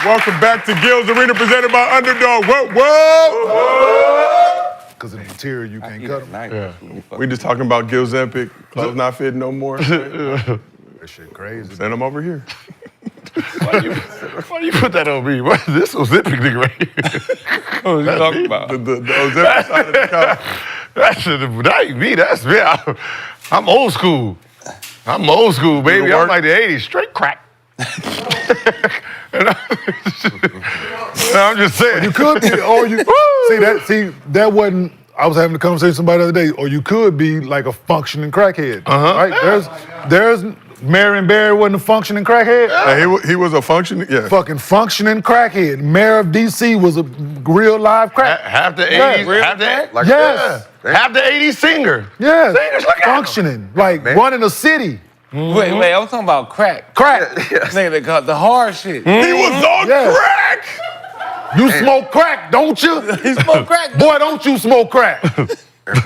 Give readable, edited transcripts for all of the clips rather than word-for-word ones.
Welcome back to Gil's Arena, presented by Underdog. Whoa! Because of the material, you can't cut them. Yeah. We just talking about Gil's Zempic. Clothes not fitting no more. That shit crazy. Send them over here. Why you put that on me? This was Ozempic nigga right here. What are you talking about? The Ozempic side of the couch. That ain't me, that's me. I'm old school. I'm old school, baby. I'm like the 80s, straight crack. I'm just saying. You could be, or you see that wasn't. I was having a conversation with somebody the other day. Or you could be like a functioning crackhead. Right? There's Marion Barry wasn't a functioning crackhead. He was a functioning, fucking functioning crackhead. Mayor of DC was a real live crack. Half the 80s, half the 80s singer. Yeah, singers, look functioning, like running a city. Wait, I'm talking about crack. Crack. Nigga, they got the hard shit. He was on crack. You smoke crack, don't you? He smoke crack. Boy, don't you smoke crack?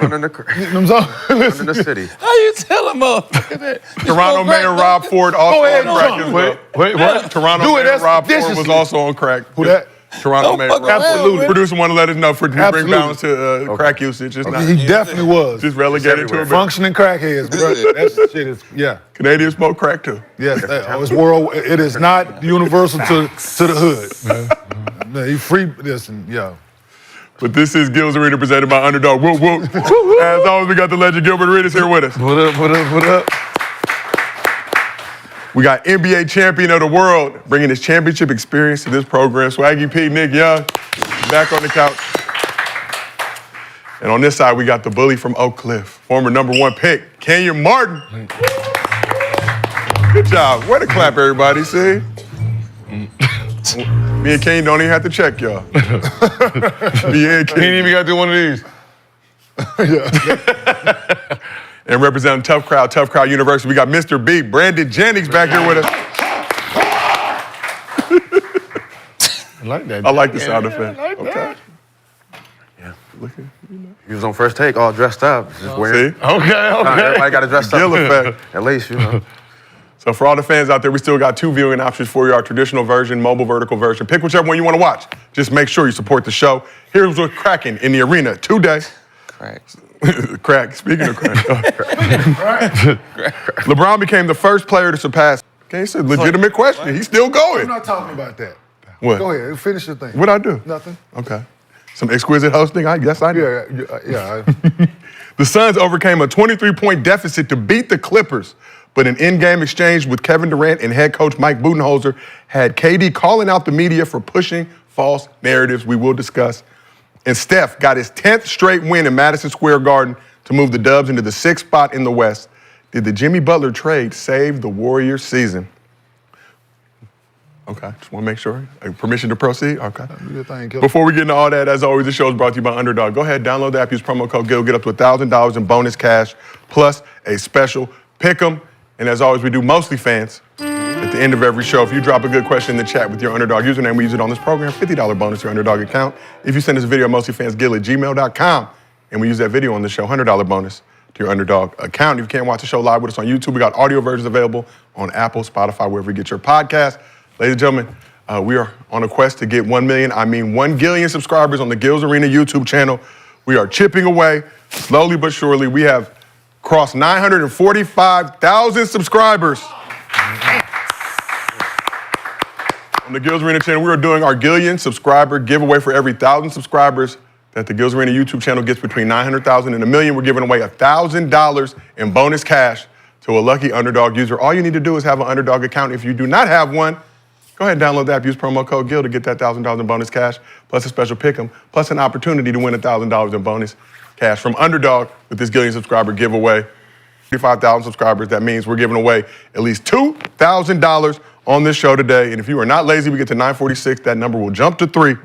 Running the crack. You know what I'm saying? Running the city. How you tell him, motherfucker, that? Toronto Mayor Rob Ford also on crack as well. Wait, what? Toronto Mayor Rob Ford was also on crack. Who that? Toronto Mayor Rob. Absolutely. Producer want to let us know for to bring balance to crack usage. It's not, He definitely was. just relegated to a Functioning crackheads, bro. That shit is, Canadians smoke crack too. Yes, it's world. It is not universal to the hood. Man, he free this and But this is Gil's Arena, presented by Underdog. Whoop, whoop. As always, we got the legend Gilbert Arenas here with us. What up? We got NBA champion of the world bringing his championship experience to this program. Swaggy P, Nick Young, back on the couch. And on this side, we got the bully from Oak Cliff, former #1 pick, Kenyon Martin. Good job. Way to clap, everybody, see? Me and Kenyon don't even have to check, y'all. Me and He ain't even got to do one of these. And representing Tough Crowd University, we got Mr. B, Brandon Jennings, back here with us. I like that. I like the sound effect. I like that. He was on First Take, all dressed up. Just wearing. See? Okay. Everybody got to dress up. Gill effect. At least, you know. So for all the fans out there, we still got 2 viewing options for you, our traditional version, mobile vertical version. Pick whichever one you want to watch. Just make sure you support the show. Here's what's cracking in the arena today. Cracks. Crack, speaking of crack. LeBron became the first player to surpass. Okay, it's a legitimate question. He's still going. I'm not talking about that. What? Go ahead, finish your thing. What'd I do? Nothing. Okay. Some exquisite hosting? Yes, I did. Yeah. The Suns overcame a 23-point deficit to beat the Clippers, but an in-game exchange with Kevin Durant and head coach Mike Budenholzer had KD calling out the media for pushing false narratives we will discuss. And Steph got his 10th straight win in Madison Square Garden to move the Dubs into the 6th spot in the West. Did the Jimmy Butler trade save the Warriors' season? Okay, just want to make sure. Permission to proceed? Okay. Before we get into all that, as always, the show is brought to you by Underdog. Go ahead, download the app, use promo code GIL, get up to $1,000 in bonus cash, plus a special pick'em. And as always, we do mostly fans. At the end of every show, if you drop a good question in the chat with your Underdog username, we use it on this program, $50 bonus to your Underdog account. If you send us a video, mostlyfansgil@gmail.com, and we use that video on the show, $100 bonus to your Underdog account. If you can't watch the show live with us on YouTube, we got audio versions available on Apple, Spotify, wherever you get your podcast. Ladies and gentlemen, we are on a quest to get 1 gillion subscribers on the Gil's Arena YouTube channel. We are chipping away, slowly but surely. We have crossed 945,000 subscribers. On the Gil's Arena channel, we are doing our Gillion subscriber giveaway for every 1,000 subscribers that the Gil's Arena YouTube channel gets between 900,000 and 1 million. We're giving away $1,000 in bonus cash to a lucky Underdog user. All you need to do is have an Underdog account. If you do not have one, go ahead and download the app, use promo code GIL to get that $1,000 in bonus cash, plus a special pick'em, plus an opportunity to win $1,000 in bonus cash from Underdog with this Gillion subscriber giveaway. 35,000 subscribers, that means we're giving away at least $2,000 on this show today. And if you are not lazy, we get to 946, that number will jump to 3.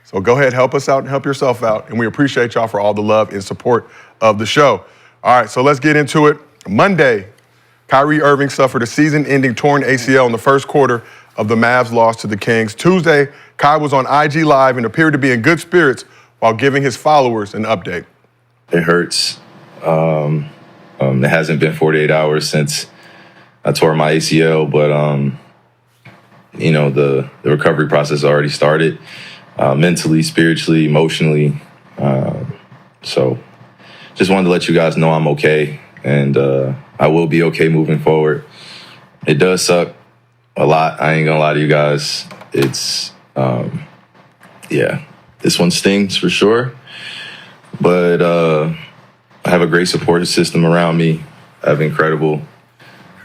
So go ahead, help us out and help yourself out. And we appreciate y'all for all the love and support of the show. All right, so let's get into it. Monday, Kyrie Irving suffered a season-ending torn ACL in the first quarter of the Mavs' loss to the Kings. Tuesday, Kai was on IG Live and appeared to be in good spirits while giving his followers an update. It hurts. It hasn't been 48 hours since I tore my ACL, but the recovery process already started, mentally, spiritually, emotionally. So just wanted to let you guys know I'm okay, and I will be okay moving forward. It does suck a lot. I ain't gonna lie to you guys. It's, this one stings for sure. But I have a great support system around me. I have incredible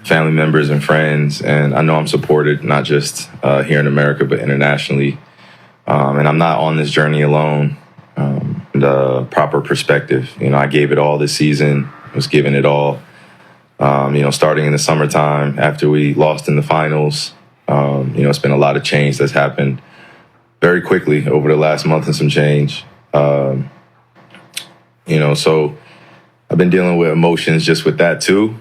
family members and friends, and I know I'm supported, not just here in America, but internationally. And I'm not on this journey alone. The proper perspective. I gave it all this season, was giving it all. Starting in the summertime after we lost in the finals. It's been a lot of change that's happened very quickly over the last month and some change. So I've been dealing with emotions just with that too.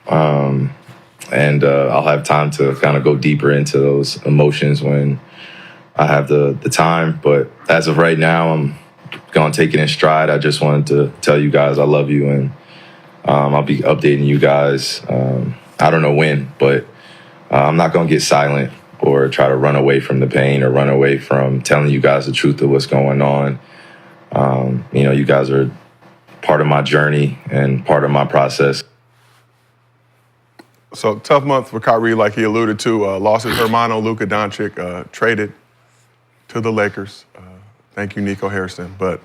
And I'll have time to kind of go deeper into those emotions when I have the time. But as of right now, I'm going to take it in stride. I just wanted to tell you guys I love you, and I'll be updating you guys. I don't know when, but I'm not going to get silent or try to run away from the pain or run away from telling you guys the truth of what's going on. You guys are part of my journey and part of my process. So tough month for Kyrie, like he alluded to. Lost his hermano, Luka Doncic, traded to the Lakers. Thank you, Nico Harrison. But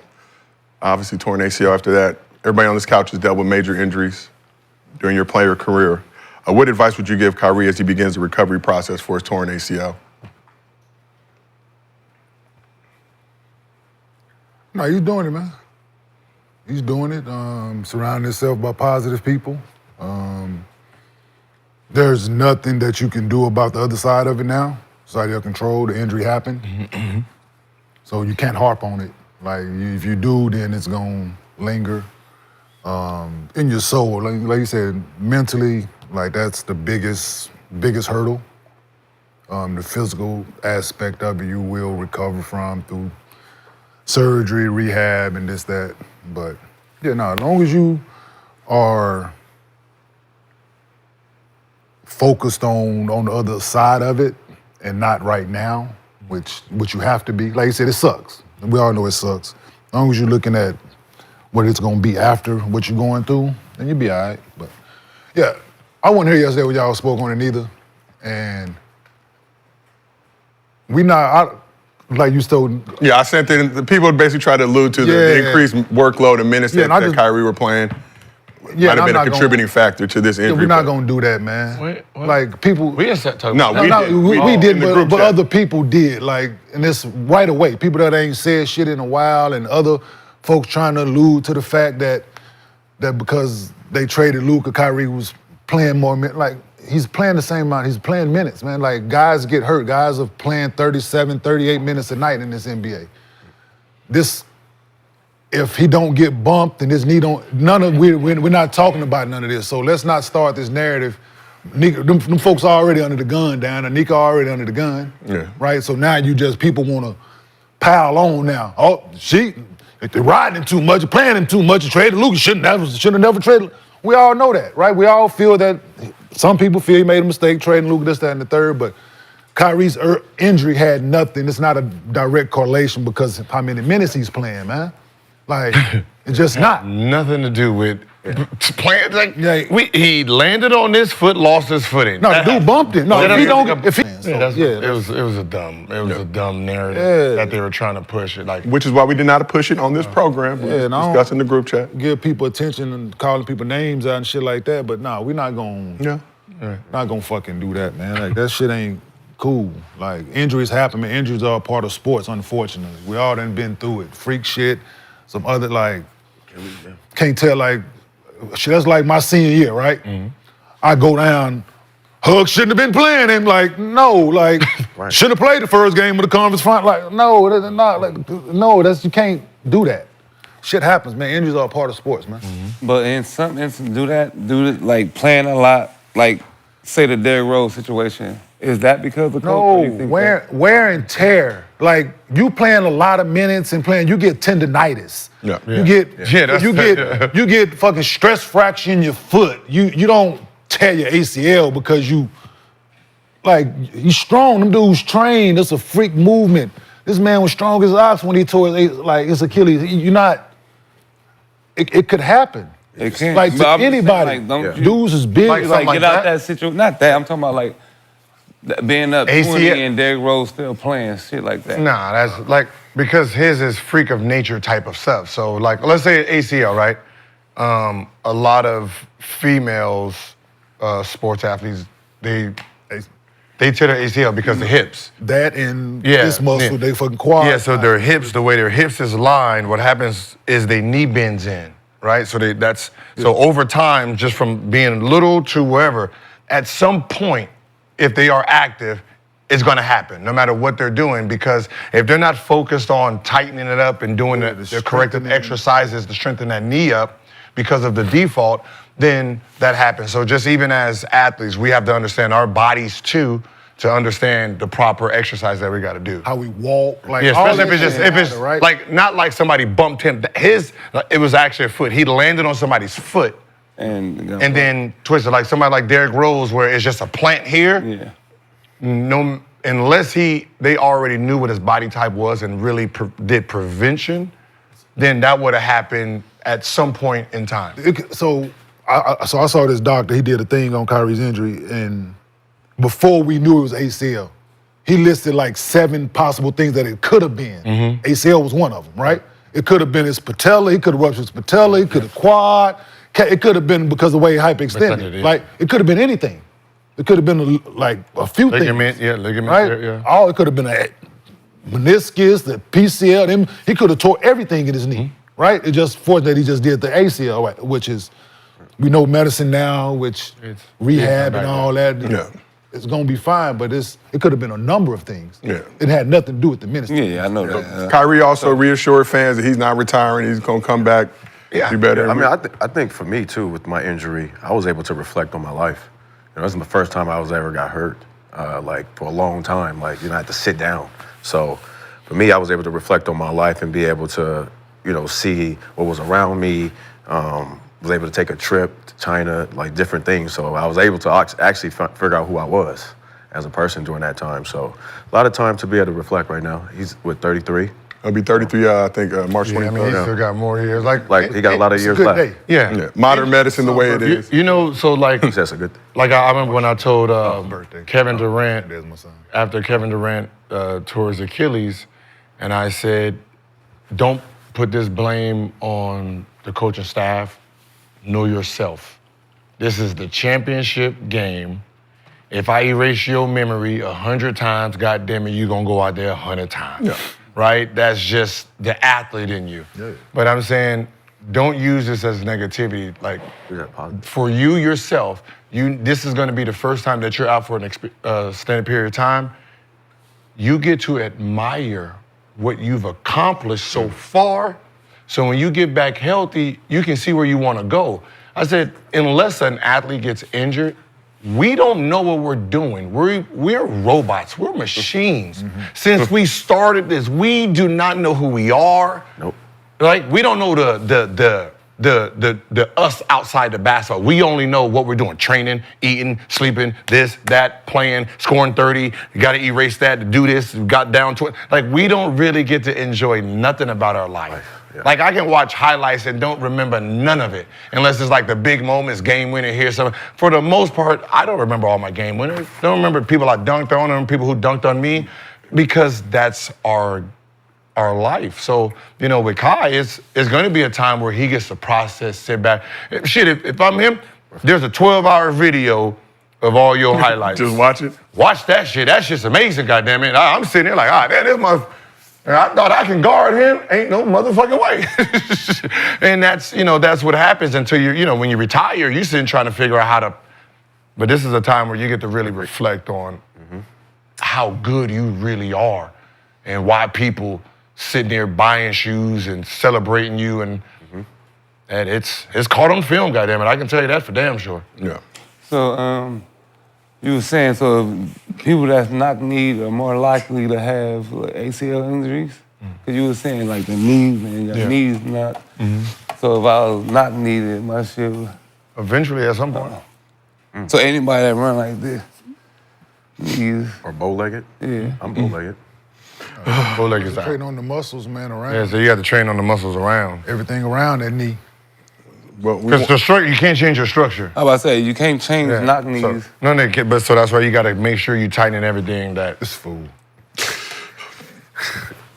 obviously torn ACL after that. Everybody on this couch has dealt with major injuries during your player career. What advice would you give Kyrie as he begins the recovery process for his torn ACL? No, he's doing it, man. He's doing it. Surrounding himself by positive people. There's nothing that you can do about the other side of it now. It's out of your control. The injury happened. So you can't harp on it. Like, if you do, then it's going to linger in your soul. Like you said, mentally, like that's the biggest hurdle. The physical aspect of it, you will recover from through surgery, rehab, and this, that. But as long as you are focused on the other side of it and not right now, which you have to be. Like you said, it sucks. We all know it sucks. As long as you're looking at what it's gonna be after what you're going through, then you'll be all right. But I wasn't here yesterday when y'all spoke on it either. And like you told. Yeah, I sent in, the people basically tried to allude to the increased workload and minutes that Kyrie were playing. Might have been a contributing factor to this injury. We're not gonna do that, man. Like people. We didn't start talking No, about we did, did, but other people did. Like, and it's right away. People that ain't said shit in a while, and other folks trying to allude to the fact that because they traded Luka, Kyrie was playing more minutes. Like, he's playing the same amount. He's playing minutes, man. Like, guys get hurt. Guys are playing 37, 38 minutes a night in this NBA. If he don't get bumped and his knee don't, we're not talking about none of this. So let's not start this narrative. Them folks are already under the gun down, and Nico already under the gun, right? So now people want to pile on now. Oh, they're riding him too much, playing him too much, traded Luka, should have never traded. We all know that, right? We all feel that. Some people feel he made a mistake trading Luka, this, that, and the third, but Kyrie's injury had nothing. It's not a direct correlation because of how many minutes he's playing, man. Like, it's just not. Nothing to do with playing. He landed on his foot, lost his footing. No, the dude bumped him. No, it was a dumb narrative that they were trying to push it. Like, which is why we did not push it on this program. We're discussing the group chat. Give people attention and calling people names out and shit like that. But we're not gonna. Not gonna fucking do that, man. Like, that shit ain't cool. Like, injuries happen, man. Injuries are a part of sports, unfortunately. We all done been through it. Freak shit. Some other, like, can't tell, like, shit, that's like my senior year, right? Mm-hmm. I go down, Hug shouldn't have been playing him. Like, no, like, should have played the first game of the conference final. Like, no, that's not, like, no, you can't do that. Shit happens, man. Injuries are a part of sports, man. Mm-hmm. But in some instances, like, playing a lot, like, say the Derrick Rose situation, is that because of coach? No, wear and tear. Like, you playing a lot of minutes and you get tendonitis. Yeah. You get fucking stress fracture in your foot. You don't tear your ACL because you like, he's strong. Them dudes trained. That's a freak movement. This man was strong as ox when he tore his Achilles. You're not. It could happen. It can. Like But to I'm just saying, anybody. like, don't you- Dudes is big. Like Like, something get like out that? that situation. Not that. I'm talking about like being up 20 ACL. and Derrick Rose still playing shit like that. Nah, that's like, because his is freak of nature type of stuff. So like, let's say ACL, right? A lot of females, sports athletes, they tear their ACL because the hips. That and Yeah, this muscle, yeah. they fucking quad. Yeah, so their hips, the way their hips is lined, what happens is they knee bends in, right? So so over time, just from being little to wherever, at some point, if they are active, it's gonna happen, no matter what they're doing, because if they're not focused on tightening it up and doing the corrective exercises to strengthen that knee up because of the default, then that happens. So just even as athletes, we have to understand our bodies too, to understand the proper exercise that we gotta do. How we walk. Like, Yeah, all especially that shit if it's matter, right? like, not like somebody bumped him. It was actually a foot. He landed on somebody's foot And then twisted. Like somebody like Derrick Rose, where it's just a plant here. yeah. No, unless they already knew what his body type was and really did prevention, then that would have happened at some point in time. So I saw this doctor, he did a thing on Kyrie's injury, and before we knew it was ACL, he listed like 7 possible things that it could have been. ACL was one of them, right? It could have been his patella, he could have ruptured his patella, he could have quad, it could have been because of the way he hyperextended. Yeah. Like, it could have been anything. It could have been like a few Ligament, things. yeah, ligament, right? yeah. All it could have been a meniscus, the PCL, he could have tore everything in his knee, right? It just fortunate that he just did the ACL, right, which is, we know medicine now, which It's rehab back and all that. Yeah. It's gonna be fine, but it could have been a number of things. Yeah. It had nothing to do with the ministry. Yeah, I know that. Kyrie also reassured fans that he's not retiring. He's gonna come back. Yeah. Be better. I mean, I think for me too, with my injury, I was able to reflect on my life. You know, this is the first time I ever got hurt, like for a long time. Like, you know, I had to sit down. So for me, I was able to reflect on my life and be able to, you know, see what was around me. Was able to take a trip to China, like different things. So I was able to actually figure out who I was as a person during that time. So a lot of time to be able to reflect right now. He's with 33. He'll be 33, I think, March 23rd. I mean, he still got more years. Like He got a lot of It's years a good left. day. yeah. Yeah. Modern medicine the way it is. You know, so like, That's a good thing. like I remember when I told birthday. Kevin Durant, There's my son. after Kevin Durant tore his Achilles, and I said, don't put this blame on the coaching staff. Know yourself. This is the championship game. If I erase your memory 100 times, goddamn it, you're gonna go out there 100 times. Yeah. Right? That's just the athlete in you. Yeah. But I'm saying, don't use this as negativity. Like, Is that positive? for you yourself, this is gonna be the first time that you're out for an extended period of time. You get to admire what you've accomplished so far. So when you get back healthy, you can see where you want to go. I said, unless an athlete gets injured, we don't know what we're doing. We're robots. We're machines. Since we started this, we do not know who we are. Nope. Like, we don't know the us outside the basketball. We only know what we're doing: training, eating, sleeping, this, that, playing, scoring 30. You got to erase that to do this. Got down to it. Like, we don't really get to enjoy nothing about our life. Yeah. Like, I can watch highlights and don't remember none of it unless it's like the big moments, game winner here, something. For the most part, I don't remember all my game winners. Don't remember people I dunked on and people who dunked on me, because that's our life. So, you know, with Kai, it's going to be a time where he gets to process, sit back. Shit, if I'm him, there's a 12-hour video of all your highlights. Just watch it. Watch that shit. That shit's amazing, goddammit. I'm sitting there like, man, this I thought I can guard him. Ain't no motherfucking way. And that's what happens until when you retire, you're sitting trying to figure out how to. But this is a time where you get to really reflect on how good you really are and why people sitting there buying shoes and celebrating you, and it's caught on film, goddammit. I can tell you that for damn sure. Yeah. So, you were saying, so people that's knock-kneed are more likely to have ACL injuries? Because you were saying, like, the knees, and your knees not. So if I was knock-kneed, my shit was... Eventually, at some point. So anybody that run like this? knees. Or bow-legged? Yeah. I'm bow-legged. Bow-legged is out. Train on the muscles, man, around. Yeah, so you have to train on the muscles around. Everything around that knee. Well, we Because the structure, you can't change your structure. I was about to say, you can't change knock knees. So that's why you got to make sure you tighten everything that. This fool.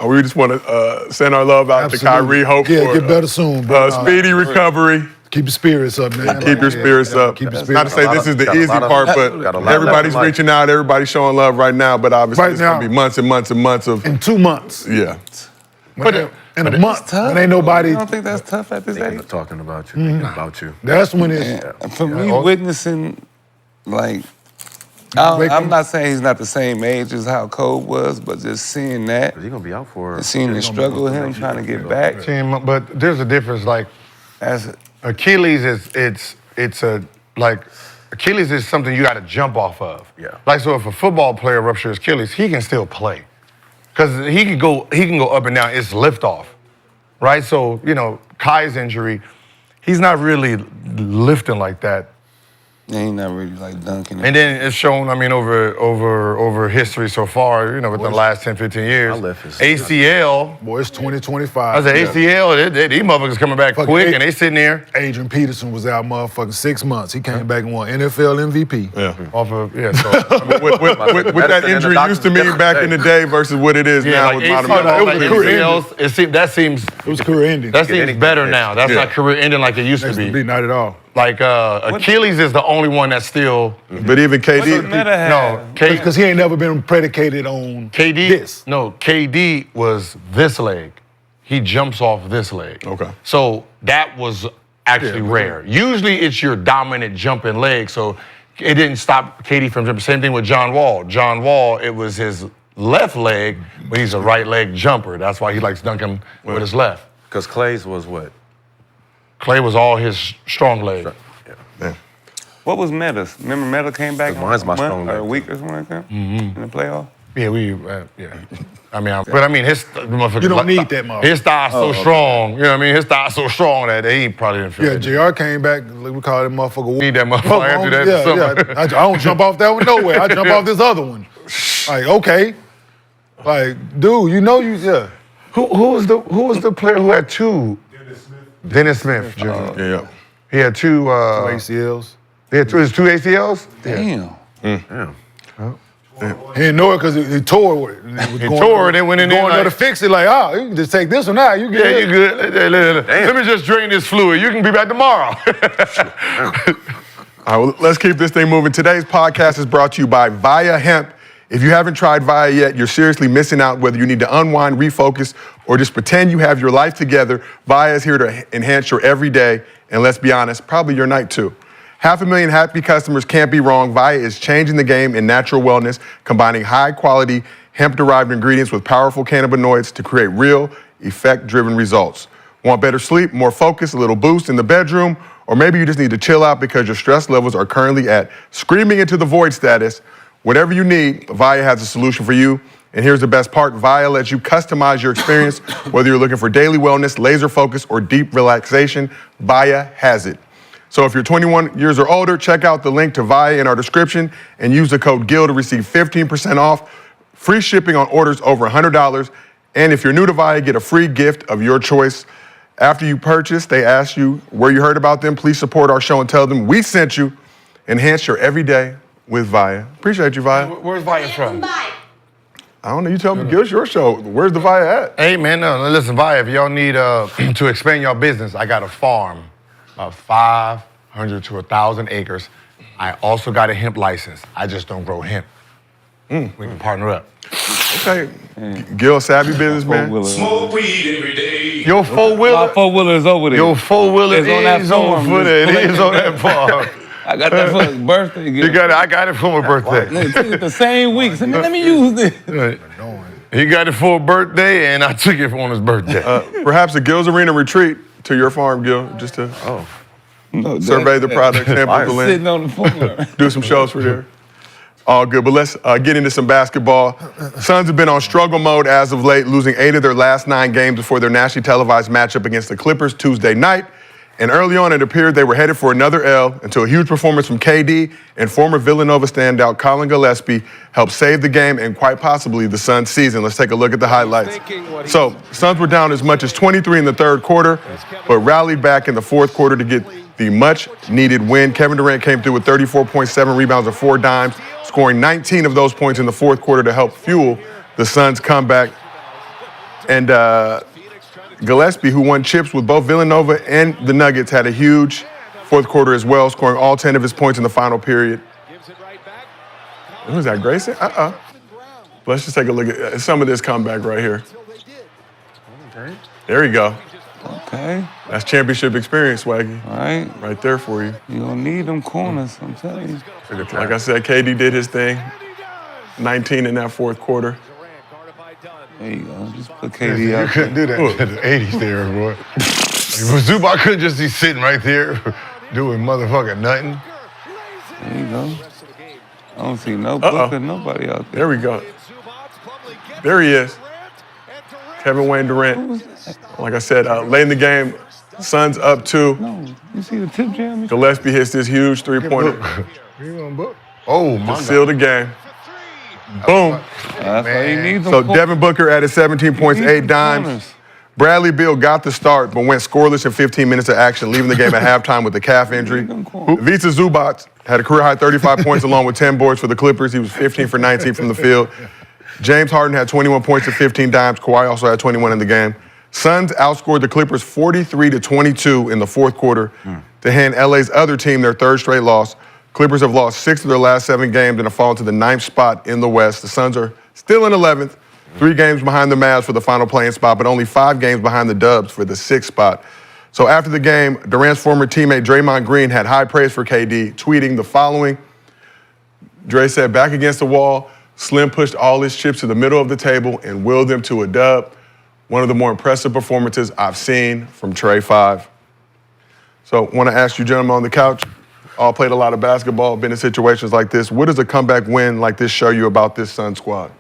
we just want to send our love out Absolutely. to Kyrie. Hope Yeah, for get better soon, bro. speedy recovery. Keep your spirits up, man. Keep your spirits up. Keep your Not to spirits say up. this is the Got a easy lot of- part, got a but lot of everybody's life. reaching out, everybody's showing love right now. But obviously, Right it's going now. to be months and months and months of In 2 months. yeah. In a month. Tough. When ain't nobody. I don't think that's tough at this age. Talking about you, thinking about you. That's when it's. For me, witnessing, like, I'm not saying he's not the same age as how Kobe was, but just seeing that, He's going to be out for... and seeing the struggle of him trying to get back, But there's a difference. Like that's Achilles Achilles is something you got to jump off of. Yeah. Like, so if a football player ruptures Achilles, he can still play. Because he can go up and down. It's liftoff, right? So, Kai's injury, he's not really lifting like that. yeah, he's not really like dunking. And then it's shown, over history so far, within the last 10, 15 years. My left is- ACL, Boy, it's 2025. I said ACL, these motherfuckers coming back Fucking quick eight. and they sitting there Adrian Peterson was out motherfucking 6 months. He came back and won NFL MVP. Yeah. off of, so. With that injury used to mean back in the day versus what it is now with modern ACLs, that seems It was career ending. better now. That's not career ending like it used to be. Not at all. Like Achilles is the only one that's still But even KD, Because he ain't never been predicated on KD. this. No, KD was this leg. He jumps off this leg. Okay. So that was actually rare. Usually it's your dominant jumping leg. So it didn't stop KD from jumping. Same thing with John Wall. John Wall, it was his left leg, but he's a right leg jumper. That's why he likes dunking with his left. Because Clay's was what? Clay was all his strong leg. What was Meta's? Remember Meta came back Mine's my a month strong or a leg, week or something like that in the playoff? Yeah, his motherfucker. You don't need that motherfucker. His thigh's so strong. You know what I mean? His thigh's so strong that he probably didn't feel Yeah, it. JR came back, we call that motherfucker. Need that motherfucker after that. I don't jump off that one nowhere. I jump off this other one. Like, okay. Like, dude, you. Who was the player who had two? Dennis Smith. Jr. yeah. He had two. ACLs. He had two ACLs. Damn. He didn't know it because he tore it. He tore it and went in there Going there to like- fix it, like, you can just take this one out. You get Yeah, it. you good. Let me just drain this fluid. You can be back tomorrow. All right, well, let's keep this thing moving. Today's podcast is brought to you by Via Hemp. If you haven't tried Via yet, you're seriously missing out. Whether you need to unwind, refocus, or just pretend you have your life together, Via is here to enhance your everyday, and let's be honest, probably your night too. 500,000 happy customers can't be wrong. Via is changing the game in natural wellness, combining high-quality hemp-derived ingredients with powerful cannabinoids to create real, effect-driven results. Want better sleep, more focus, a little boost in the bedroom, or maybe you just need to chill out because your stress levels are currently at screaming into the void status. Whatever you need, Via has a solution for you. And here's the best part, Via lets you customize your experience. Whether you're looking for daily wellness, laser focus, or deep relaxation, Via has it. So if you're 21 years or older, check out the link to Via in our description and use the code GIL to receive 15% off, free shipping on orders over $100. And if you're new to Via, get a free gift of your choice. After you purchase, they ask you where you heard about them. Please support our show and tell them we sent you. Enhance your everyday with Via. Appreciate you, Via. Where's Via from? I don't know. You tell me. Give us your show. Where's the Via at? Hey, man, no, listen, Via, if y'all need to expand your business, I got a farm of 500 to 1,000 acres. I also got a hemp license. I just don't grow hemp. We can partner up. Okay. Gil, savvy businessman. Smoke weed every day. Your four-wheeler. My 4-wheeler is over there. Your four-wheeler It's on that is on farm. foot. It is on that farm. I got that for his birthday. I got it for my birthday. They took it the same week. So let me use this. Right. He got it for a birthday, and I took it on his birthday. Perhaps a Gil's Arena retreat to your farm, Gil, just to survey the product, sample the Sitting land, on the floor. do some shows for there. All good, but let's get into some basketball. Suns have been on struggle mode as of late, losing 8 of their last 9 games before their nationally televised matchup against the Clippers Tuesday night. And early on, it appeared they were headed for another L until a huge performance from KD and former Villanova standout Colin Gillespie helped save the game and quite possibly the Suns' season. Let's take a look at the highlights. So, Suns were down as much as 23 in the third quarter, but rallied back in the fourth quarter to get the much-needed win. Kevin Durant came through with 34.7 rebounds and 4 dimes, scoring 19 of those points in the fourth quarter to help fuel the Suns' comeback. And Gillespie, who won chips with both Villanova and the Nuggets, had a huge fourth quarter as well, scoring all 10 of his points in the final period. Who's that, Grayson? Let's just take a look at some of this comeback right here. There you go. Okay. That's championship experience, Swaggy. All right. Right there for you. You don't need them corners, I'm telling you. Like I said, KD did his thing. 19 in that fourth quarter. There you go. Just put KD out. You couldn't do that to the 80s there, boy. Zubac couldn't just be sitting right there doing motherfucking nothing. There you go. I don't see no Booker, nobody out there. There we go. There he is. Kevin Wayne Durant. Like I said, late in the game, Suns up 2. No, you see the tip jam? Gillespie hits this huge three-pointer Oh, my to seal the game. Boom. That's why you need them So corners. Devin Booker added 17 points, You need 8 them dimes. corners. Bradley Beal got the start, but went scoreless in 15 minutes of action, leaving the game at halftime with a calf injury. Ivica Zubac had a career-high 35 points along with 10 boards for the Clippers. He was 15 for 19 from the field. James Harden had 21 points and 15 dimes. Kawhi also had 21 in the game. Suns outscored the Clippers 43-22 in the fourth quarter to hand LA's other team their third straight loss. Clippers have lost 6 of their last 7 games and have fallen to the 9th spot in the West. The Suns are still in 11th, 3 games behind the Mavs for the final playing spot, but only 5 games behind the Dubs for the 6th spot. So after the game, Durant's former teammate Draymond Green had high praise for KD, tweeting the following. Dre said, "Back against the wall, Slim pushed all his chips to the middle of the table and willed them to a dub. One of the more impressive performances I've seen from Trey 5. So I want to ask you gentlemen on the couch, all played a lot of basketball, been in situations like this. What does a comeback win like this show you about this Sun squad?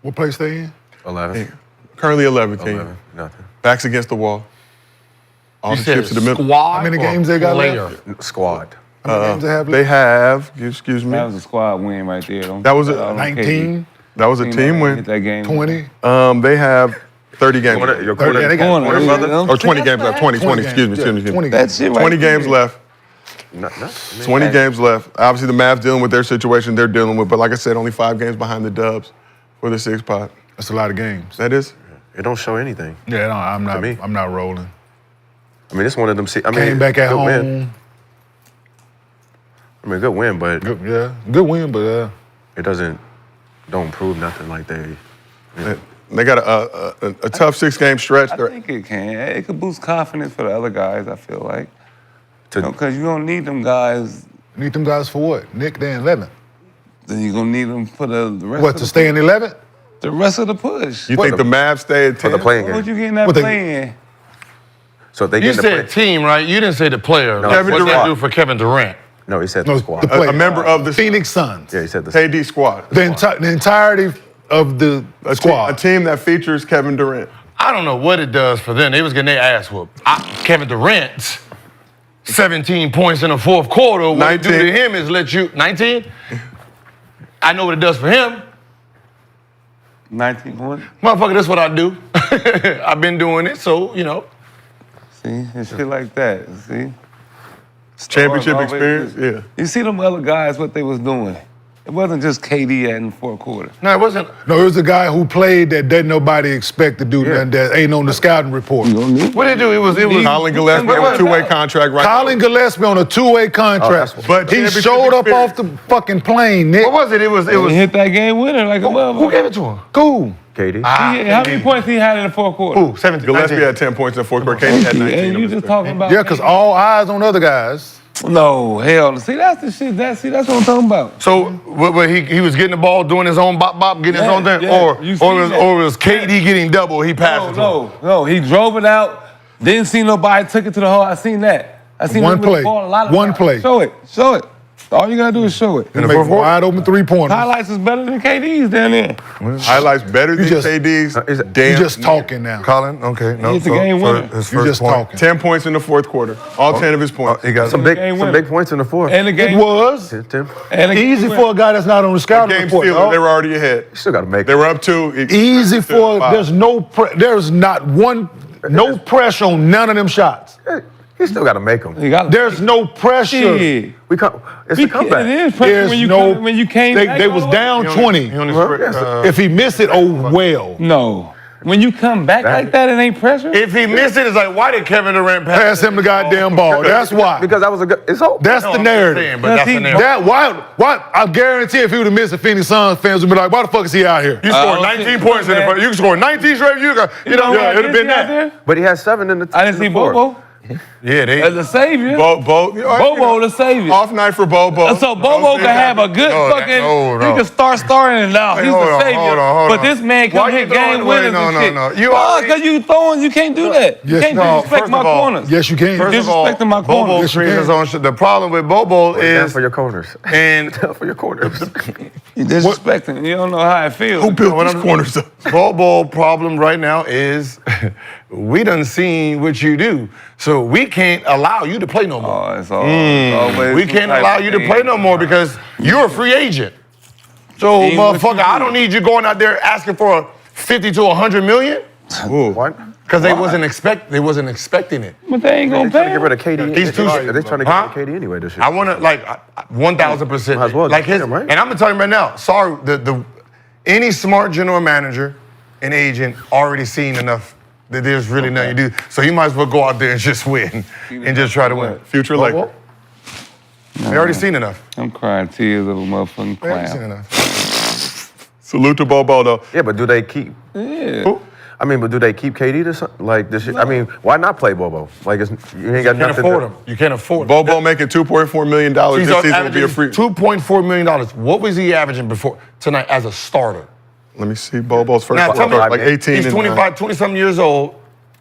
What place they in? 11. Currently 11 team. 11. Nothing. Backs against the wall. All You the said chips to the middle. squad How many or games they got player? left? Squad. How many games they have They left? have, excuse me, That was a squad win right there. Don't That was put a that on 19, that was a KD. team Hit win. that game. 20. They have 30 games Your left. quarter, Yeah, they got Corner, corner, yeah. Or 20 games left. 20, 20 excuse me, games. excuse me. Yeah, 20 That shit right 20 games there. left. no, I mean, 20 games left. Obviously, the Mavs dealing with their situation they're dealing with, but like I said, only 5 games behind the Dubs for the 6th spot. That's a lot of games. That is? it don't show anything. Yeah, no, I'm not. me. I'm not rolling. I mean, it's one of them. I mean, Came back at good home. Win. I mean, good win, but Good, yeah, good win, but it don't prove nothing like they. They got a tough 6-game stretch. I think it can. It could boost confidence for the other guys, I feel like. To- Because you don't need them guys. need them guys for what? Nick, they in 11th. Then you're going to need them for the rest What, of to the stay in 11th? The rest of the push. You think the Mavs stay at 10? For the playing What game. you getting that What they- playing? So if they You get in the said play. team, right? You didn't say the player. No, Like, Kevin what they Durant. do for Kevin Durant? No, he said No, the squad. the player. A member of the Phoenix Suns. Yeah, he said the KD squad. The entirety of the A squad. team that features Kevin Durant. I don't know what it does for them. They was getting their ass whooped. Kevin Durant's 17 points in the fourth quarter. What it do 19. to him is let you 19. I know what it does for him. 19 points? Motherfucker, that's what I do. I've been doing it, so you know. See? And shit like that. See? Championship Always experience? good. Yeah. You see them other guys, what they was doing. It wasn't just KD in the fourth quarter. No, it wasn't. No, it was a guy who played that didn't nobody expect to do nothing that ain't on the scouting report. You don't need What did it do? It was. Colin Gillespie on a 2-way contract right Colin Gillespie on a 2-way contract. that's- But he championship showed up experience. off the fucking plane, Nick. What was it? It was. It He was. hit that game winner like a Who motherfucker. gave it to him? Cool. KD. Ah, How many points he had in the fourth quarter? Who? 17. Gillespie 19. had 10 points in the fourth quarter. KD had 19. And of you his just 30. talking about Yeah, because all eyes on other guys. No, hell. See, that's the shit. That's what I'm talking about. So, what he was getting the ball, doing his own bop, getting his Yeah, own thing, yeah, or you see or that. was KD getting double? He passed it to him. No. He drove it out. Didn't see nobody. Took it to the hole. I seen that. I seen One him with the play. ball a lot of One times. play. Show it. All you gotta do is show it. In the Make fourth quarter? wide open 3-pointers. Highlights is better than KD's down there. Highlights better than just- KD's. is it- Damn. You just talking now. Colin, okay. No, He's the game winner. his You first just point. talking. 10 points in the fourth quarter. All 10 of his points. He got Some game winner. big points in the fourth. And the It game was Tim, and the game easy winner. for a guy that's not on the scouting Game report. stealer, dog. they were already ahead. you still got to make They it. were up 2. Easy for. Five. There's not one. No pressure on none of them shots. He still got to make them. You got There's no pressure. shit. It's a comeback. It is pressure There's when you no. when you came. back They all was the way. down 20. He only Well, spread, yes. If he missed it, oh well. No, when you come back like that, it ain't pressure. if he missed it, it's like, why did Kevin Durant Pass him the goddamn ball. That's why. Because that was a good. It's over. That's the narrative. But that's the narrative. That why I guarantee if he would have missed it, Phoenix Suns fans would be like, why the fuck is he out here? You scored 19 points in the first. You scored 19 straight. You know, yeah, it'd have been that. There? But he had 7 in the. I didn't see in the fourth. Bobo Yeah, they. as a savior. Bobo Bobo the savior. Off night for Bobo. So Bobo can have a good No, fucking. no. He can start starting and now Hey, he's hold the on, savior. hold on. But this man Why can you hit throwing game away? winners No, and no, shit. no. You already- Because you throwing, you can't do that. You Yes, can't no, disrespect first my of all, corners. Yes, you can. First of all, disrespecting my Bobo corners. Yes, you creates can. his own shit. The problem with Bobo Down is, for your corners. and Down for your corners. You disrespecting. You don't know how it feels. Who built these corners up? Bobo problem right now is we done seen what you do, so we can't allow you to play no more. Oh, it's always We some can't type allow of you to thing. play no more because you're a free agent. So, Ain't what you motherfucker, I do. don't need you going out there asking for a 50 to 100 million What? because they wasn't expecting it. But they ain't They gonna trying to pay get rid of KD. He's too- They trying to get Huh? rid of KD anyway this year. I want to like 1,000%. Might as well Like just his, pay him, right? and I'm gonna tell you right now. Sorry, any smart general manager and agent already seen enough that there's really nothing you do. So you might as well go out there and just win and just try to win. Future Laker. They already seen enough. I'm crying tears of a motherfucking They already seen clown. enough. Salute to Bobo though. Yeah, but do they keep? Yeah. I mean, but do they keep KD like this? I mean, why not play Bobo? Like, you ain't got You can't nothing. afford them. You can't afford Bobo making $2.4 million He's this season will be averaging a free. $2.4 million. What was he averaging before tonight as a starter? Let me see Bobo's first Now tell me, like 18 he's and 25, 20-something years old.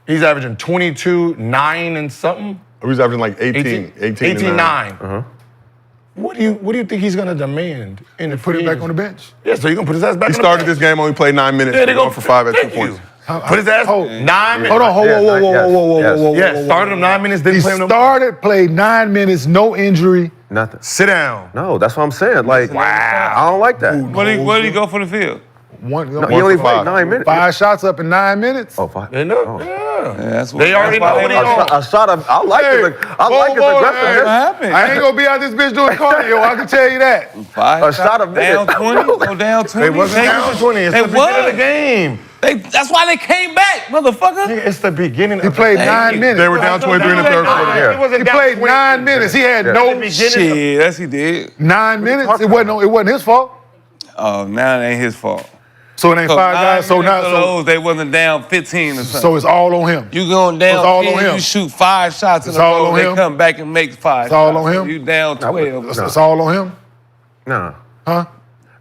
He's averaging 22, 9 and something. He was averaging like 18 18, 9. Uh-huh. What do you think he's gonna demand in the Put him back on the bench. Yeah, so you're gonna put his ass back He on started the this game, only played 9 minutes. Yeah, They're they going go for 5 at 2 thank you. points. Put his ass 9 minutes. Hold on, whoa, Yeah, whoa, whoa, yes, whoa, whoa, yes. whoa, whoa, Yeah, whoa, started him 9 minutes, didn't He play him no more. started, played 9 minutes, no injury. Nothing. Sit down. No, that's what I'm saying. Like, Wow. I don't like that. What did he go for the field? One, No, he only for played five. 9 minutes. 5 shots up in 9 minutes. Oh, 5. They know. Oh. Yeah. Yeah, that's what, They already that's why know what they he don't- on. A shot of, I like his, I like his Bobo, aggressiveness. What happened? I ain't gonna be out this bitch doing cardio, I can tell you that. 5 A shot of down minutes. 20, go down 20. They wasn't down 20. It's They the beginning of was. the game. That's why they came back, motherfucker. It's the beginning He of played the 9 minutes. They were down 23 in the third quarter. Yeah. He wasn't He down played 20. 9 minutes. He had no Shit, yes he did. 9 minutes. It wasn't his fault. Oh, now it ain't his fault. So it ain't 5 guys. So now, so they wasn't down 15 or something. so it's all on him. You going down It's all 10, on him. you shoot 5 shots in It's a all row, on they him. come back and make 5 It's all shots. on him. You down 12. It's all on him. Nah. Huh?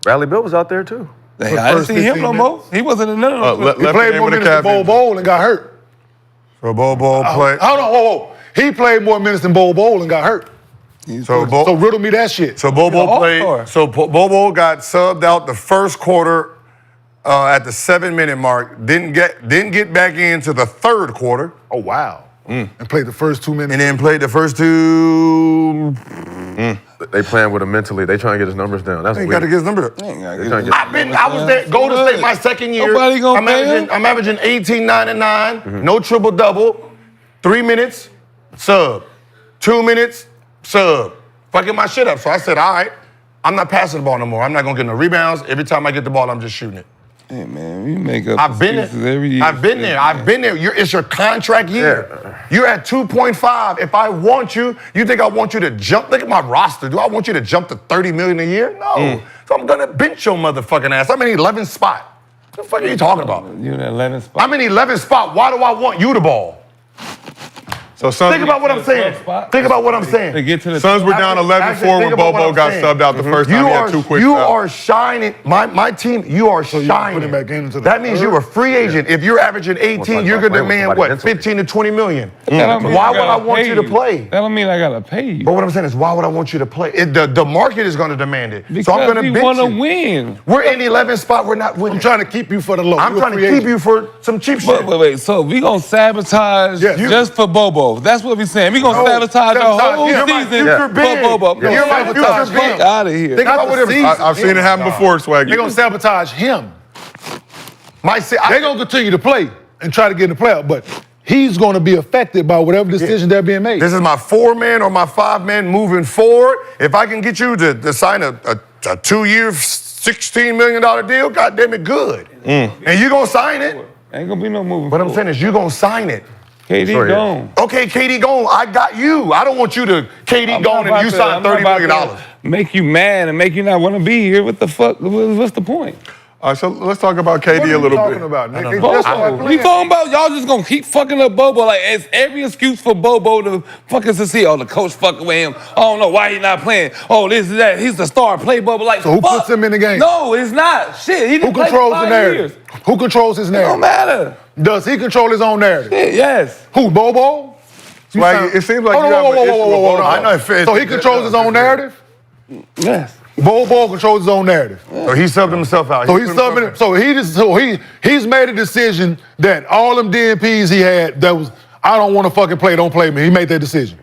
Bradley Bill was out there too. I the didn't first see him 15 no more. He wasn't in none of those. Left He the played game more with a minutes than calf Bol injury. Bol and got hurt. So Bobo played. Hold on, whoa. He played more minutes than Bol Bol and got hurt. So So riddle me that shit. So Bobo All-star. played. So Bobo got subbed out the first quarter at the 7-minute mark. Didn't get back into the third quarter, Oh wow. And played the first 2 minutes. and then played the first 2. They playing with him mentally. They trying to get his numbers down. That's He weird. got to get his number. They trying to get- I was there. Golden State my second year. Nobody gonna pay him? I'm averaging 18, 9, and 9. No triple double. 3 minutes, sub. 2 minutes, sub. Fucking my shit up. So I said, all right, I'm not passing the ball no more. I'm not gonna get no rebounds. Every time I get the ball, I'm just shooting it. Hey, man, you make up I've been excuses there. every year. I've been there. I've been there. It's your contract year. Yeah. You're at 2.5. If I want you, you think I want you to jump? Look at my roster. Do I want you to jump to 30 million a year? No. So I'm gonna bench your motherfucking ass. I'm in 11th spot. What the fuck are you talking about? You in the 11th spot. I'm in 11th spot. Why do I want you the ball? So Suns, Think about what I'm saying. Think about what I'm To saying. get to the Suns were down 11-4 when Bobo got subbed out the first time. He had 2 quick You fouls. are shining. My team, you are shining. put him back into the That means you're a free agent. If you're averaging 18, you're going to demand, what, 15 to 20 million? Why would I want you to play? That don't mean I gotta pay you. But what I'm saying is, why would I want you to play? The market is going to demand it. So I'm going to we bench want to you. win. We're in 11th spot. We're not winning. I'm trying to keep you for the low. I'm You a trying to free keep agent. you for some cheap shit. Wait. So we gonna sabotage Yes. just for Bobo? That's what we saying. We gonna No, sabotage the sabotage. whole You're my season future for Ben. Bobo. Yeah. You're my future Sabotage. Ben. Fuck out of here. Think about whatever. I've seen it happen before, Swaggy. They're gonna sabotage him. They're They're gonna continue to play and try to get in the playoff, but he's gonna be affected by whatever decision they're being made. This is my 4-man or my 5-man moving forward. If I can get you to sign a 2-year, $16 million deal, God damn it, good. And you gonna sign it. Ain't gonna be no moving. What I'm saying is you gonna sign it. KD Sure, yeah. gone. Okay, KD gone. I got you. I don't want you to KD gone and you sign $30 million. Make you mad and make you not want to be here. What the fuck? What's the point? All right, so let's talk about KD What are a you little talking bit. about, Nick? They Bobo. just started We playing. talking about y'all just gonna keep fucking up Bobo. Like, it's every excuse for Bobo to fucking succeed. Oh, the coach fucking with him. I don't know why he not playing. Oh, this is that. He's the star. Play Bobo. Like, So who fuck. puts him in the game? No, it's not. Shit, he Who didn't play controls for the 5 narrative? years. Who controls his It don't narrative? matter. Does he control his own narrative? Shit, yes. Who, Bobo? Swaggy, it seems like Hold you on, have an issue with hold on. I know it fits. So he controls his own narrative? Yes. Bobo controls his own narrative. So he subbed himself out. So he's subbing. He's made a decision that all them DNPs he had that was I don't want to fucking play. Don't play me. He made that decision.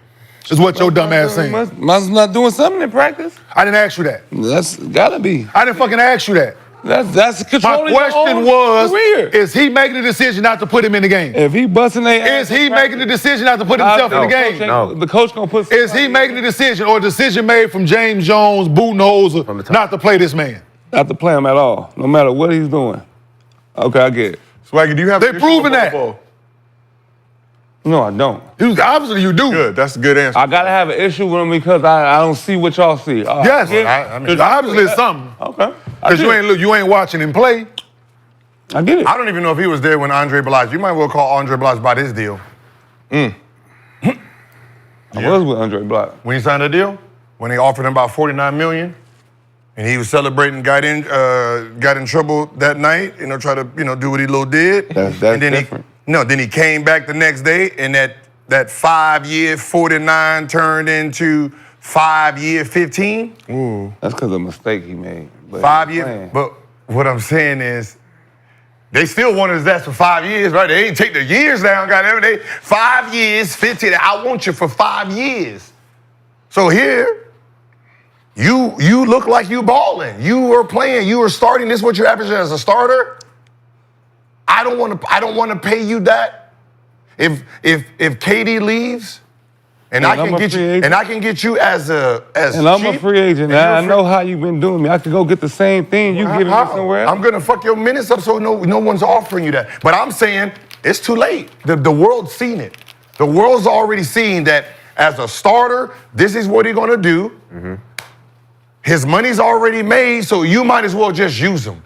Is what your dumb ass saying. Must not doing something in practice. I didn't ask you that. That's gotta be. I didn't fucking ask you that. That's My controlling your question own was: career. is he making the decision not to put him in the game? If he busting their ass, Is he making the decision not to put himself in the game? No. The coach gonna put. Is he making the decision or a decision made from James Jones, Budenholzer, From the top. not to play this man? not to play him at all, no matter what he's doing? Okay, I get it. Swaggy, do you have They an issue proven with that. Bobo? No, I don't. Obviously, you do. Good, that's a good answer. I gotta have an issue with him because I don't see what y'all see. All right, Yes, I get it. obviously it's something. Okay. I Because get it. you ain't watching him play. I get it. I don't even know if he was there when Andre Blige. You might well call Andre Blige by this deal. I was with Andre Block. When he signed the deal, when they offered him about $49 million, and he was celebrating, got in trouble that night, try to, do what he little did. That's and then different. Then he came back the next day, and that 5-year 49 turned into 5-year 15. That's because of a mistake he made. But 5 he's years. playing. But what I'm saying is, they still wanted his ass for 5 years, right? They ain't take the years down, goddamn it. 5 years, 15. I want you for 5 years. So here, you look like you balling. You were playing. You were starting. This is what you're averaging as a starter. I don't want to pay you that. If KD leaves, and I can get you as And I'm a cheap, free agent. and Now, I you're know how you've been doing me. I could go get the same thing you giving me How? somewhere else. I'm gonna fuck your minutes up so no one's offering you that. But I'm saying it's too late. The world's seen it. The world's already seen that as a starter, this is what he's gonna do. His money's already made, so you might as well just use him.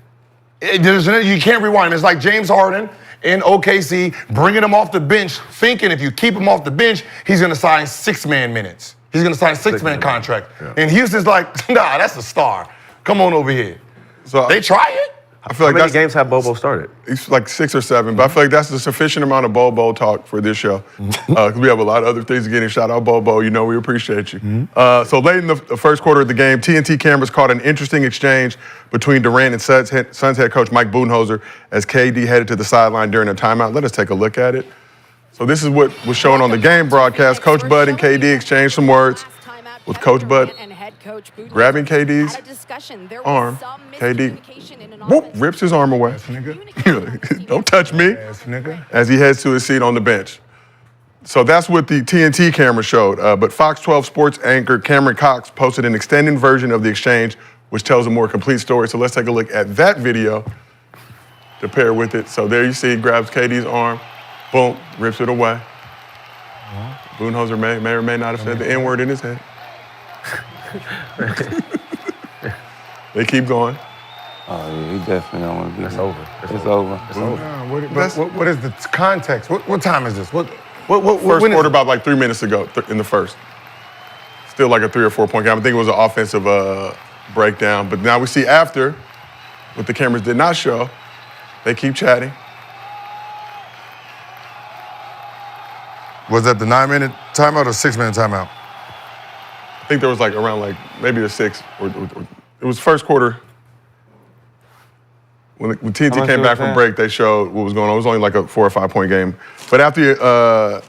You can't rewind. It's like James Harden in OKC, bringing him off the bench, thinking if you keep him off the bench, he's gonna sign 6-man minutes. He's gonna sign a 6-man contract. Yeah. And Houston's like, nah, that's a star. Come on over here. So They try it. I feel How like many that's games have Bobo started? It's like 6 or 7, but I feel like that's a sufficient amount of Bobo talk for this show. Because we have a lot of other things to get in. Shout out Bobo, we appreciate you. So late in the first quarter of the game, TNT cameras caught an interesting exchange between Durant and Suns head coach Mike Budenholzer as KD headed to the sideline during a timeout. Let us take a look at it. So this is what was shown on the game broadcast. Coach Bud and KD exchanged some words with Coach Bud grabbing KD's arm. KD whoop, rips his arm away. Don't touch me. As he heads to his seat on the bench. So that's what the TNT camera showed. But Fox 12 sports anchor Cameron Cox posted an extended version of the exchange, which tells a more complete story. So let's take a look at that video to pair with it. So there you see, he grabs KD's arm, boom, rips it away. Budenholzer may or may not have said the N-word in his head. They keep going. Oh, yeah, he definitely don't want to be That's here. over. It's over. What is the context? What time is this? First quarter about like 3 minutes ago in the first. Still like a 3 or 4 point game. I think it was an offensive breakdown. But now we see after, what the cameras did not show, they keep chatting. Was that the 9-minute timeout or 6-minute timeout? I think there was like around like maybe the 6 or it was first quarter. When TNT came back from break, they showed what was going on. It was only like a 4 or 5 point game. But after,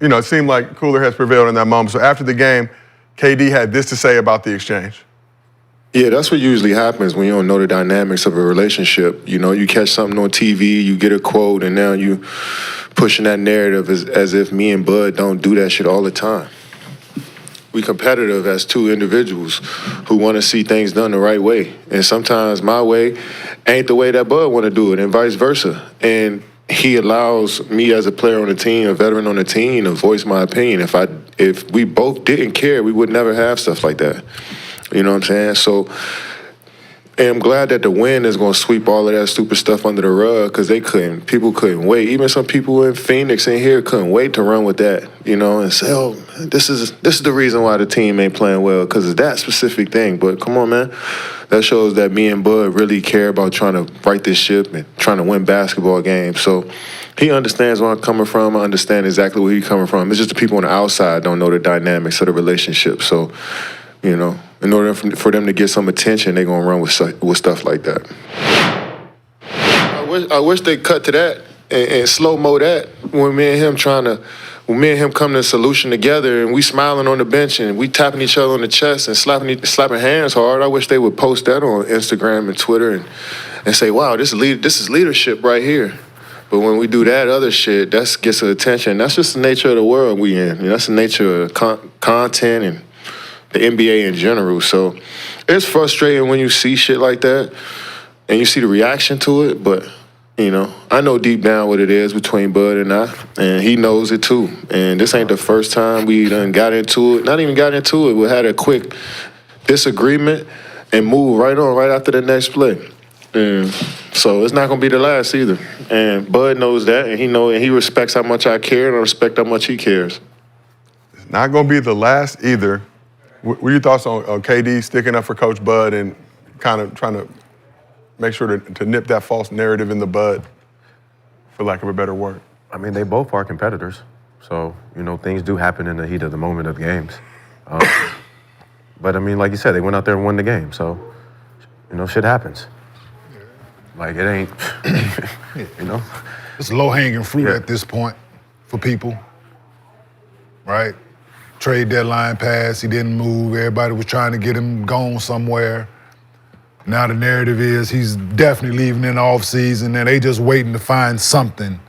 it seemed like cooler heads prevailed in that moment. So after the game, KD had this to say about the exchange. Yeah, that's what usually happens when you don't know the dynamics of a relationship. You know, you catch something on TV, you get a quote, and now you pushing that narrative as if me and Bud don't do that shit all the time. We competitive as two individuals who want to see things done the right way. And sometimes my way ain't the way that Bud want to do it, and vice versa. And he allows me as a player on the team, a veteran on the team, to voice my opinion. If we both didn't care, we would never have stuff like that. You know what I'm saying? So, and I'm glad that the win is going to sweep all of that stupid stuff under the rug, because people couldn't wait. Even some people in Phoenix in here couldn't wait to run with that, and say, oh, this is the reason why the team ain't playing well, because of that specific thing. But come on, man. That shows that me and Bud really care about trying to right this ship and trying to win basketball games. So he understands where I'm coming from. I understand exactly where he's coming from. It's just the people on the outside don't know the dynamics of the relationship. So, in order for them to get some attention, they're going to run with stuff like that. I wish they cut to that and slow-mo that when me and him come to a solution together and we smiling on the bench and we tapping each other on the chest and slapping hands hard. I wish they would post that on Instagram and Twitter and say, wow, this is leadership right here. But when we do that other shit, that gets attention. That's just the nature of the world we in. That's the nature of content and the NBA in general. So it's frustrating when you see shit like that and you see the reaction to it, but I know deep down what it is between Bud and I, and he knows it too. And this ain't the first time we done got into it. Not even got into it. We had a quick disagreement and moved right on right after the next play. And so it's not gonna be the last either. And Bud knows that, and he respects how much I care, and I respect how much he cares. It's not gonna be the last either. What are your thoughts on KD sticking up for Coach Bud and kind of trying to make sure to nip that false narrative in the bud, for lack of a better word? I mean, they both are competitors. So, things do happen in the heat of the moment of games. But, I mean, like you said, they went out there and won the game. So, shit happens. Like, it ain't, It's low-hanging fruit at this point for people, right? Trade deadline passed, he didn't move, everybody was trying to get him gone somewhere. Now the narrative is he's definitely leaving in the offseason, and they just waiting to find something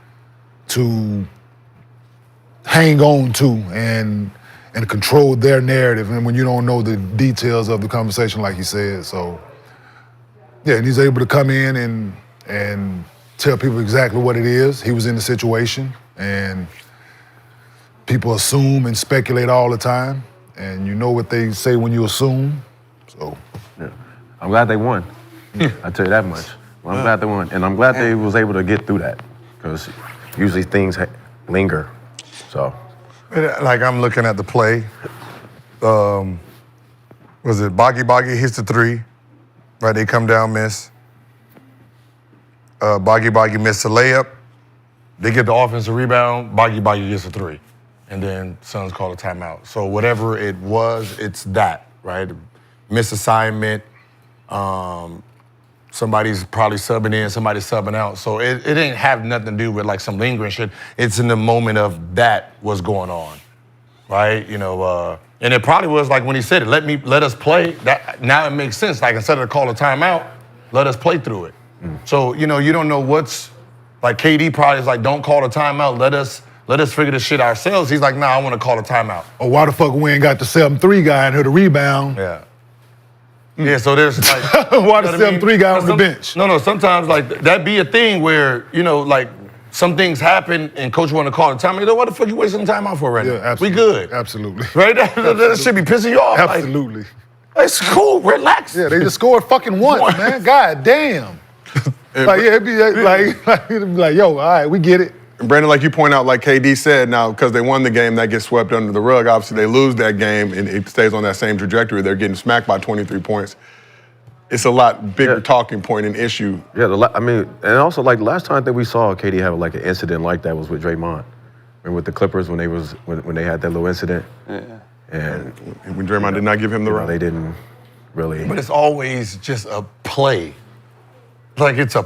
to hang on to and control their narrative, and when you don't know the details of the conversation like he said. So, yeah, and he's able to come in and tell people exactly what it is. He was in the situation, and people assume and speculate all the time, and you know what they say when you assume, so. Yeah. I'm glad they won. I tell you that much. Well, I'm glad they won, and I'm glad they was able to get through that, because usually things linger. So, like, I'm looking at the play. Was it Boggy hits the three, right? They come down, miss. Boggy missed the layup. They get the offensive rebound. Boggy gets a three, and then Suns call a timeout. So whatever it was, it's that, right? Misassignment. Somebody's probably subbing in, somebody's subbing out. So it didn't have nothing to do with like some lingering shit. It's in the moment of that was going on, right? And it probably was like when he said it, let us play. That now it makes sense. Like, instead of call a timeout, let us play through it. So, you don't know what's, like, KD probably is like, don't call a timeout, let us figure this shit ourselves. He's like, nah, I want to call a timeout. Or why the fuck we ain't got the 7-3 guy in here to rebound? Yeah. Yeah, so there's like... Why the 7-3 guy on the bench? No, sometimes, like, that be a thing where, like, some things happen and coach want to call a timeout. What the fuck you wasting time out for right now? Yeah, absolutely. We good. Absolutely. Right? That should be pissing you off. Absolutely. Like, it's cool, relax. Yeah, they just scored fucking once, man. God damn. Like, yeah, it'd be like, yo, all right, we get it. And Brandon, like you point out, like KD said, now because they won the game, that gets swept under the rug. Obviously, they lose that game, and it stays on that same trajectory. They're getting smacked by 23 points. It's a lot bigger talking point and issue. Yeah, I mean, and also like last time that we saw KD have like an incident like that was with Draymond, and with the Clippers when they had that little incident. Yeah. And when Draymond did not give him the right, they didn't really. But it's always just a play. Like it's a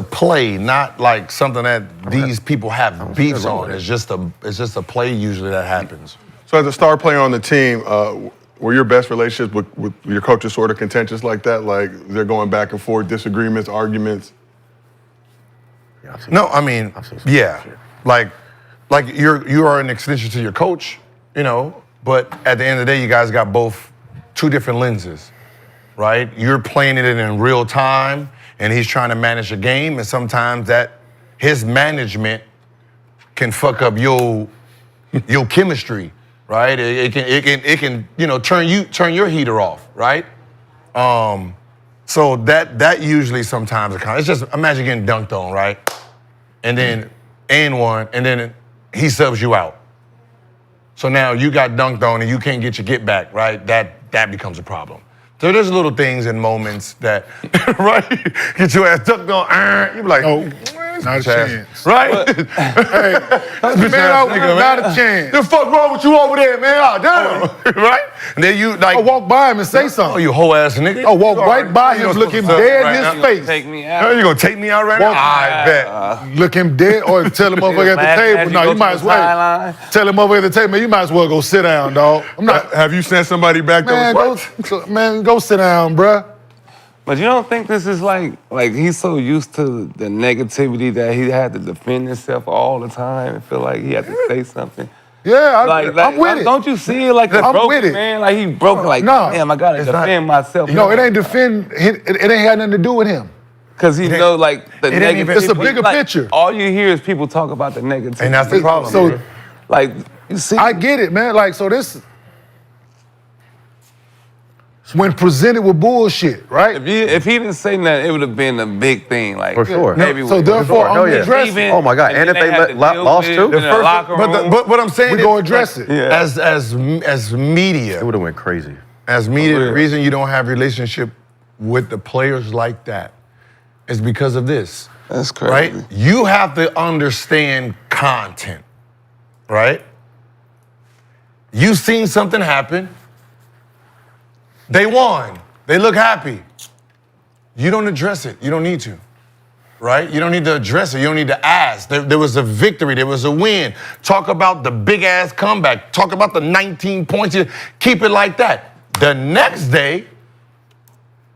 play, not like something that these people have beefs on. It's just a play usually that happens. So as a star player on the team, were your best relationships with your coaches sort of contentious like that? Like they're going back and forth, disagreements, arguments? Yeah, No, I mean, yeah. Like you are an extension to your coach, you know, but at the end of the day, you guys got two different lenses, right? You're playing it in real time, and he's trying to manage a game, and sometimes that his management can fuck up your chemistry, right? It can you know turn your heater off, right? So that usually sometimes it's just imagine getting dunked on, right? And then and then he subs you out. So now you got dunked on and you can't get your get back, right? That becomes a problem. So there's little things and moments that, right? Get your ass dunked on, you be like, No, not a chance. right? Hey, not a chance. The fuck wrong with you over there, man? Oh, damn. Right? And then you like, I walk by him and say oh, something. you whole ass nigga. I walk right by him, look him dead in his face. Take me Oh, out. you gonna take me out right now? Walk- I bet. Look him dead, or tell him motherfucker at the table. No, you might as well. Tell him over at the table, man, you might as well go sit down, dog. I'm not. Have you sent somebody back Man, there? go sit down, bruh. But you don't think this is like he's so used to the negativity that he had to defend himself all the time and feel like he had to say something? Yeah, I'm with it. Don't you see it like I'm broke with it. man? Like he broke like, No. damn, I gotta defend myself. No, it ain't defend. It ain't had nothing to do with him. Because he know like the negative. It's a bigger picture. All you hear is people talk about the negativity. And that's the problem. So like you see, I get it, man. Like so this. When presented with bullshit, right? if he didn't say nothing, it would have been a big thing. Like For sure. Maybe So therefore, I'm gonna address it. Oh my God! And if they lost too, But what I'm saying We is, gonna address it. as media, it would have went crazy. as media, the reason you don't have relationship with the players like that is because of this. That's crazy. Right? You have to understand content, right? You seen something happen. They won. They look happy. You don't address it. You don't need to, right? You don't need to address it. You don't need to ask. There was a victory. There was a win. Talk about the big-ass comeback. Talk about the 19 points. Keep it like that. The next day,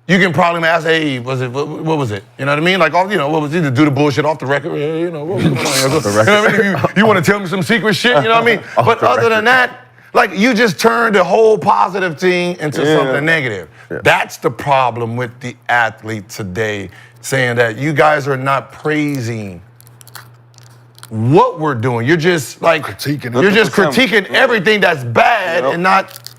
you can probably ask, hey, what was it? You know what I mean? Like, what was it? To do the bullshit off the record? You know, what was going on? You know what I mean? You want to tell me some secret shit? You know what I mean? But other than that, like, you just turned the whole positive thing into something negative. Yeah. That's the problem with the athlete today, saying that you guys are not praising what we're doing. You're just like critiquing everything that's bad and not.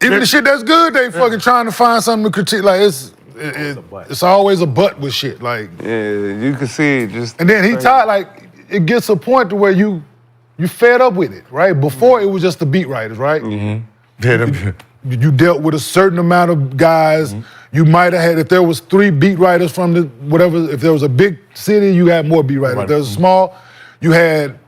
Even the shit that's good, they fucking trying to find something to critique. Like it's always a butt with shit. Like you can see it just. And then he tired. Like it gets a point to where you fed up with it, right? Before it was just the beat writers, right? Mm-hmm. You dealt with a certain amount of guys. Mm-hmm. You might have had, if there was 3 beat writers from the whatever, if there was a big city, you had more beat writers. If there was a small, you had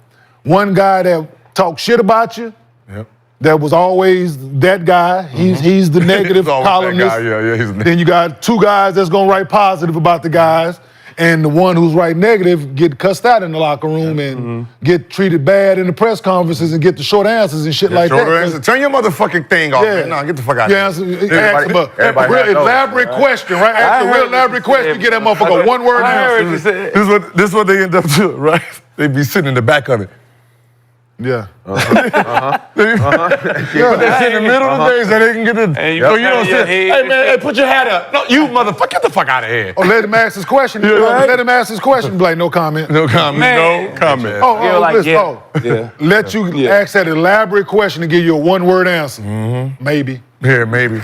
one guy that talked shit about you. Yep. That was always that guy. He's the negative columnist. Then you got 2 guys that's gonna write positive about the guys. And the one who's right negative get cussed out in the locker room and get treated bad in the press conferences and get the short answers and shit like that. Turn your motherfucking thing off, man. No, get the fuck out of here. Ask him a real elaborate question, right? Ask a real elaborate question, get that motherfucker one-word answer. This is what they end up doing, right? They be sitting in the back of it. Yeah. But they sit in the middle of the day so they can get the. So you don't say, hey man, hey, put your hat up. No, you motherfucker, get the fuck out of here. Oh, let him ask his question. Let him ask his question. Be like, no comment. No comment. Man. No comment. Let you ask that elaborate question and give you a one-word answer. Maybe. Yeah, maybe.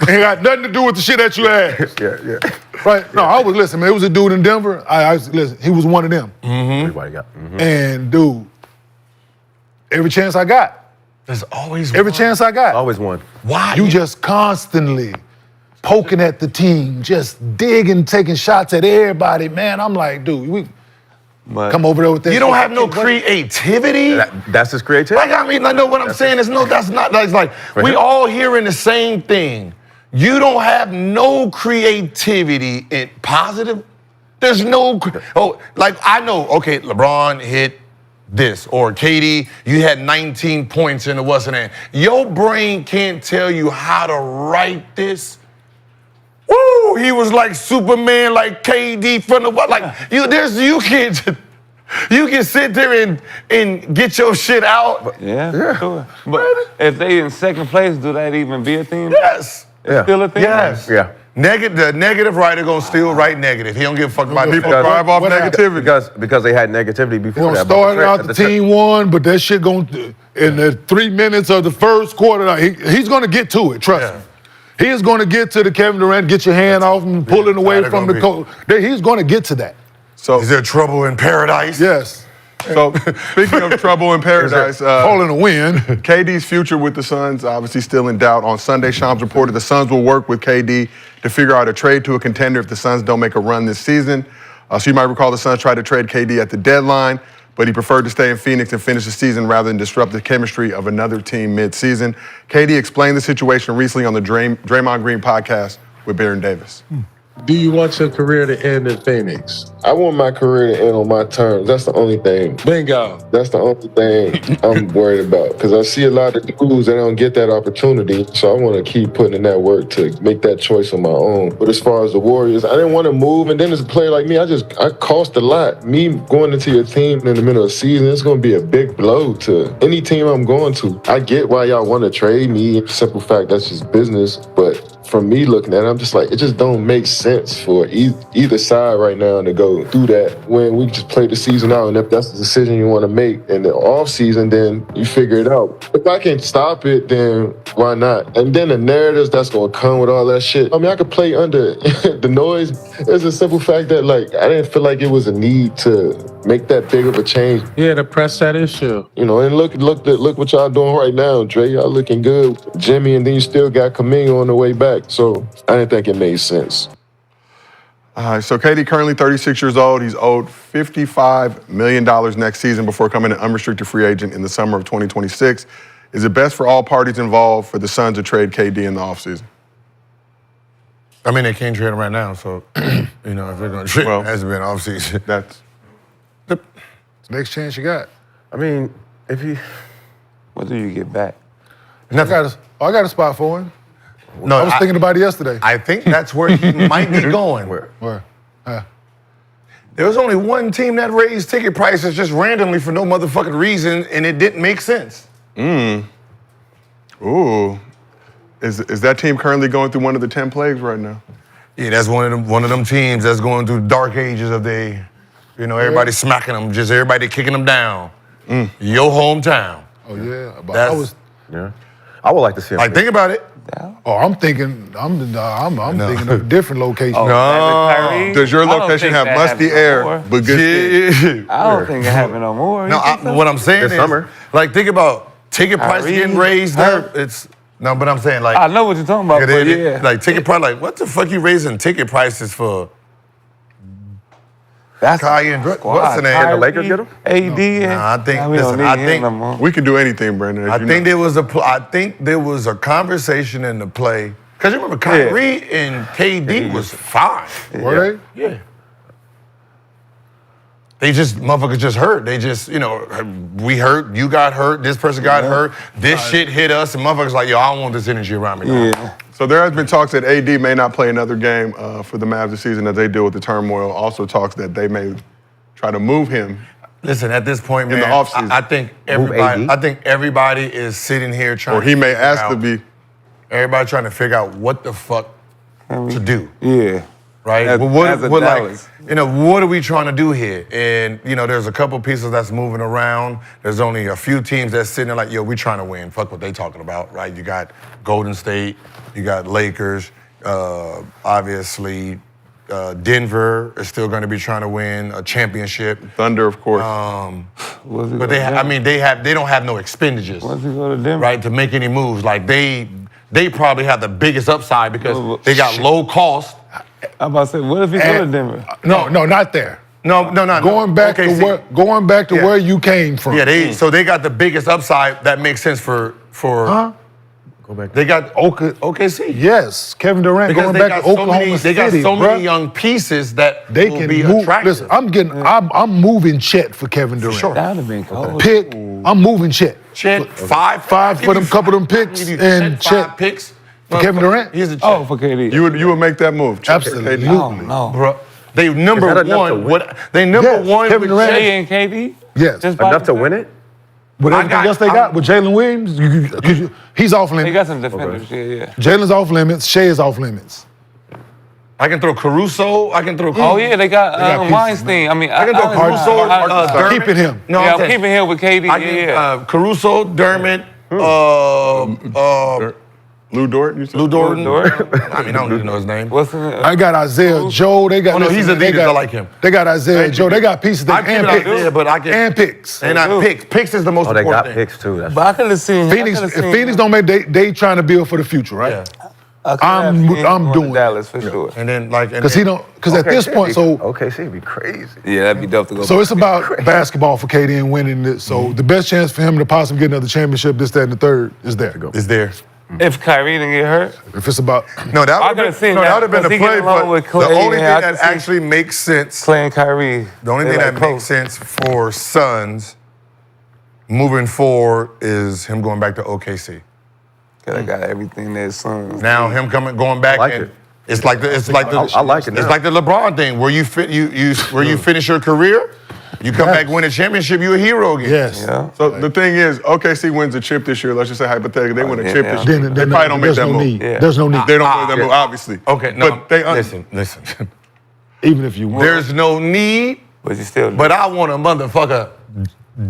Ain't got nothing to do with the shit that you asked. Yeah. Right? No, I was listening, man. It was a dude in Denver. Listen, he was one of them. Everybody got. And dude, every chance I got, There's always every one. chance I got, Always one. Why? you just constantly poking at the team, just digging, taking shots at everybody, man. I'm like, dude, we come over there with that. You don't shit. have no creativity. That's his creativity. Like, I mean, I know what I'm saying is no, that's not. That's like For we him. all hearing the same thing. You don't have no creativity in positive. There's no. Like I know. Okay, LeBron hit this, or KD, you had 19 points in the what's the name. Your brain can't tell you how to write this. Woo! He was like Superman, like KD from the what? Like you can sit there and get your shit out. Yeah, sure. But if they in second place, do that even be a team? Yes. It's still a thing? Yes. Yeah. The negative writer gonna still write negative. He don't give a fuck about People people. thrive off what negativity. Because they had negativity They before gonna that. start out the team won, but that shit in the 3 minutes of the first quarter, he's gonna get to it, trust me. He is gonna get to the Kevin Durant, get your hand off him, pulling away from the coach. He's gonna get to that. So, Is there trouble in paradise? Yes. so speaking of trouble in paradise, All in a win. KD's future with the Suns obviously still in doubt. On Sunday, Shams reported the Suns will work with KD to figure out a trade to a contender if the Suns don't make a run this season. So you might recall the Suns tried to trade KD at the deadline, but he preferred to stay in Phoenix and finish the season rather than disrupt the chemistry of another team mid-season. KD explained the situation recently on the Draymond Green podcast with Baron Davis. Do you want your career to end in Phoenix? I want my career to end on my terms. That's the only thing. Bingo. That's the only thing I'm worried about. Because I see a lot of dudes that don't get that opportunity. So I want to keep putting in that work to make that choice on my own. But as far as the Warriors, I didn't want to move. And then as a player like me, I cost a lot. Me going into your team in the middle of the season, it's going to be a big blow to any team I'm going to. I get why y'all want to trade me. Simple fact, that's just business. But from me looking at it, I'm just like, it just don't make sense for either side right now to go do that when we just play the season out. And if that's the decision you want to make in the off season, then you figure it out. If I can stop it, then why not? And then the narratives that's going to come with all that shit. I mean, I could play under the noise. It's a simple fact that, like, I didn't feel like it was a need to make that big of a change. Yeah, to press that issue. You know, and look what y'all doing right now, Dre. Y'all looking good. Jimmy, and then you still got Kenyon on the way back. So I didn't think it made sense. So KD currently 36 years old. He's owed $55 million next season before becoming an unrestricted free agent in the summer of 2026. Is it best for all parties involved for the Suns to trade KD in the offseason? I mean, they can't trade him right now, so you know if they're going to trade, it has been off season. That's Next chance you got. I mean, if you. What do you get back? I got a spot for him. No, I was thinking about it yesterday. I think that's where he might be going. Where? There was only one team that raised ticket prices just randomly for no motherfucking reason, and it didn't make sense. Ooh. Is that team currently going through one of the 10 plagues right now? Yeah, that's one of them teams that's going through dark ages of everybody smacking them, just everybody kicking them down. Your hometown. Oh yeah, but That's- I would like to see him. Like, think about it. I'm thinking thinking of a different location. Kyrie? Does your I don't location think have that musty happens no air, more. but good shit? I don't think it happened no more. No, what I'm saying This is, summer. like, think about ticket prices Kyrie getting raised hurt. up. But I'm saying, like, I know what you're talking about, but yeah. like ticket price, like, what the fuck you raising ticket prices for? That's Kai and what's the name? Did the Lakers get him? AD. Nah, I think- we don't listen, need I him think- no more. We can do anything, Brandon. I think there was a conversation in the play. Because you remember Kyrie and KD was fine. Were they? Yeah. Motherfuckers just hurt. They just, we hurt, you got hurt, this person got hurt, this shit hit us, and motherfuckers like, yo, I don't want this energy around me. Yeah. So there has been talks that AD may not play another game for the Mavs this season as they deal with the turmoil. Also talks that they may try to move him. Listen, at this point, In man, the offseason. I think everybody is sitting here trying Or he may figure ask out- to be. Everybody trying to figure out what the fuck to do. Yeah. right? As- as a Dallas. What are we trying to do here? And, there's a couple pieces that's moving around. There's only a few teams that's sitting there like, yo, we trying to win. Fuck what they talking about, right? You got Golden State, you got Lakers, obviously Denver is still going to be trying to win a championship. Thunder, of course. But they don't have no expenditures, Once you go to Denver. right, to make any moves. Like they probably have the biggest upside because they got low cost. I'm about to say, what if he go to Denver? No, not there. No. Going back to Yeah. where you came from. Yeah, so they got the biggest upside. That makes sense for. Huh? Go back. They got OKC. Yes, Kevin Durant Because going they back got to so Oklahoma many, City. they got so bruh. many young pieces that They will can be move. attractive. Listen, I'm moving Chet for Kevin Durant. sure. That would have been cold. Pick. I'm moving Chet. Chet, five for them couple of them picks Give you and Chet, 5 Chet picks. for Kevin Durant. Here's a Chet. Oh, for KD. You would make that move? Absolutely. No. Bro, they number Is that enough to one. win? They number Yes, one Kevin with Durant. Chet. Jay and KD? Yes. Just by Enough to the- win it? With everything else they got, with Jalen Williams, he's off They limits. got some defenders, yeah. Jalen's off limits. Shea is off limits. I can throw Caruso. I can throw. Oh, yeah, they got, got pieces, Weinstein. I mean, I can throw Caruso. Dermott. Keeping him. No, Yeah, I'm I'm keeping him with KD. I can, Yeah. Caruso, Dermott, Lou Dort, you said? Lou Dort. Dort. I don't need to know his name. What's the I got Isaiah Joe. They got. Oh, no, he's listen, they Adidas. got- I like him. They got Isaiah Joe. They got pieces. I keep And it out picks. there, but I can. And picks. And not picks. Picks is the most Oh, they important got thing. picks too. That's But I could have seen Phoenix. If Phoenix don't make, they trying to build for the future, right? Yeah. I'm doing Dallas for sure. And then like. Because he don't. Because at this point, so OKC would be crazy. Yeah, that'd be dope to go. it's about basketball for KD and winning it. So the best chance for him to possibly get another championship, this, that, and the third, is there. Is there? If Kyrie didn't get hurt, If it's about No, that I would could've have seen been, that, been the because he play. get along But with the Clay, only thing and I that could see actually makes sense. Clay and Kyrie. The only they thing like that close. makes sense for Suns moving forward is him going back to OKC. Cause I got everything that Suns. Now him going back I like and it. it's like the I like it It's now. like the LeBron thing where you finish your career, you come back win a championship, you're a hero again. yes. Yeah. So the thing is, OKC wins a chip this year. Let's just say hypothetically, they win a chip yeah. this year. Then, They probably don't make there's that no move. need. Yeah. There's no need. They don't make that move, obviously. Okay, no. But they listen. Even if you win. There's no need, But you still but I want a motherfucker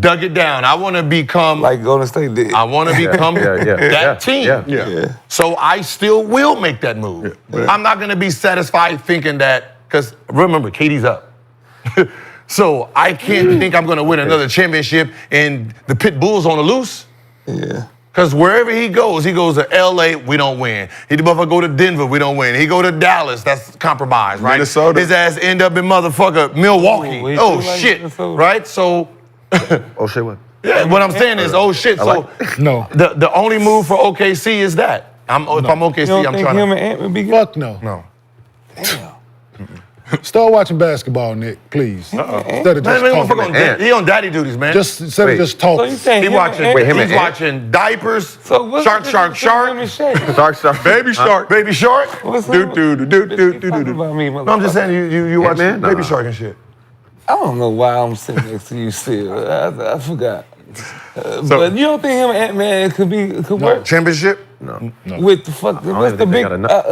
dug it down. I want to become like Golden State did. I want to become that team. Yeah. So I still will make that move. I'm not going to be satisfied thinking that, because remember, KD's up. So I can't think I'm going to win another championship and the Pit Bulls on the loose. Yeah. Because wherever he goes to LA, we don't win. He motherfucker go to Denver, we don't win. He go to Dallas, that's compromise, right? Minnesota. His ass end up in motherfucker Milwaukee. Ooh, he Oh, do like shit, Minnesota. right? So Oh shit, what? yeah, what I'm saying is, oh shit. So like No. the only move for OKC is that. If I'm OKC, You don't I'm think trying him to. and Ant would be good? Fuck no. No. Start watching basketball, Nick, please. Instead of Man, just man, talking. motherfucker he on daddy duties, man. Just instead Wait. of just So you talking. saying he him watching. and Ant? He's watching diapers. So what's Shark, the shark, difference between him shark. and Shaq? Dark stuff. Baby Shark. Baby shark. What's Do, up? do, do, do, Bitch, do, keep do, talking do. about me, No, I'm just motherfucker. saying you watch man? baby Nah. shark and shit. I don't know why I'm sitting next to you still. I forgot. But you don't think him and Ant-Man could work? Championship. No. With the fuck, what's even the think they big, got enough.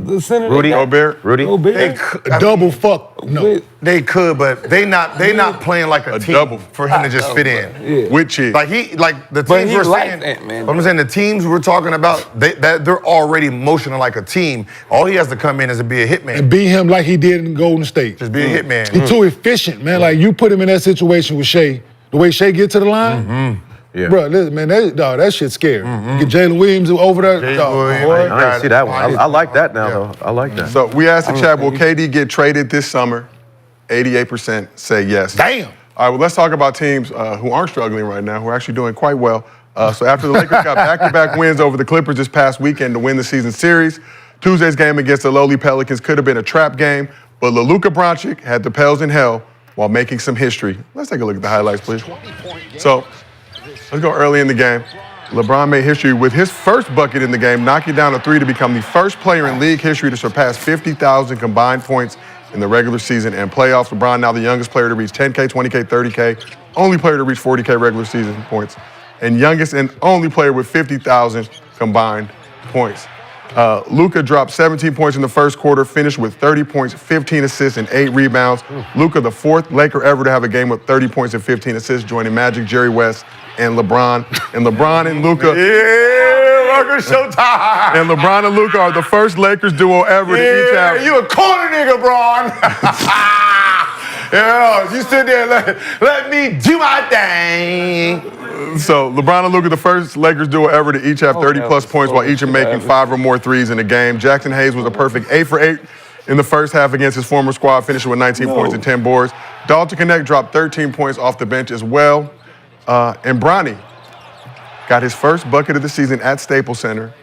the center? Rudy they got? Gobert. Rudy. Gobert? They could, Double fuck. No. With- they could, but they not playing like a team double. for him to just fit in. Yeah. With Chick. Like the But teams he we're likes saying, Ant-Man. I'm saying the teams we're talking about, they're already motioning like a team. All he has to come in is to be a hitman. And beat him like he did in Golden State. Just be a hitman. He's too efficient, man. Like you put him in that situation with Shea, the way Shea get to the line, Yeah. bro. Listen, man, that shit's scary. Get Jalen Williams over there. Jalen dog, Williams. boy. I didn't see that one. I like that now, Yeah. though. I like that. So we asked the chat, will KD get traded this summer? 88% say yes. Damn. All right, well, let's talk about teams who aren't struggling right now, who are actually doing quite well. So after the Lakers got back-to-back wins over the Clippers this past weekend to win the season series, Tuesday's game against the lowly Pelicans could have been a trap game, but Luka Doncic had the Pels in hell while making some history. Let's take a look at the highlights, please. So let's go early in the game. LeBron made history with his first bucket in the game, knocking down a three to become the first player in league history to surpass 50,000 combined points in the regular season and playoffs. LeBron now the youngest player to reach 10K, 20K, 30K, only player to reach 40K regular season points, and youngest and only player with 50,000 combined points. Luka dropped 17 points in the first quarter, finished with 30 points, 15 assists, and 8 rebounds. Luka, the fourth Laker ever to have a game with 30 points and 15 assists, joining Magic, Jerry West, and LeBron. And LeBron and Luka. Welcome showtime. And LeBron and Luka are the first Lakers duo ever to each have. You a corner nigga, Bron. Yeah, you sit there, let me do my thing. So LeBron and Luka, the first Lakers duo ever to each have 30-plus points while each are making 5 or more threes in a game. Jackson Hayes was a perfect 8 for 8 in the first half against his former squad, finishing with 19 points and 10 boards. Dalton Connect dropped 13 points off the bench as well. And Bronny got his first bucket of the season at Staples Center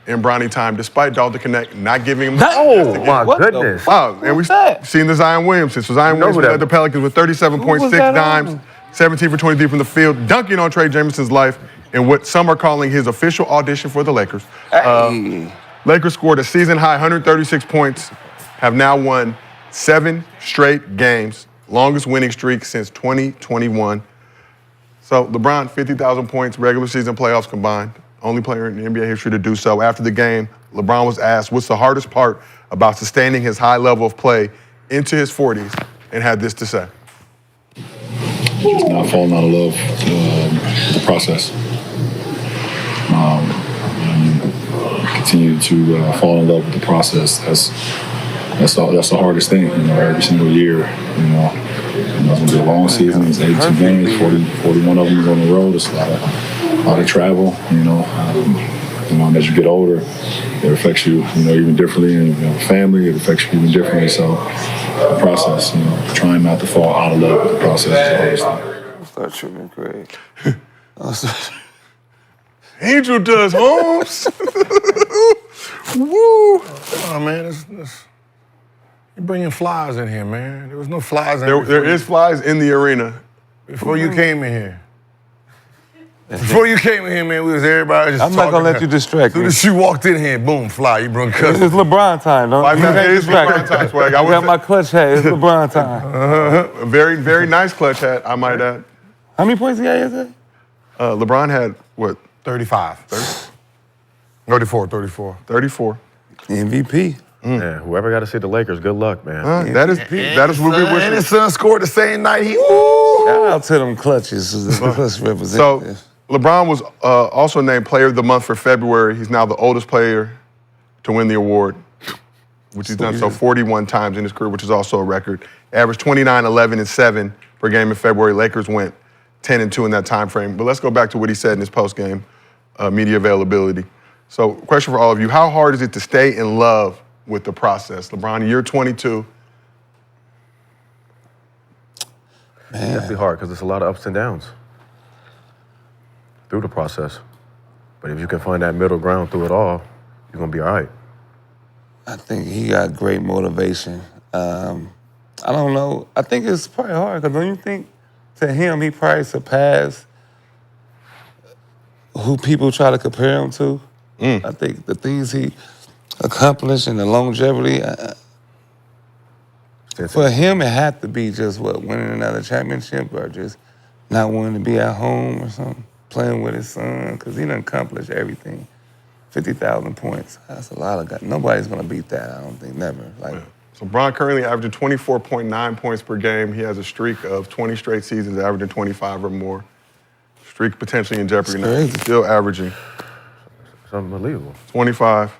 in Bronny time, despite Dalton Connect not giving him Oh, my goodness. Wow, and we've seen the Zion Williamson. So Zion Williamson led the Pelicans with 37 points, 6 dimes, 17 for 23 from the field, dunking on Trey Jameson's life in what some are calling his official audition for the Lakers. Lakers scored a season-high 136 points, have now won 7 straight games, longest winning streak since 2021. So LeBron, 50,000 points, regular season playoffs combined. Only player in NBA history to do so. After the game, LeBron was asked what's the hardest part about sustaining his high level of play into his 40s, and had this to say. Just not falling out of love with the process. Continue to fall in love with the process. That's the hardest thing, every single year, it's going to be a long season. It's 82 games, 41 of them is on the road. It's a lot of travel, as you get older, it affects you, even differently. And you have a family, it affects you even differently. So the process, trying not to fall out of love with the process is the hardest thing. Start tripping, Craig. Angel does, Holmes. Woo. Oh, man, you're bringing flies in here, man. There was no flies in There is flies in the arena. before you came in here. Before you came in here, man, we was everybody just I'm not going to let you distract me. As soon as you walked in here, boom, fly, you brought It's cousins. LeBron time, don't you? It is LeBron time, Swag. I got my clutch hat. It's LeBron time. A very, very nice clutch hat, I might add. How many points he got yesterday? LeBron had, what? 35. 34. 34. MVP. Yeah, whoever got to see the Lakers, good luck, man. That is what we wish. And his son scored the same night. Shout out to them clutches. The clutch representatives. So LeBron was also named Player of the Month for February. He's now the oldest player to win the award, which he's done so 41 times in his career, which is also a record. Averaged 29, 11, and 7 per game in February. Lakers went 10 and 2 in that time frame. But let's go back to what he said in his post-game media availability. So, question for all of you: how hard is it to stay in love with the process? LeBron, you're 22. It's definitely hard because it's a lot of ups and downs through the process. But if you can find that middle ground through it all, you're going to be all right. I think he got great motivation. I don't know. I think it's probably hard because don't you think to him he probably surpassed who people try to compare him to? I think the things he accomplished and the longevity, for him it had to be just winning another championship or just not wanting to be at home or something, playing with his son, because he done accomplished everything. 50,000 points, that's a lot of guys. Nobody's gonna beat that, I don't think, never. So LeBron currently averaging 24.9 points per game. He has a streak of 20 straight seasons averaging 25 or more. Streak potentially in jeopardy now. Still averaging. It's unbelievable. 25,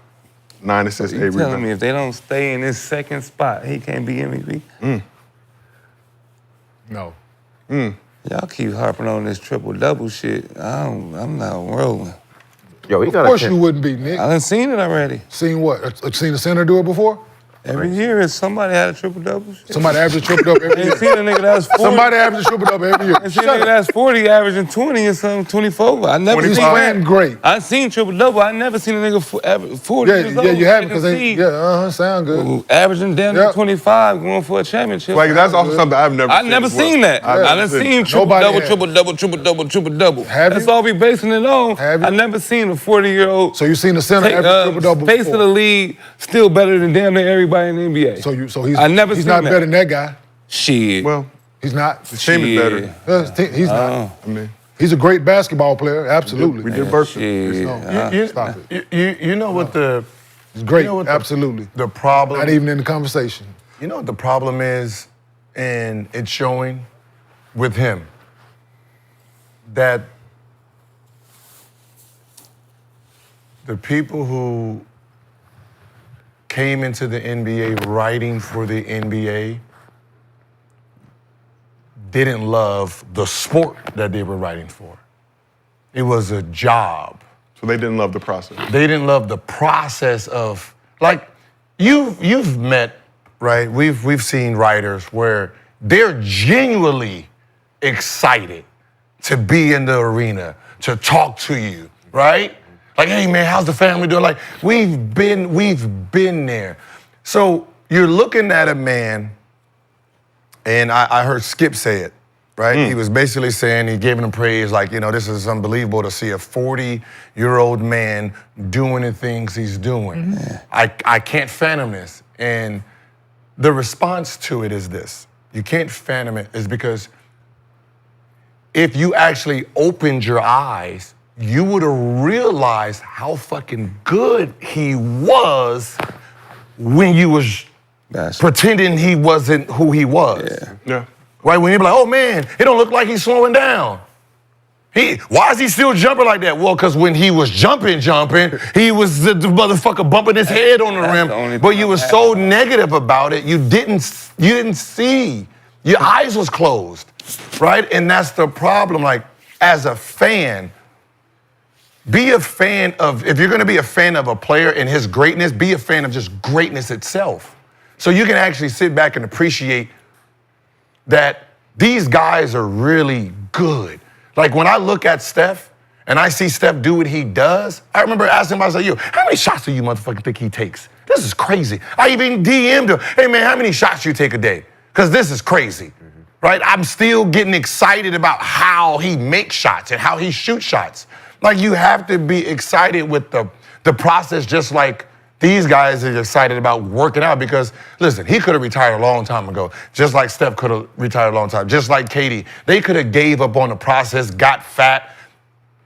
9 assists, 8 You telling rebounds. me if they don't stay in this second spot, he can't be MVP? No. Y'all keep harping on this triple-double shit. I'm not rolling. Yo, he Of got course you wouldn't be, Nick. I done seen it already. Seen what? Seen a center do it before? Every year, somebody had a triple-double. Somebody averages triple-double every I year. ain't seen a nigga that was 40. Somebody averages triple-double every year. I ain't seen a nigga that's 40 averaging 20 or something, 24. I never He's seen playing that. great. I seen triple-double. I never seen a nigga average 40 years old. Yeah, you haven't because because sound good. averaging down to Yep. 25, going for a championship. Like, that's also something I've never I seen. never as well. seen that. I done seen Nobody triple-double, has. triple-double. Have That's you? all we basing it on. Have you? I never seen a 40-year-old So you seen the center average triple-double face of before. the league still better than damn near everybody in the NBA. So he's I never he's seen not that. better than that guy. Shit. Well, He's not. the team is better. He's not. Oh. I mean, He's a great basketball player, absolutely. we did burst Shit. No, stop it. You know what the It's great, You know what absolutely. The problem. Not even in the conversation. You know what the problem is, and it's showing with him, that the people who came into the NBA writing for the NBA didn't love the sport that they were writing for. It was a job. So they didn't love the process. They didn't love the process of, like, you've met, right? We've seen writers where they're genuinely excited to be in the arena, to talk to you, right? Like, hey man, how's the family doing? Like, we've been there. So you're looking at a man, and I heard Skip say it, right? He was basically saying, he gave him praise, like, you know, this is unbelievable to see a 40-year-old man doing the things he's doing. I can't fathom this. And the response to it is this. You can't fathom it is because if you actually opened your eyes, you would have realized how fucking good he was when you was pretending he wasn't who he was. Yeah. Right? When you be like, oh man, it don't look like he's slowing down. Why is he still jumping like that? Well, because when he was jumping, he was the motherfucker bumping his head on the rim. But you were so negative about it, you didn't see. Your eyes was closed, right? And that's the problem. Like, as a fan, be a fan of, if you're gonna be a fan of a player and his greatness, be a fan of just greatness itself. So you can actually sit back and appreciate that these guys are really good. Like, when I look at Steph and I see Steph do what he does, I remember asking him, I was like, yo, how many shots do you motherfucking think he takes? This is crazy. I even DM'd him, hey man, how many shots you take a day? Because this is crazy, right? I'm still getting excited about how he makes shots and how he shoots shots. Like, you have to be excited with the process, just like these guys are excited about working out, because, listen, he could have retired a long time ago, just like Steph could have retired a long time, just like Katie. They could have gave up on the process, got fat,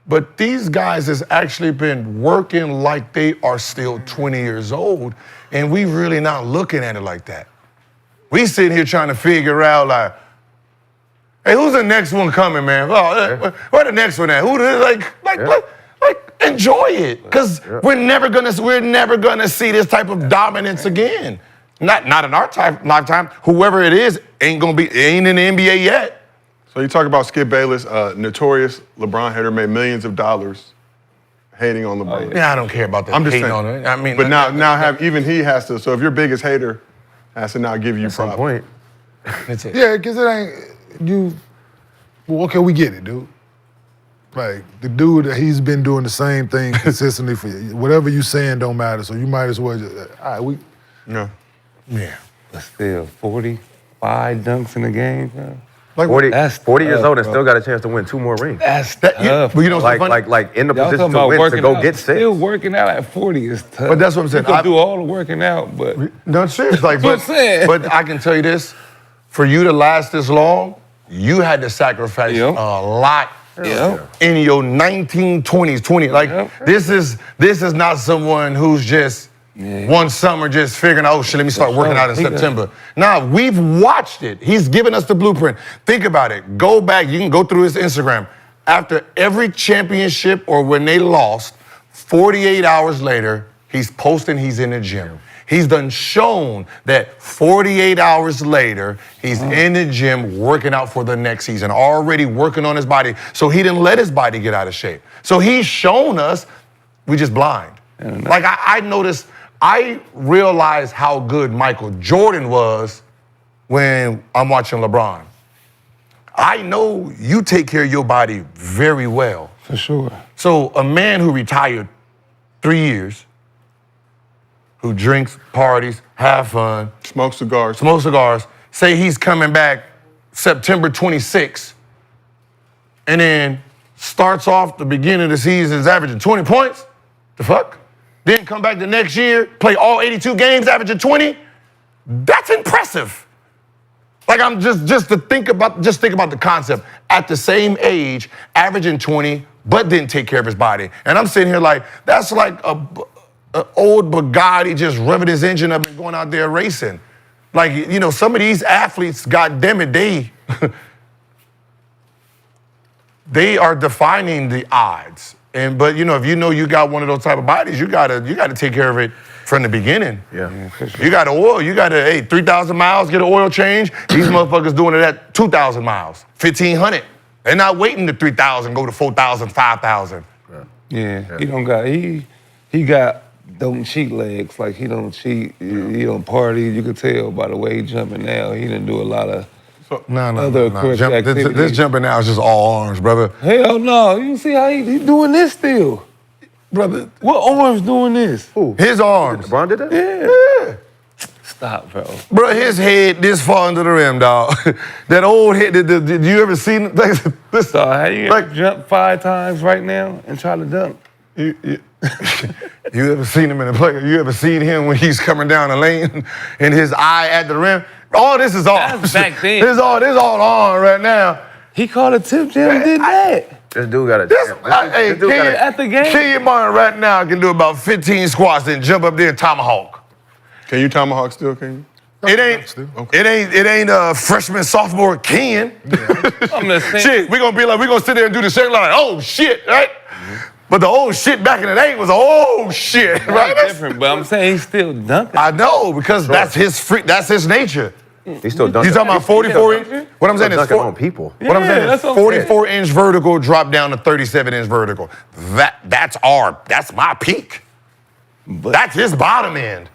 but these guys has actually been working like they are still 20 years old, and we really not looking at it like that. We sitting here trying to figure out, like, hey, who's the next one coming, man? Oh, where the next one at? Enjoy it, because we're never gonna see this type of dominance again. Not in our lifetime. Whoever it is ain't in the NBA yet. So you talk about Skip Bayless, notorious LeBron hater, made millions of dollars hating on LeBron. Yeah, I don't care about that. I'm just hating saying. on it. I mean, but now even he has to. So if your biggest hater has to now give you props. Point. That's it. Yeah, because it ain't you. Well, okay, we get it, dude. Like, the dude, he's been doing the same thing consistently for you. Whatever you saying don't matter, so you might as well just, all right, Yeah. But still, 45 dunks in a game, bro. Like, 40 years tough, old and bro. still got a chance to win 2 more rings. That's But tough. you know what's funny? Like in the Y'all position talking to about win, to working go out. get 6. Still working out at 40 is tough. But that's what I'm saying. You can do all the working out, but No, serious. Like, That's what I'm saying. but I can tell you this: for you to last this long, you had to sacrifice Yep. a lot Yep. in your 1920s, 20s. Like, Yep. this is not someone who's just one summer just figuring out, oh shit, let me start working out in He got- September. Nah, we've watched it. He's given us the blueprint. Think about it. Go back. You can go through his Instagram. After every championship or when they lost, 48 hours later, he's posting he's in the gym. He's done shown that 48 hours later, he's in the gym working out for the next season, already working on his body. So he didn't let his body get out of shape. So he's shown us, we just blind. Like, I noticed, I realized how good Michael Jordan was when I'm watching LeBron. I know you take care of your body very well. for sure. So a man who retired 3 years, who drinks, parties, have fun, Smoke cigars. say he's coming back September 26th, and then starts off the beginning of the season is averaging 20 points. The fuck? Then come back the next year, play all 82 games, averaging 20. That's impressive. Like, I'm just think about the concept. At the same age, averaging 20, but didn't take care of his body. And I'm sitting here like, that's like an old Bugatti just revving his engine up and going out there racing. Like, you know, some of these athletes, goddamn it, they are defining the odds. But you know, if you know you got one of those type of bodies, you gotta take care of it from the beginning. Yeah. You got oil. You got to 3,000 miles, get an oil change. These motherfuckers doing it at 2,000 miles, 1,500. They're not waiting to 3,000, go to 4,000, 5,000. Yeah, he got don't cheat legs. Like he don't cheat. He don't party. You could tell by the way he jumping now. He didn't do a lot of other activities. This jumping now is just all arms, brother. Hell no. You see how he doing this still? Brother. What arms doing this? Who? His arms. LeBron did that? Yeah. Stop, bro. Bro, his head this far under the rim, dog. That old head, did you ever see this? So how you jump 5 times right now and try to dunk? You ever seen him in a play? You ever seen him when he's coming down the lane and his eye at the rim? All this is arms. That's back then. This all on right now. He called a tip jam and did that. This dude got a At the game. Kenyon Martin right now can do about 15 squats and jump up there and tomahawk. Can you tomahawk still, can you? It ain't freshman, sophomore Kenyon. I'm just saying. Shit, we gonna sit there and do the shit like, oh shit, right? But the old shit back in the day was oh shit, right? That's different, but I'm saying he's still dunking. I know, because that's his nature. He's still dunking. You talking about 44 inch? What I'm saying is on people. What I'm saying is 44-inch vertical drop down to 37-inch vertical. That's my peak. That's his bottom end.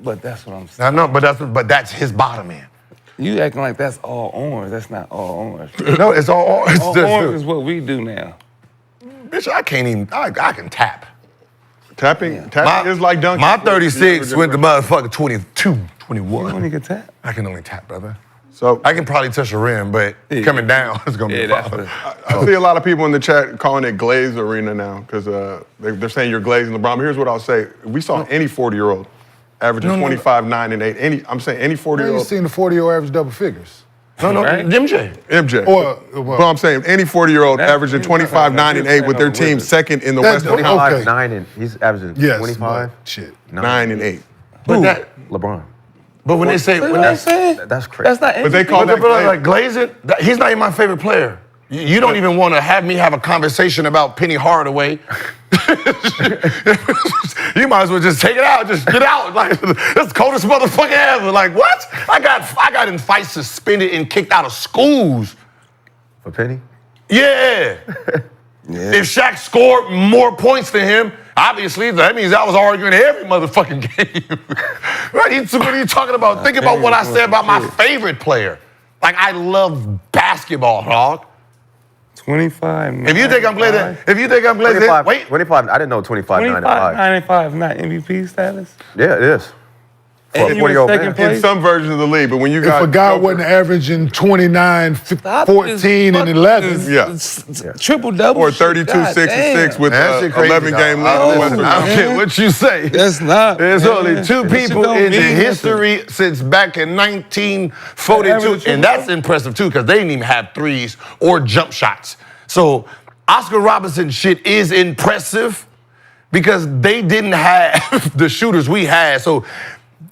But that's what I'm saying. I know, but that's his bottom end. You acting like that's all orange. That's not all orange. No, it's all orange. All orange is what we do now. Bitch, I can't even. I can tap. Tapping is like dunking. My 36 went to motherfucking 22, 21. You only can tap. I can only tap, brother. So I can probably touch the rim, but coming down is gonna be a problem. I see a lot of people in the chat calling it Glaze Arena now because they're saying you're glazing LeBron. But here's what I'll say: we saw any 40-year-old averaging 25, 9, and 8. I'm saying any 40-year-old. You seen the 40-year-old average double figures. No, Right? MJ. But I'm saying any 40-year-old averaging 25, 9, and 8 with their team second in the West. 25, 9, and he's averaging 25, shit. 9, and 8. But that, LeBron. but when they say That's crazy. That's not. But they call that like glazing, he's not even my favorite player. You don't even want to have me have a conversation about Penny Hardaway. You might as well just take it out, just get out. Like, that's the coldest motherfucker ever. Like, what? I got in fights suspended and kicked out of schools. For Penny? Yeah. If Shaq scored more points than him, obviously that means I was arguing every motherfucking game. Right? What are you talking about? Think about what I said about my favorite player. Like, I love basketball, dog. 25. If you think I'm glazing, 25, wait. 25, I didn't know 25, 9, and 5. 95, not MVP status. Yeah, it is. For And a you were 40-year-old second man. place? In some versions of the league, but when you got If a guy wasn't averaging 29, 14, and 11. Yeah. Triple double. or 32, 6, and 6 with That shit crazy, 11-game lead. dog. in the Western I don't care what you say. That's not. There's only two That shit people don't in the mean history since back in 1942, and that's impressive too, because they didn't even have threes or jump shots. So Oscar Robertson shit is impressive because they didn't have the shooters we had. So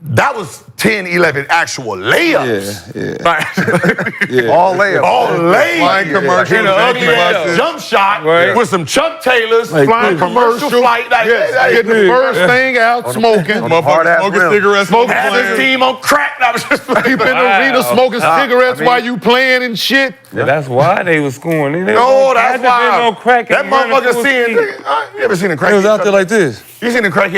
that was 10, 11 actual layups. Yeah. All layups. All layups. Flying commercials, In an ugly janky ass buses. jump shot Right. with some Chuck Taylors, Like flying this. commercial flight. Like, Getting the first thing out, smoking. On the hard Motherfuckers ass smoking rim. cigarettes, Smoking Had this playing. team on crack. I was just like, People in the arena smoking cigarettes while you playing and shit. Yeah, that's why they was scoring. They no, was that's had to been why. on crack That and running motherfucker full seeing. speed. You ever seen a crackhead? They was out there like this. You seen a crackhead?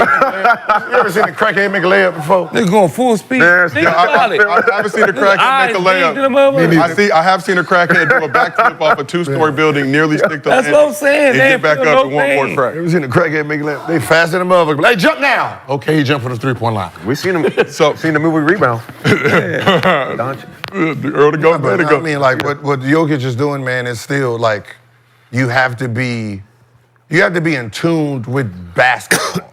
You ever seen a crackhead make a layup before? They going full speed. There's- Think I about it. haven't seen a crackhead make a layup. I have seen a crackhead do a backflip off a 2-story building, nearly stick the That's landing, what I'm saying. and They get ain't back feel up no and want more pain. crack. You ever seen a crackhead make a layup? They faster than a motherfucker. Hey, jump now. Okay, he jumped for the 3-point line. We seen him. Seen the movie Rebound. Don't you? Earl to go, there to I go. mean, like what Jokic is doing, man, is still like you have to be in tune with basketball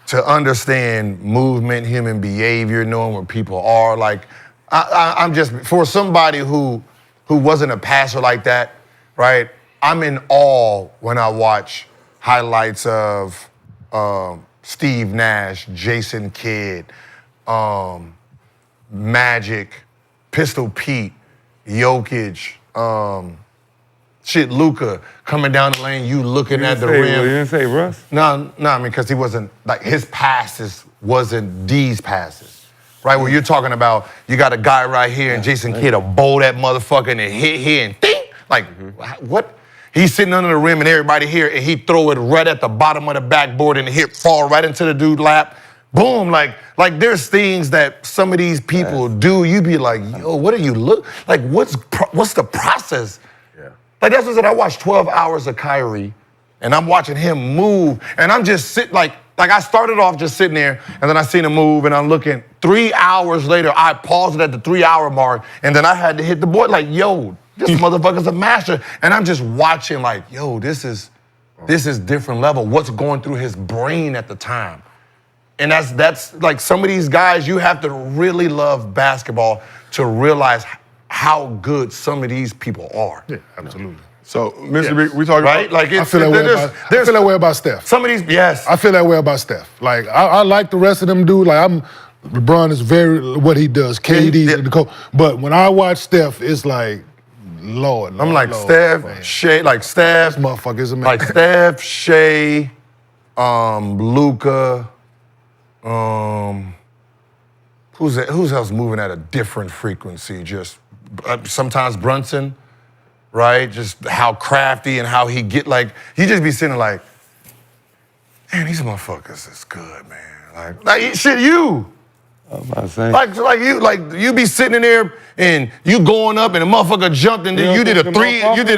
to understand movement, human behavior, knowing where people are. Like I'm just for somebody who wasn't a passer like that, right? I'm in awe when I watch highlights of Steve Nash, Jason Kidd, Magic, Pistol Pete, Jokic, Luka coming down the lane, you looking at the rim. You didn't say Russ? No, I mean, because he wasn't, like, his passes wasn't these passes, right? Where you're talking about, you got a guy right here and Jason Kidd will bowl that motherfucker and hit here and ding. Like, what? He's sitting under the rim and everybody here and he throw it right at the bottom of the backboard and the hit fall right into the dude's lap. Boom, like there's things that some of these people do. You be like, yo, what are you like? What's the process? Yeah. Like that's what I said. I watched 12 hours of Kyrie, and I'm watching him move, and I'm just sitting like I started off just sitting there, and then I seen him move, and I'm looking. 3 hours later, I paused it at the 3-hour mark, and then I had to hit the board like, yo, this motherfucker's a master, and I'm just watching like, yo, this is different level. What's going through his brain at the time? And that's like some of these guys, you have to really love basketball to realize how good some of these people are. Yeah, absolutely. So, Mr. B, we talking right? about... Like I feel that way about Steph. Some of these, yes. I feel that way about Steph. Like, I like the rest of them dudes. Like, LeBron is very what he does. KD, the coach. But when I watch Steph, it's like, Lord, I'm like Lord, Steph, man. Shea, like Steph. This motherfucker's a man. Like Steph, Shea, Luka, who's else moving at a different frequency? Just sometimes Brunson, right? Just how crafty and how he get like, he just be sitting like, man, these motherfuckers is good, man. Like shit, you. I was about to say. Like you be sitting in there and you going up and the motherfucker jumped and then you did a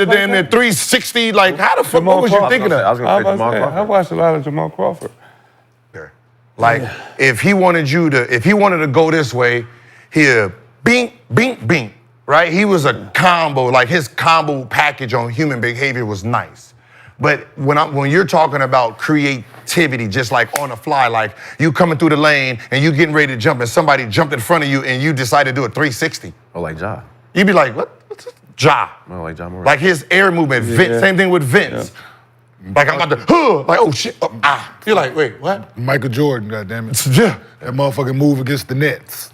damn near 360. Like how the fuck, what was you thinking of? I was going to say Jamal I Crawford. watched a lot of Jamal Crawford. Like, if he wanted to go this way, he'd bink, bink, bink, right? He was a combo, like his combo package on human behavior was nice. But when you're talking about creativity, just like on the fly, like you coming through the lane and you getting ready to jump and somebody jumped in front of you and you decide to do a 360. Oh, like Ja. You'd be like, what's this? Ja. Oh, like Ja Morant. Like his air movement, Vince, same thing with Vince. Yeah. Like I'm about to, like, oh shit, You're like, wait, what? Michael Jordan, goddammit. Yeah. That motherfucking move against the Nets.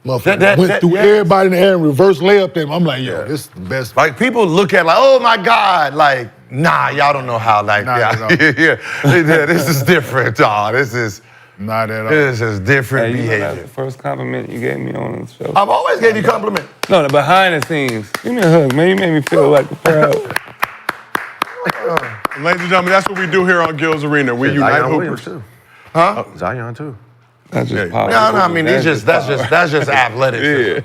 Motherfucker That- went through everybody in the air and reverse layup them. I'm like, yo, this is the best. Like people look at like, oh my God, like, nah, y'all don't know how, like, Not at all. yeah, this is different, dog. This is Not at all. different Hey, you know behavior. that first compliment you gave me on the show? I've always gave you compliment. No, the behind the scenes. Give me a hug, man. You made me feel like a proud. Ladies and gentlemen, that's what we do here on Gil's Arena. We unite Zion Williams, hoopers. too. Huh? Zion, too. That's just Yeah. power. No, I mean, that's just athletic. Yeah.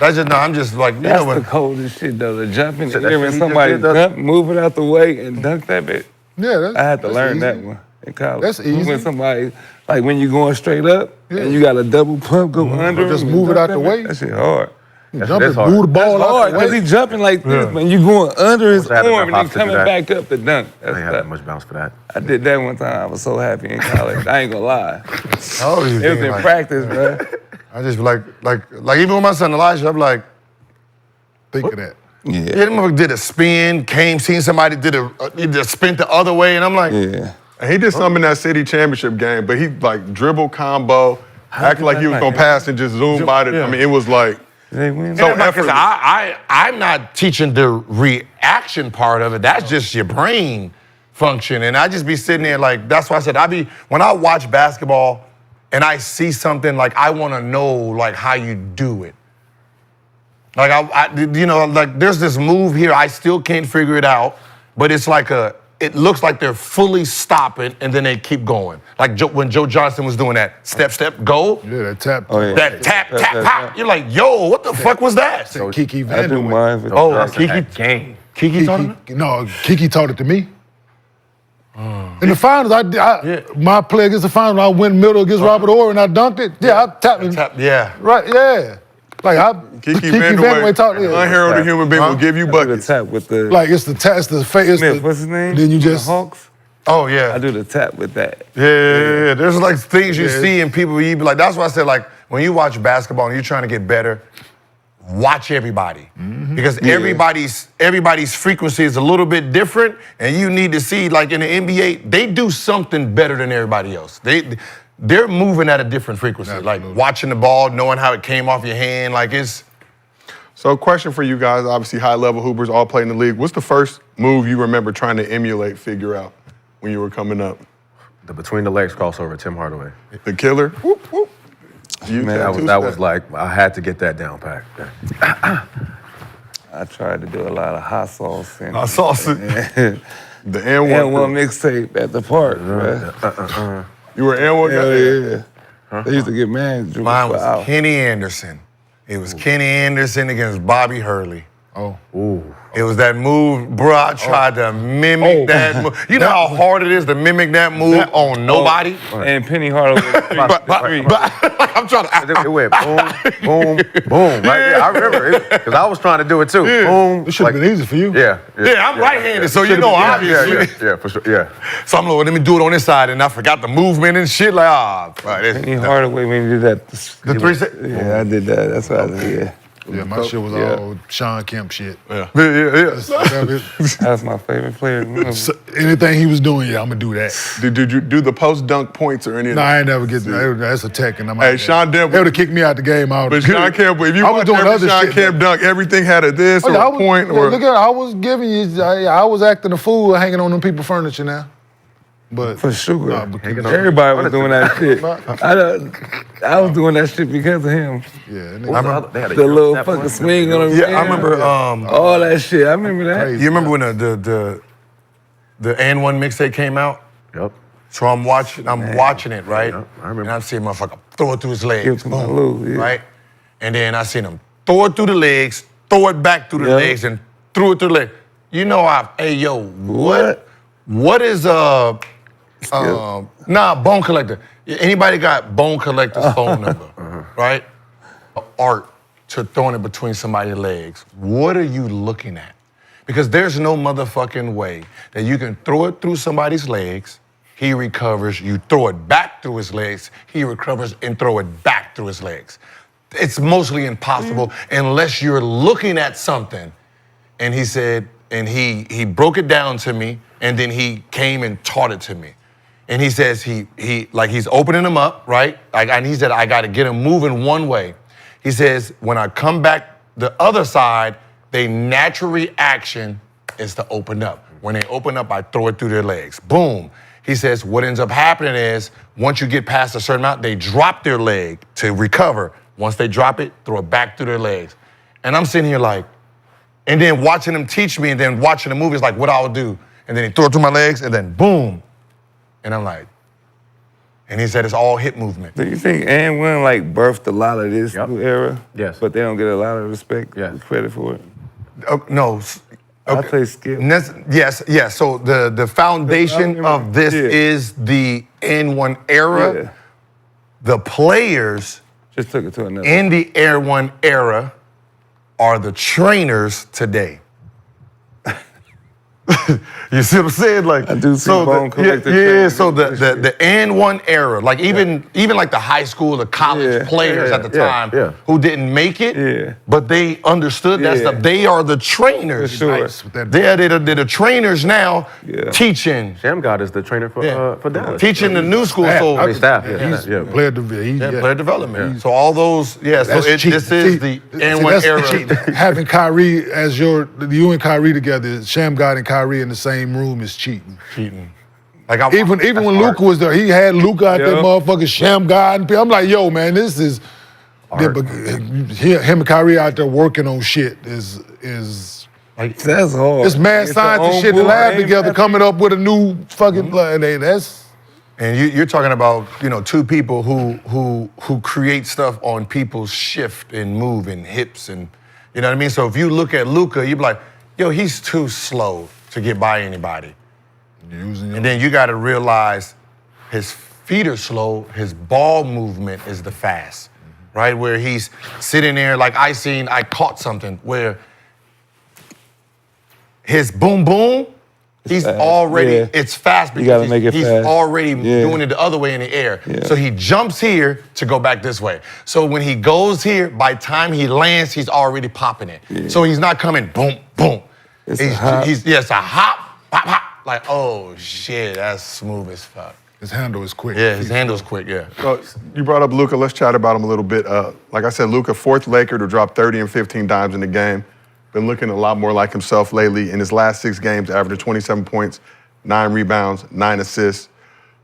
That's just, no, I'm just like, you That's know the what? coldest shit, though. To jump in the that air shit and he somebody just did, jump, move it out the way and dunk that bit. Yeah, I had to that's learn easy. that one in college. That's easy. When somebody, like when you going straight up and you got a double pump go under Just him, move it dunk out the that way. bit. That shit hard. Jump that's and move the ball That's out hard the because way. he jumping like this, and you going under his I had arm and enough then hops to do coming that. back up to dunk. I That's ain't had tough. that much bounce for that. I did that one time. I was so happy in college. I ain't gonna lie. Oh, you It was thinking in like, practice, bro. I just like even with my son Elijah, I'm like, Think of that. yeah, them motherfucker did a spin, seen somebody did a spin the other way, and I'm like, Yeah. And he did something in that city championship game, but he like dribble combo, acting like he was gonna pass and just zoom by it. I mean, it was like They win. so because effortless. I'm not teaching the reaction part of it. That's just your brain function. And I just be sitting there like, that's why I said, when I watch basketball and I see something, like I want to know like how you do it. Like like there's this move here, I still can't figure it out, but it's like it looks like they're fully stopping and then they keep going. Like when Joe Johnson was doing that step, go. Yeah, that tap. Oh, yeah. That tap, pop. You're like, yo, what the fuck was that? So Kiki I do Vandeweghe. mine for Oh, Kiki taught it to me. In the finals, my play against the finals, I went middle against Robert Orr and I dunked it. Yeah, I tapped it. Yeah. Right, yeah. Like Kiki Vandeweghe taught it. unheralded human being will give you I do the buckets. tap with the Like it's the test, the face. Smith. What's his name? Then you The just Hawks. Oh, yeah. I do the tap with that. Yeah. There's like things you see in people, you be like, that's why I said, like, when you watch basketball and you're trying to get better, watch everybody. Because everybody's frequency is a little bit different, and you need to see, like in the NBA, they do something better than everybody else. They're moving at a different frequency. Absolutely. Like watching the ball, knowing how it came off your hand, like it's. So, question for you guys, obviously high-level hoopers, all play in the league. What's the first move you remember trying to emulate, figure out when you were coming up? The between the legs crossover, Tim Hardaway. The killer? Whoop, whoop. You That was like, I had to get that down pat. I tried to do a lot of hot sauce and Hot sauce. and the N1. one mixtape at the park, bro. You were N1 guy? Yeah. They used to get mad. Mine was Kenny Anderson. It was Kenny Anderson against Bobby Hurley. Oh. Ooh. It was that move, bro. I tried to mimic that move. You know how hard it is to mimic that move on nobody? And Penny Hardaway. I'm trying to. It went boom, boom, boom. Right there. I remember it because I was trying to do it too. Boom. It should have been easy for you. Yeah. Yeah, I'm right-handed, so you know, obviously. Yeah, for sure. Yeah. So I'm like, let me do it on this side, and I forgot the movement and shit. Like, Penny Hardaway when you did that. The 3 Yeah, I did that. That's what I did. Yeah. Yeah, my shit was all Sean Kemp shit. Yeah. That's my favorite player. So anything he was doing, yeah, I'm gonna do that. Did you do the post-dunk points or any of No, that? I ain't never get that. That's a tech, and I'm Hey, Sean Demp. They would have kicked me out the game. But Sean Kemp, if you I was watch doing every other Sean shit. Kemp dunk, everything had a this or a point or... Look at, I was giving you. I was acting a fool, hanging on them people's furniture now. But For sure. Nah, because- Everybody was doing that shit. I was doing that shit because of him. yeah, They had a The little snap fucking one. swing on him. Yeah, I remember. All that shit. I remember that. Crazy. You remember when the N1 mixtape came out? Yep. So I'm watching it, right? Yeah, I remember. And I'm seeing motherfucker throw it through his legs, Give it to my Lou, yeah. right? And then I seen him throw it through the legs, throw it back through the Yeah. legs, and threw it through the leg. You know, hey yo, what is Bone Collector? Anybody got Bone Collector's phone number, right? Art to throwing it between somebody's legs. What are you looking at? Because there's no motherfucking way that you can throw it through somebody's legs, he recovers, you throw it back through his legs, he recovers and throw it back through his legs. It's mostly impossible unless you're looking at something. And he said, and he broke it down to me, and then he came and taught it to me. And he says he's opening them up, right? And he said, I gotta get them moving one way. He says, when I come back the other side, their natural reaction is to open up. When they open up, I throw it through their legs. Boom. He says, what ends up happening is, once you get past a certain amount, they drop their leg to recover. Once they drop it, throw it back through their legs. And I'm sitting here like, and then watching him teach me, and then watching the movies, like what I would do. And then he threw it through my legs, and then boom. And I'm like, and he said it's all hip movement. Do you think N1 like birthed a lot of this new era? Yes. But they don't get a lot of respect, credit for it? No. I say Skip. Yes. So the foundation of this is the N1 era. Yeah. The players Just took it to another. in the N1 era are the trainers today. You see what I'm saying? Like I do see Bone Collector. Yeah. So the N1 era, like even like the high school, the college players at the time who didn't make it, but they understood that stuff. They are the trainers. For sure. Nice with that. They're the trainers now teaching. Shamgod is the trainer for Dallas. Teaching the new school. So His staff. Player development. player development. So all those, So That's cheating. this is the N1 era. Having Kyrie as you and Kyrie together, Shamgod and Kyrie in the same room is cheating. Like Even when Luka was there, he had Luka out there, motherfucking Shamgod. I'm like, yo, man, this is. Yeah, but him and Kyrie out there working on shit is. Like, that's hard. It's mad science and shit. The lab together, coming up with a new fucking. That's. And you're talking about, two people who create stuff on people's shift and move and hips and, you know what I mean? So if you look at Luka, you'd be like, yo, he's too slow to get by anybody. And then you got to realize his feet are slow, his ball movement is the fast, right? Where he's sitting there, like I caught something where his boom boom He's fast. already, Yeah. it's fast You gotta because make it he's fast. already Yeah. doing it the other way in the air. Yeah. So he jumps here to go back this way. So when he goes here, by the time he lands, he's already popping it. Yeah. So he's not coming boom, boom. It's a hop. It's a hop, pop, pop. Like, oh shit, that's smooth as fuck. His handle is quick. Yeah, his handle's quick, yeah. So you brought up Luka. Let's chat about him a little bit. Like I said, Luka, fourth Laker to drop 30 and 15 dimes in the game. Been looking a lot more like himself lately. In his last 6 games, averaged 27 points, 9 rebounds, 9 assists.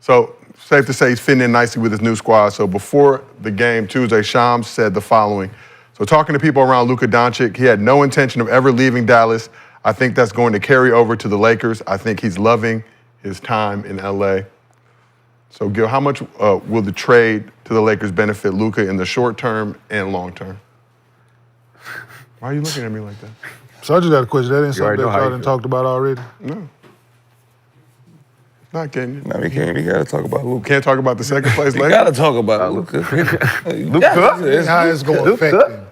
So safe to say he's fitting in nicely with his new squad. So before the game Tuesday, Shams said the following. So talking to people around Luka Doncic, he had no intention of ever leaving Dallas. I think that's going to carry over to the Lakers. I think he's loving his time in LA. So Gil, how much will the trade to the Lakers benefit Luka in the short term and long term? Why are you looking at me like that? So I just got a question. That ain't something already that know how y'all you done feel. talked about already? No. Not Kenyon. No, we can't. We gotta talk about Luka. Can't talk about the second place We Lakers. gotta talk about Luka. That's how it's going to affect him.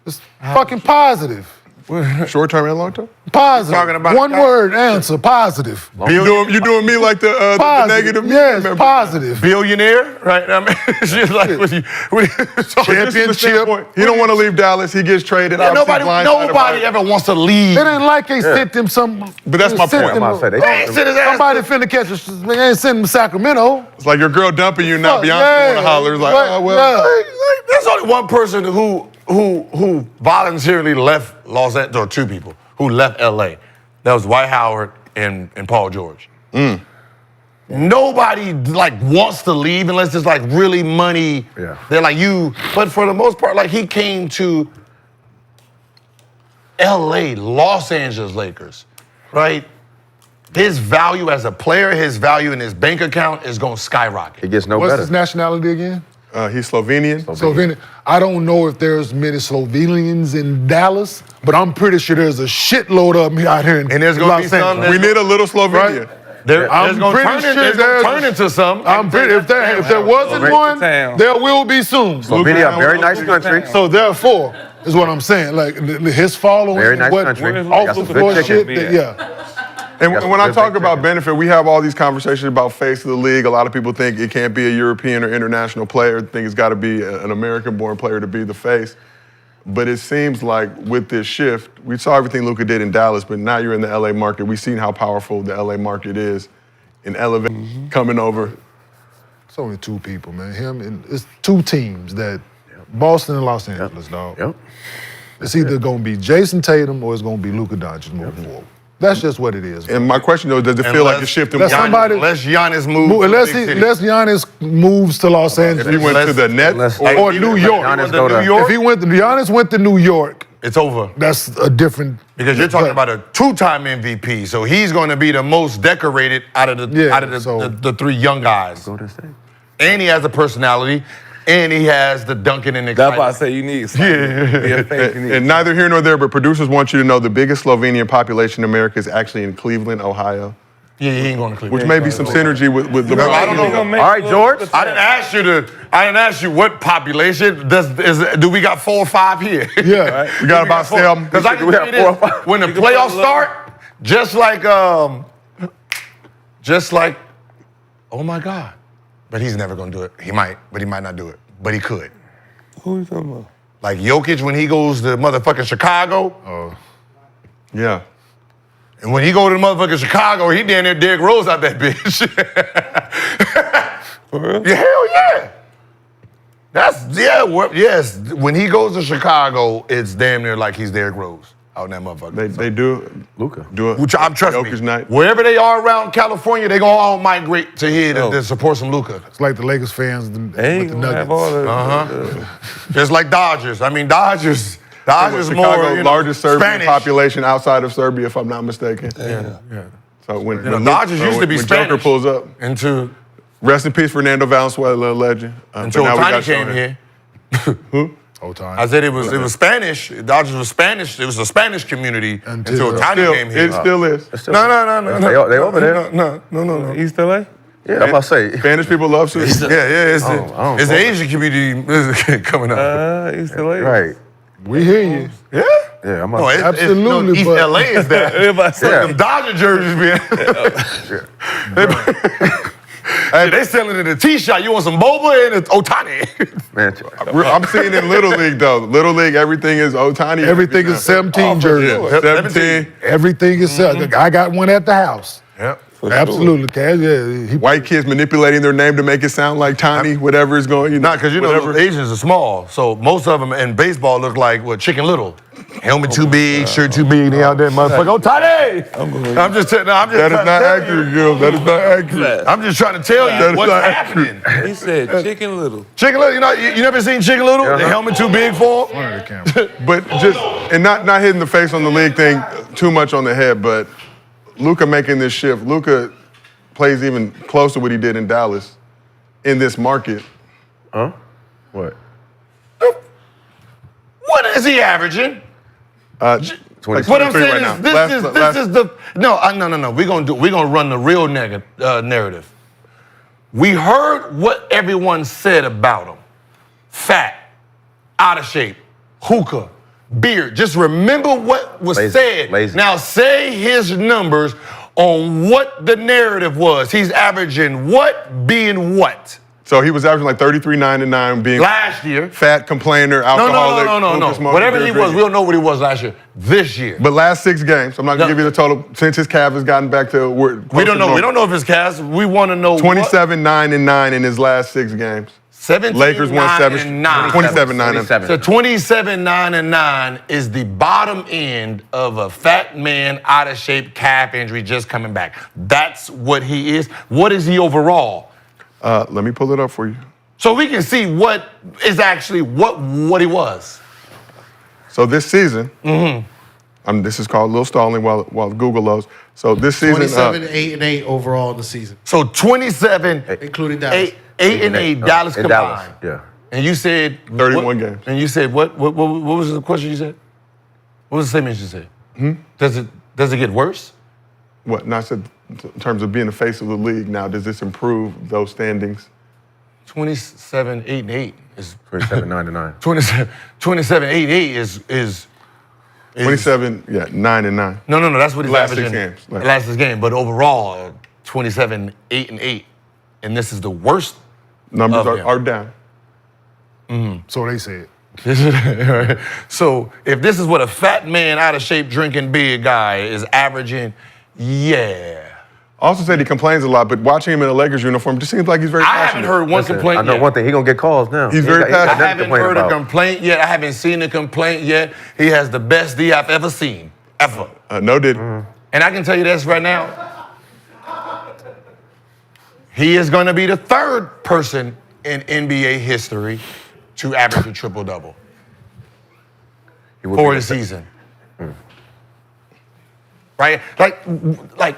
It's fucking positive. Short term and long term? Positive. Talking about One word answer, positive. You doing me like the Positive. negative? Yes, member. positive. Billionaire, right? I mean, it's just like Championship. He don't want to leave Dallas. He gets traded. Yeah, Obviously blindsided by nobody it. ever wants to leave. It ain't like they sent them some. But that's my sent point. them- I'm about to say, They ain't sent his ass Somebody finna catch us. They ain't sent them to Sacramento. It's like your girl dumping you now. Fuck, Beyonce yeah. want to holler. It's like, Right, oh, well. yeah. There's only one person who voluntarily left Los Angeles, or 2 people who left LA. That was Dwight Howard and Paul George. Nobody like wants to leave unless there's like really money. Yeah. They're like you, but for the most part, like he came to LA, Los Angeles Lakers, right? His value as a player, his value in his bank account is gonna skyrocket. It gets no What's better. his nationality again? He's Slovenian. Slovenia. I don't know if there's many Slovenians in Dallas, but I'm pretty sure there's a shitload of them out here in And there's gonna Los be some Angeles. We need a little Slovenia. I'm pretty sure It's gonna turn into some. I'm pretty. If there wasn't Slovenia one, town. there will be soon. Slovenia, a very nice country. So therefore, is what I'm saying. Like his following, Very nice what country. off Got the some floor good shit. chicken. That, yeah. And Got some when I good talk big about chicken. benefit, we have all these conversations about face of the league. A lot of people think it can't be a European or international player. Think it's got to be an American-born player to be the face. But it seems like with this shift, we saw everything Luka did in Dallas, but now you're in the LA market. We've seen how powerful the LA market is in elevating, coming over. It's only 2 people, man. Him and it's 2 teams that Boston and Los Angeles, dog. Yep. It's either gonna be Jason Tatum or it's gonna be Luka Doncic moving forward. That's just what it is. And my question though, does it feel like it's shifting? Let's somebody- Unless Giannis moves. Unless Giannis moves to Los Angeles. If he went to the Nets Unless- or New York. Giannis go to- If he went to Giannis went to New York, it's over. that's a different. Because you're talking but- about a 2-time MVP, so he's going to be the most decorated out of the 3 young guys. Go to state. And he has a personality, and he has the dunking and That's why I excitement. say you need something. Be a face, you need And neither here nor there, but producers want you to know the biggest Slovenian population in America is actually in Cleveland, Ohio, Yeah, he ain't going to Cleveland. which may be some synergy with LeBron. I don't know. All right, George. I didn't ask you what population. Do we got 4 or 5 here? Yeah. We got about 7. Because I can We tell got you 4 or this, 5. when the can put a playoffs little- start, just like, oh my God. But he's never gonna do it. He might, but he might not do it. But he could. Who are you talking about? Like Jokic when he goes to motherfucking Chicago. Yeah. And when he go to motherfucking Chicago, he down there Derrick Rose out that bitch. For real? Yeah, hell yeah. Yes. When he goes to Chicago, it's damn near like he's Derrick Rose out in that motherfucker. They do Luka. do it. Which I'm trusting Jokic me. night. Wherever they are around California, they gonna all migrate to here to support some Luka. It's like the Lakers fans They with ain't the gonna have all Nuggets. the. Just like Dodgers. I mean, Dodgers Chicago, more, you know, largest Serbian Spanish. population outside of Serbia, if I'm not mistaken. Yeah. So when Dodgers used to be when Spanish. Joker pulls up, Into rest in peace, Fernando Valenzuela, legend. until but now we Tiny got came Shohei. here. Whole time. I said it was Spanish. Dodgers was Spanish. It was a Spanish community until Tiny came here. It still is. No. They over there. No. East LA? Yeah, I'm about to say. Spanish people love sushi. Yeah. It's I don't the know. Asian community coming up. East LA. Right. We hear you. Yeah. Yeah, I'm No, Absolutely, East but- LA is that. Yeah. The Dodger jerseys, man. Hey, they selling it in a T-shot. You want some boba and it's Otani. Man, I'm seeing in Little League, though. Little League, everything is Otani. Everything is 17 jerseys. Yeah, 17. Everything is I got one at the house. Yep. Absolutely, Cash. Yeah, White kids manipulating their name to make it sound like Tiny, whatever is going. You know, Not because whatever. Asians are small, so most of them in baseball look like Chicken Little. Helmet too big, shirt too big. They out there, motherfucker. Otani! I'm just That is not accurate, Gil. That is not accurate. I'm just trying to tell That you is what's not happening. He said Chicken Little. Chicken Little, you never seen Chicken Little? The helmet too big for him? One of the cameras. But just, and not hitting the face on the league thing too much on the head, but Luka making this shift. Luka plays even close to what he did in Dallas in this market. Huh? What? What is he averaging? 23 What I'm saying right is, now. this is the no. We're gonna run the real narrative. We heard what everyone said about him: fat, out of shape, hookah, beard. Just remember what was said. Lazy. Now say his numbers on what the narrative was. He's averaging what, being what? So he was averaging like 33, 9, and 9, being Last year. fat, complainer, alcoholic. No. hookah smoker, Whatever beer he was, drinker. we don't know what he was last year. This year. But last 6 games, I'm not gonna No. give you the total. Since his calf has gotten back to where We don't know. We don't know if it's cast. We want to know 27, 9, and 9 in his last 6 games. 17, Lakers won 9, 7. and 9. 27, 9. 27. So 27, 9, and 9 is the bottom end of a fat man, out of shape, calf injury, just coming back. That's what he is. What is he overall? Let me pull it up for you. So we can see what is actually what he was. So this season, this is called a little stalling while Google loads. So this season, 27, 8, and 8 overall in the season, So 27, including Dallas. 8 and 8, Dallas In combined. Dallas, yeah. And you said 31 what- games. And you said what was the question you said? What was the statement you said? Does it get worse? what? Not said in terms of being the face of the league. Now, does this improve those standings? 27, 8, and 8 is 27, 9 to 9. 27, 8, 8 is 27, 9 and 9. No, that's what he's Last 6 averaging. games. Last 6 games, but overall, 27, 8, and 8. And this is the worst. Numbers Of him. are down. So they said. So if this is what a fat man, out of shape, drinking beer guy is averaging, yeah. Also said he complains a lot, but watching him in a Lakers uniform just seems like he's very I passionate. haven't heard one complaint I know yet. one thing. He gonna get calls now. He's He very ain't got- he got passionate. I nothing to haven't complain heard a about. complaint yet. I haven't seen a complaint yet. He has the best D I've ever seen, ever. No did. And I can tell you this right now. He is going to be the 3rd person in NBA history to average a triple-double He will for be the season. Right? Like,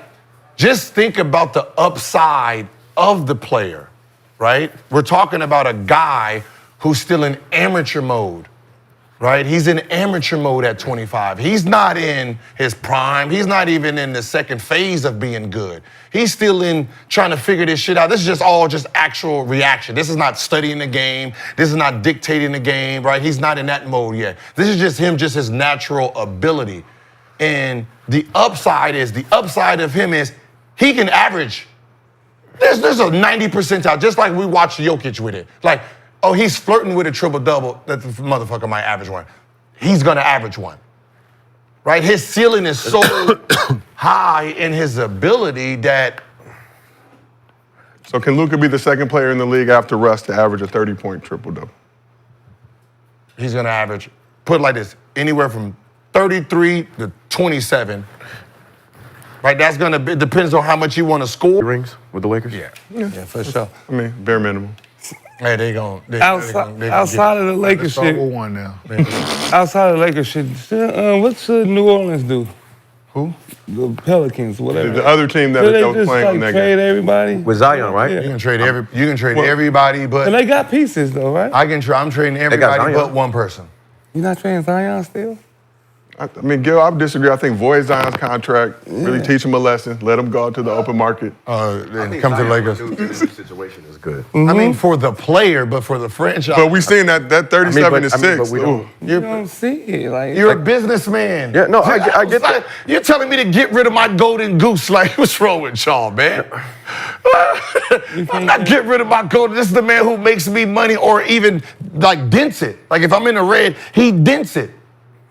just think about the upside of the player, right? We're talking about a guy who's still in amateur mode, right? He's in amateur mode at 25. He's not in his prime. He's not even in the second phase of being good. He's still in trying to figure this shit out. This is just all just actual reaction. This is not studying the game. This is not dictating the game, right? He's not in that mode yet. This is just him, just his natural ability. And the upside of him is he can average. There's a 90 percentile, just like we watched Jokic with it. Like, oh, he's flirting with a triple-double. That the motherfucker might average one. He's gonna average one. Right? His ceiling is so high in his ability that So can Luka be the second player in the league after Russ to average a 30-point triple-double? he's gonna average, put it like this, anywhere from 33 to 27. Right? That's gonna be, depends on how much you wanna score. Rings with the Lakers? Yeah, for sure. I mean, bare minimum. Hey, they gon' Outside of the Lakers Start shit, with one now. outside of the Lakers shit, what's New Orleans do? Who? The Pelicans, whatever. The other team that Do they was just playing like on that trade game. everybody? With Zion, right? You can trade everybody, but And they got pieces though, right? I'm trading everybody Zion. but one person. You not trading Zion still? I mean, Gil, I would disagree. I think void Zion's contract, really teach him a lesson, let him go out to the open market. And come to the Lakers. This situation is good. I mean, for the player, but for the franchise. But we seen that 37 to 6. but we don't. You don't see it. Like, You're a businessman. Yeah, no, I get that. You're telling me to get rid of my golden goose. Like, what's wrong with y'all, man? I'm not getting rid of my golden. This is the man who makes me money or even, like, dents it. Like, if I'm in the red, he dents it.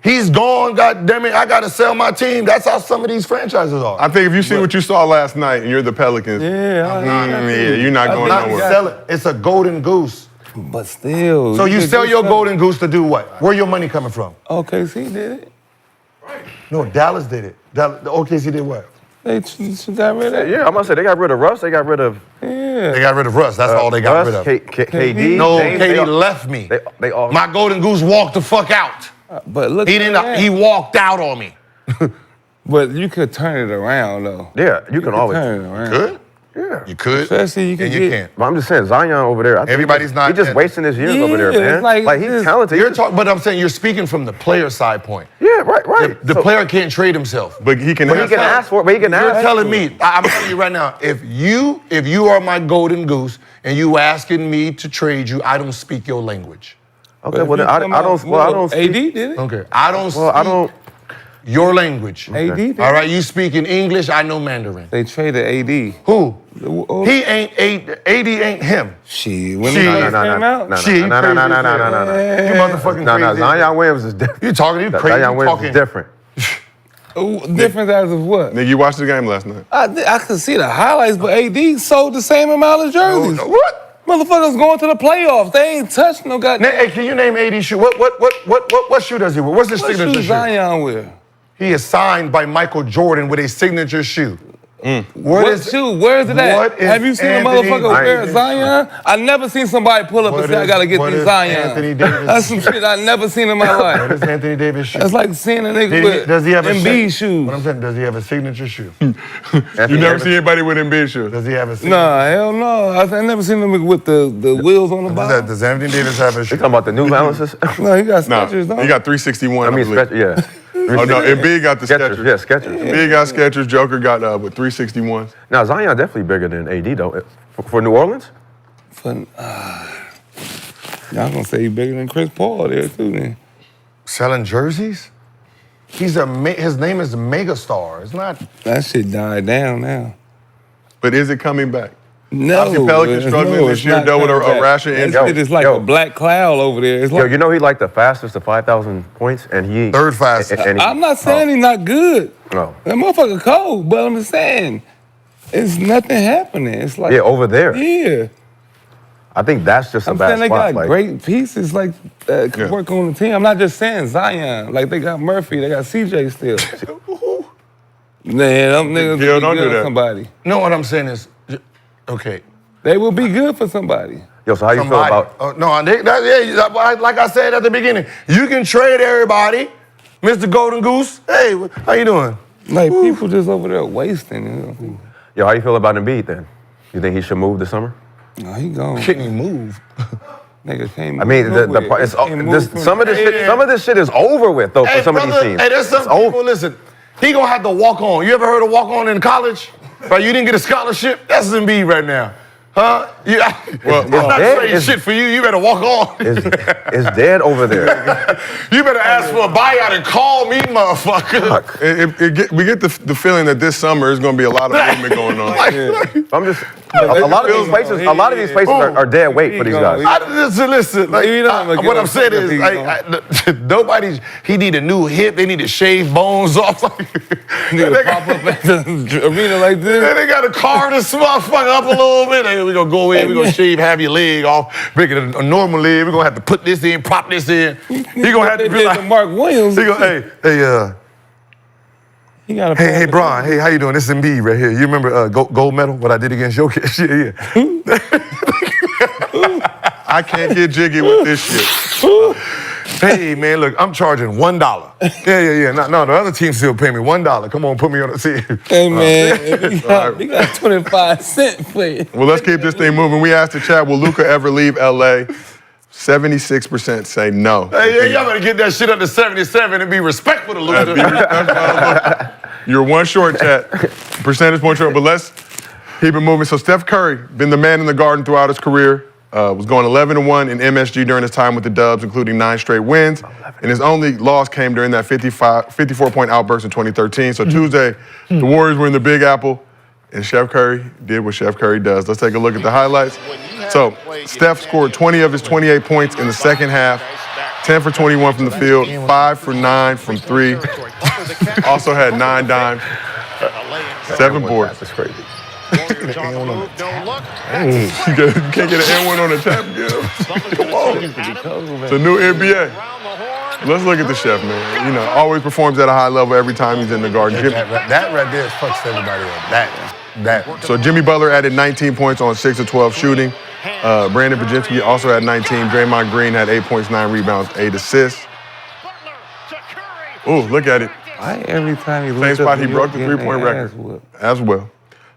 He's gone, God damn it, I got to sell my team. That's how some of these franchises are. I think if you see what you saw last night and you're the Pelicans, you're not going Not nowhere. sell it. It's a golden goose. but still. So you could sell do your something. golden goose to do what? Where your money coming from? OKC did it. No, Dallas did it. The OKC did what? They got rid of it. Yeah, I'm gonna say they got rid of Russ. They got rid of Yeah. They got rid of Russ. That's all they got Russ, rid of. KD. No, James, KD they- left me. They all. My golden goose walked the fuck out. But look, He at didn't. that. He walked out on me. But you could turn it around though. Yeah, you can always. Turn it around. Good. Yeah. You could. Especially you can and you get- can't. But I'm just saying, Zion over there. I think Everybody's not- He's just wasting his years over there, Yeah, man. it's like he's this. talented. You're talking, but I'm saying you're speaking from the player side point. Yeah, right. The player can't trade himself. But he can But he can ask for it. But he can You're ask. telling me, I'm telling you right now, if you are my golden goose and you asking me to trade you, I don't speak your language. Okay, well, then I don't. Well, I don't. AD did it. Okay, I don't Well, I speak don't. your language. AD did All it. right, you speak in English, I know Mandarin. They traded AD. Who? Oh, He ain't AD ain't him. Shit. When Shit. the No, first came out. no, You motherfucking No, crazy. Zion Williams is different. You talking? You crazy? Zion You Williams talking? is different. Difference as of what? Nigga, you watched the game last night. I could see the highlights, but AD sold the same amount of jerseys. What? Motherfuckers going to the playoffs. They ain't touched no goddamn. Hey, can you name AD shoe? What shoe does he wear? What's his What signature shoe shoe? Zion wear? He is signed by Michael Jordan with a signature shoe. What shoe? Where is it at? what is Have you seen Anthony a motherfucker wear Davis? Zion? I never seen somebody pull up What and say, I is- gotta get what these is Zion. Anthony Davis? That's some shit I never seen in my What life. is Anthony Davis shoe? That's like seeing a nigga with Does he have a Embiid What shoes. I'm saying, does he have a signature shoe? You never see anybody with Embiid shoes. Does he have a signature? Nah, hell no. I never seen him with the wheels on the bottom. Does Anthony Davis have a You shoe? talking about the New Balances? No, he got No, Skechers, though. he got 361. I mean, believe. yeah. Oh no, Embiid got the Skechers. Skechers. Yeah, Skechers. Embiid got Skechers. Joker got with 361s. Now Zion definitely bigger than AD though. For New Orleans. Y'all gonna say he bigger than Chris Paul there too then. Selling jerseys? His name is Megastar. It's not. That shit died down now. But is it coming back? No, Obviously, Pelicans struggling this it's year, not dealt with a coming back. rash of That injuries. shit is like Yo. a black cloud over there. It's Yo, like, you know he like the fastest to 5,000 points, and he Third fastest. and he- I'm not saying he's not good. Oh. That motherfucker cold, but I'm just saying, it's nothing happening. It's like, Yeah, over there. Yeah. I think that's just a I'm bad saying they spot. got great pieces like that could Yeah. work on the team. I'm not just saying Zion. Like they got Murphy, they got CJ still. Man, them niggas Gil, will be don't do good for that. somebody. No, what I'm saying is, okay. They will be good for somebody. Yo, so how you feel about? Like I said at the beginning, you can trade everybody, Mr. Golden Goose. Hey, how you doing? Like people just over there wasting. You know? Yo, how you feel about Embiid then? You think he should move this summer? No, he gone. Couldn't he move? Nigga can't move. I mean, nowhere. it's, Can't move this, from some of this there. shit, some of this shit is over with though for some of these teams. Hey, there's some It's over. people, listen, he gonna have to walk on. You ever heard of walk on in college? Right, you didn't get a scholarship? That's Embiid right now. Huh? Well, I'm not dead trading is- shit for you. You better walk on. It's dead over there. You better ask for a buyout and call me, motherfucker. We get the feeling that this summer is going to be a lot of movement going on. I'm just a lot of these places. A lot of these places are dead weight for these guys. Listen, like, what I'm saying is, nobody. He need a new hip. They need to shave bones off. Nigga pop up at the arena like this. They got to carve this motherfucker up a little bit. Hey, we gonna go in. We gonna shave half your leg off, make it a normal leg. We gonna have to put this in, prop this in. He gonna have to They be did like, to Mark Williams. he gonna, He gotta hey, Brian. Hey, how you doing? This is Embiid right here. You remember gold medal? What I did against your kid? Yeah. I can't get jiggy with this shit. Hey man, look, I'm charging $1. Yeah. No, the other team still pay me $1. Come on, put me on the team. Hey man, he got 25 cents for it. Well, let's keep this thing moving. We asked the chat, will Luka ever leave LA? 76% say no. Hey, y'all better get that shit up to 77 and be respectful to loser. You're one short, chat. Percentage point short, but let's keep it moving. So Steph Curry, been the man in the Garden throughout his career. Was going 11-1 in MSG during his time with the Dubs, including 9 straight wins. And his only loss came during that 54-point outburst in 2013. So Tuesday, the Warriors were in the Big Apple, and Chef Curry did what Chef Curry does. Let's take a look at the highlights. So Steph scored 20 of his 28 points in the second half, 10 for 21 from the field, 5 for 9 from 3. Also had 9 dimes, 7 boards. That's crazy. You can't get an N1 on the tap, Gil. Come on. It's a new NBA. Let's look at the Chef, man. You know, always performs at a high level every time he's in the Garden. That right there fucks everybody up. That. So Jimmy Butler added 19 points on 6 of 12 shooting. Brandon Pajinski also had 19. Draymond Green had 8 points, 9 rebounds, 8 assists. Ooh, look at it. Why every time he Same spot he broke the three-point record as well.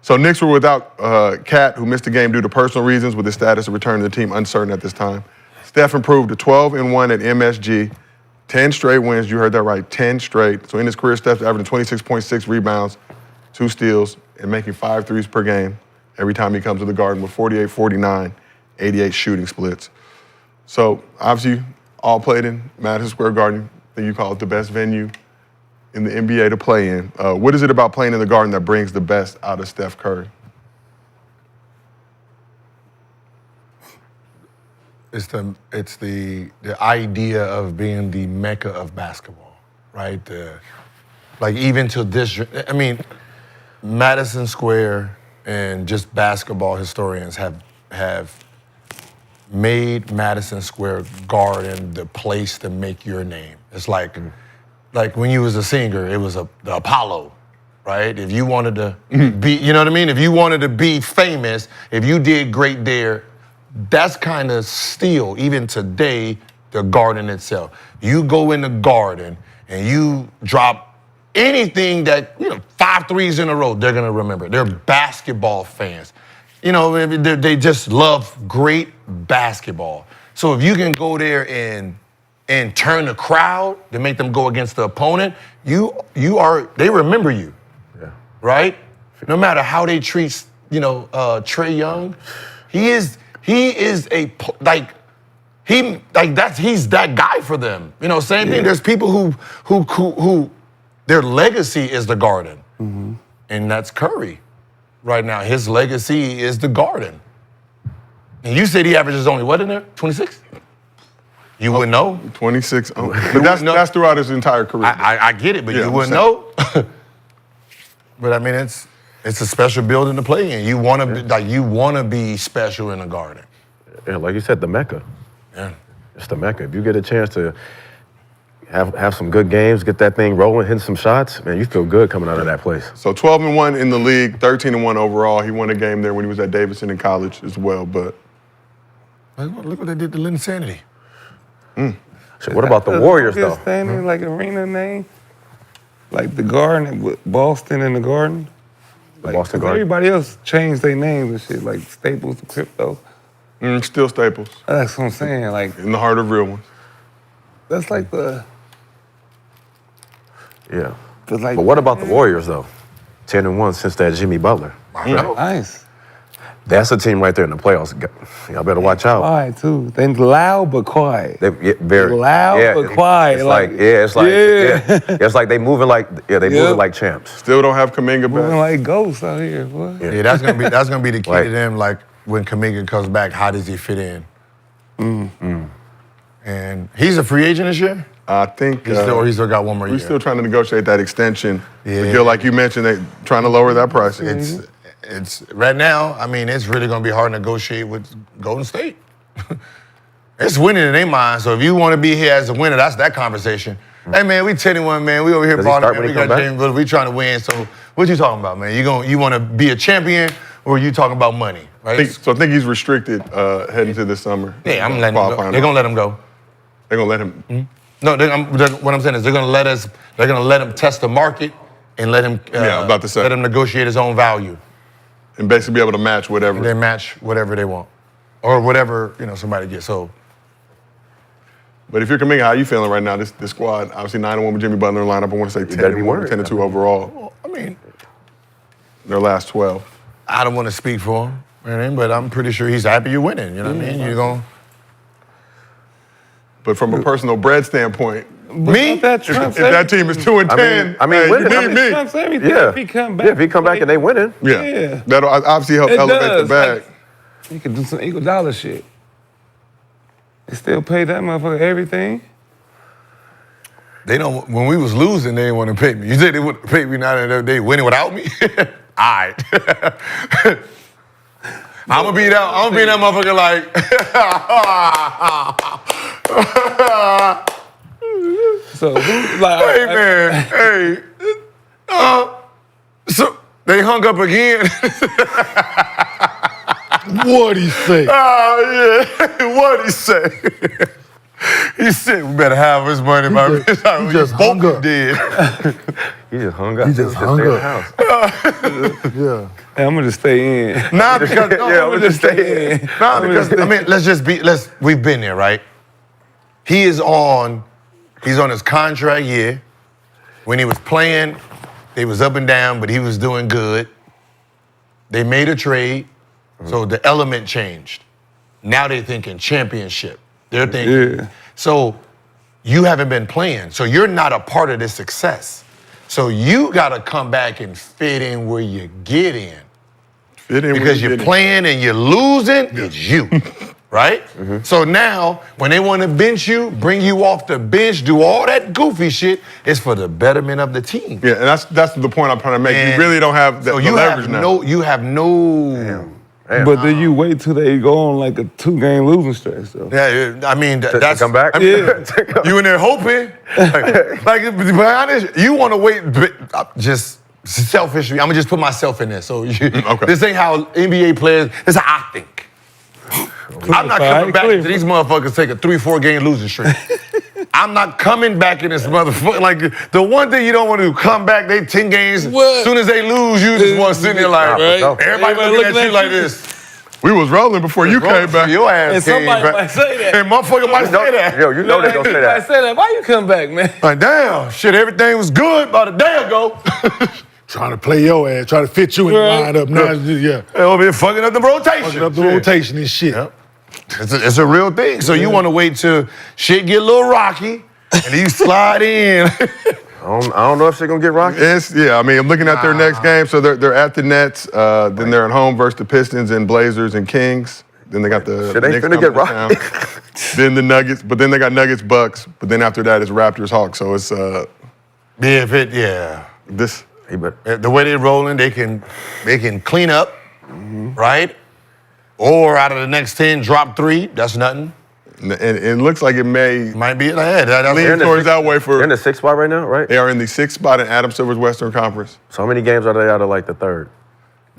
So Knicks were without Cat, who missed the game due to personal reasons, with his status of return to the team uncertain at this time. Steph improved to 12-1 at MSG, 10 straight wins. You heard that right, 10 straight. So in his career, Steph's averaging 26.6 rebounds, 2 steals, and making 5 threes per game every time he comes to the Garden with 48, 49, 88 shooting splits. So obviously, all played in Madison Square Garden. I think you call it the best venue in the NBA to play in. What is it about playing in the Garden that brings the best out of Steph Curry? It's the idea of being the mecca of basketball, right? Like even to this, I mean, Madison Square and just basketball historians have made Madison Square Garden the place to make your name. It's like when you was a singer, it was the Apollo, right? If you wanted to be, you know what I mean? If you wanted to be famous, if you did great there, that's kind of still, even today, the Garden itself. You go in the Garden and you drop anything that, 5 threes in a row, they're gonna remember. They're basketball fans. They just love great basketball. So if you can go there and turn the crowd to make them go against the opponent, they remember you, right? No matter how they treat, Trae Young, he's that guy for them. Same thing. There's people who their legacy is the Garden, and that's Curry. Right now, his legacy is the Garden. And you said he averages only what in there? 26? You wouldn't know. 26. But that's throughout his entire career. I get it, but you wouldn't know. But I mean, it's a special building to play in. You want to be special in the Garden. Yeah, like you said, the Mecca. Yeah, it's the Mecca. If you get a chance to have some good games, get that thing rolling, hit some shots, man, you feel good coming out of that place. So 12-1 in the league, 13-1 overall. He won a game there when he was at Davidson in college as well. But look what they did to Linsanity. So what about the Warriors though? Standing like arena name, like the Garden, with Boston and the Garden. Like, Boston Garden. Everybody else changed their names and shit, like Staples to Crypto. Still Staples. That's what I'm saying. Like in the heart of real ones. That's like the. Yeah. But what about the Warriors though? 10-1 since that Jimmy Butler. Nice. That's a team right there in the playoffs. Y'all better watch out. Quiet too. They loud but quiet. Very loud but quiet. It's like they moving like moving like champs. Still don't have Kuminga back. Moving like ghosts out here, boy. Yeah, that's gonna be the key to them. Like when Kuminga comes back, how does he fit in? And he's a free agent this year. I think he still got one more year. We're still trying to negotiate that extension. Yeah. Gil, like you mentioned, they trying to lower that price. It's right now. I mean, it's really gonna be hard to negotiate with Golden State. It's winning in their mind. So if you want to be here as a winner, that's that conversation. Hey man, we 10-1, man. We over here balling, man. We got James Butler. We trying to win. So what you talking about, man? You want to be a champion, or you talking about money? Right. I think he's restricted heading to this summer. Yeah, I'm letting him go. They're gonna let him go. They're gonna let him. No, what I'm saying is they're gonna let us. They're gonna let him test the market and let him. I'm about to say. Let him negotiate his own value. And basically be able to match whatever. And they match whatever they want, or whatever somebody gets. So But if you're Kuminga, how you feeling right now? This squad, obviously 9-1 with Jimmy Butler in the lineup. I want to say 10-1, 10-2 overall. I mean, Their last 12. I don't want to speak for him, but I'm pretty sure he's happy you're winning. You know what I mean? You're going. But from a personal bread standpoint, Me? if that team is 2-10, I mean, hey, winning, you need me. Trumps everything. Yeah. If he come back, Yeah, if he come back and they winning. Yeah. That'll obviously help It elevate does. the bag. Like, he could do some equal dollar shit. They still pay that motherfucker everything. They don't. When we was losing, they didn't want to pay me. You said they wouldn't pay me now that they winning without me? All right. I'm gonna be that motherfucker like. So who, like, Hey man, hey. So they hung up again. What'd he say? Oh yeah. What'd he say? He said we better have his money, my bitch. He just hung up. Did. He just hung up. He just hung stay in the up. house. Yeah. hey, I'm gonna just stay in. Nah, because no, Yeah, I'm I'm just just stay in. Nah, because I mean, we've been there, right? He's on his contract year. When he was playing, they was up and down, but he was doing good. They made a trade, so the element changed. Now they're thinking championship. They're thinking, so you haven't been playing, so you're not a part of this success. So you gotta come back and fit in where you get in. Fit in Because you're playing and you're losing, it's you, right? So now, when they want to bench you, bring you off the bench, do all that goofy shit, it's for the betterment of the team. Yeah, and that's the point I'm trying to make. And you really don't have the, so the you leverage have now. you have no. But then you wait till they go on like a 2-game losing stretch, though. Yeah, I mean that's come back? I mean, you in there hoping, like to be honest, you want to wait. Just selfishly, I'm gonna just put myself in there. So this ain't how NBA players. This is how I think. I'm not coming back to these motherfuckers take a 3-4 game losing streak. I'm not coming back in this motherfucker. Like, the one thing you don't want to do, come back, they 10 games. As soon as they lose, you just want to sit there like, everybody looking at you like this. We was rolling before you came back. Your ass And came somebody back. might say that. And motherfucker might say that. Yo, you know they gonna say I that. say that. Why you come back, man? Like, damn, shit, everything was good about a day ago. Trying to play your ass, trying to fit you in the lineup. Now, yeah. It'll be fucking up the rotation. Fucking up the rotation and shit. Yep. It's a real thing. So you want to wait till shit get a little rocky, and then you slide in. I don't know if they're gonna get rocky. I mean, I'm looking at their next game. So they're at the Nets. Then they're at home versus the Pistons and Blazers and Kings. Then they got the Shit ain't Knicks finna get coming to town. Then the Nuggets. But then they got Nuggets, Bucks. But then after that, it's Raptors, Hawks. So it's this. The way they're rolling, they can clean up, right? Or out of the next 10, drop 3. That's nothing. And it looks like it might be ahead. Lean towards that way for. They're in the 6th spot right now, right? They are in the 6th spot in Adam Silver's Western Conference. So how many games are they out of like the 3rd?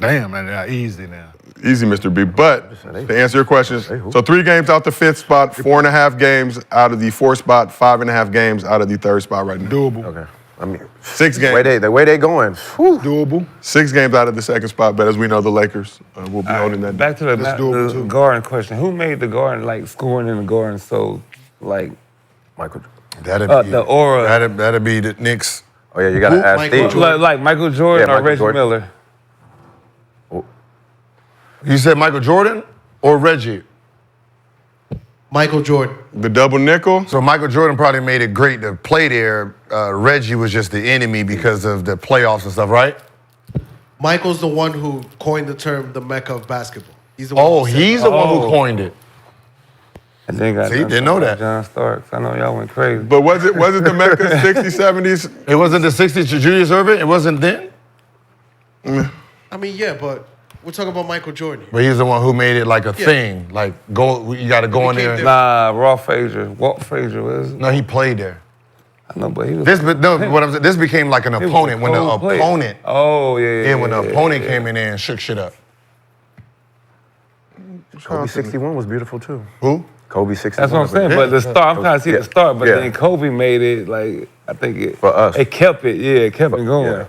Damn, man, they're easy now. Easy, Mr. B. But to answer your questions, so 3 games out the 5th spot, 4.5 games out of the 4th spot, 5.5 games out of the 3rd spot right now. Doable. Okay. I mean, 6 games. the way they going. Doable. 6 games out of the 2nd spot, but as we know, the Lakers will be holding that. Back to the doable, too. Garden question. Who made the Garden, like, scoring in the Garden so, like, Michael. the aura? That'd be the Knicks. Oh yeah, you gotta ask Steve. Like Michael Jordan Yeah, or Michael Reggie Jordan. Miller? You said Michael Jordan or Reggie? Michael Jordan. The double nickel. So Michael Jordan probably made it great to play there. Reggie was just the enemy because of the playoffs and stuff, right? Michael's the one who coined the term the Mecca of basketball. He's the one. Oh, who said he's that. the one who coined it. And then got See, didn't know that. John Starks. I know y'all went crazy. But was it the Mecca 60s, 70s? It wasn't the 60s to Julius Erving? It wasn't then? I mean, yeah, but we're talking about Michael Jordan. But he's the one who made it like a thing. Like, you got to go in there. Walt Frazier was. No, he played there. I know, but he was. This became like an opponent when the opponent. Oh yeah. When the opponent came in there and shook shit up. Kobe 61 was beautiful too. Who? Kobe 61. That's what I'm saying. But the start, I'm trying to see the start. But Yeah. then Kobe made it like I think it For us. It kept it. Yeah, it kept it going.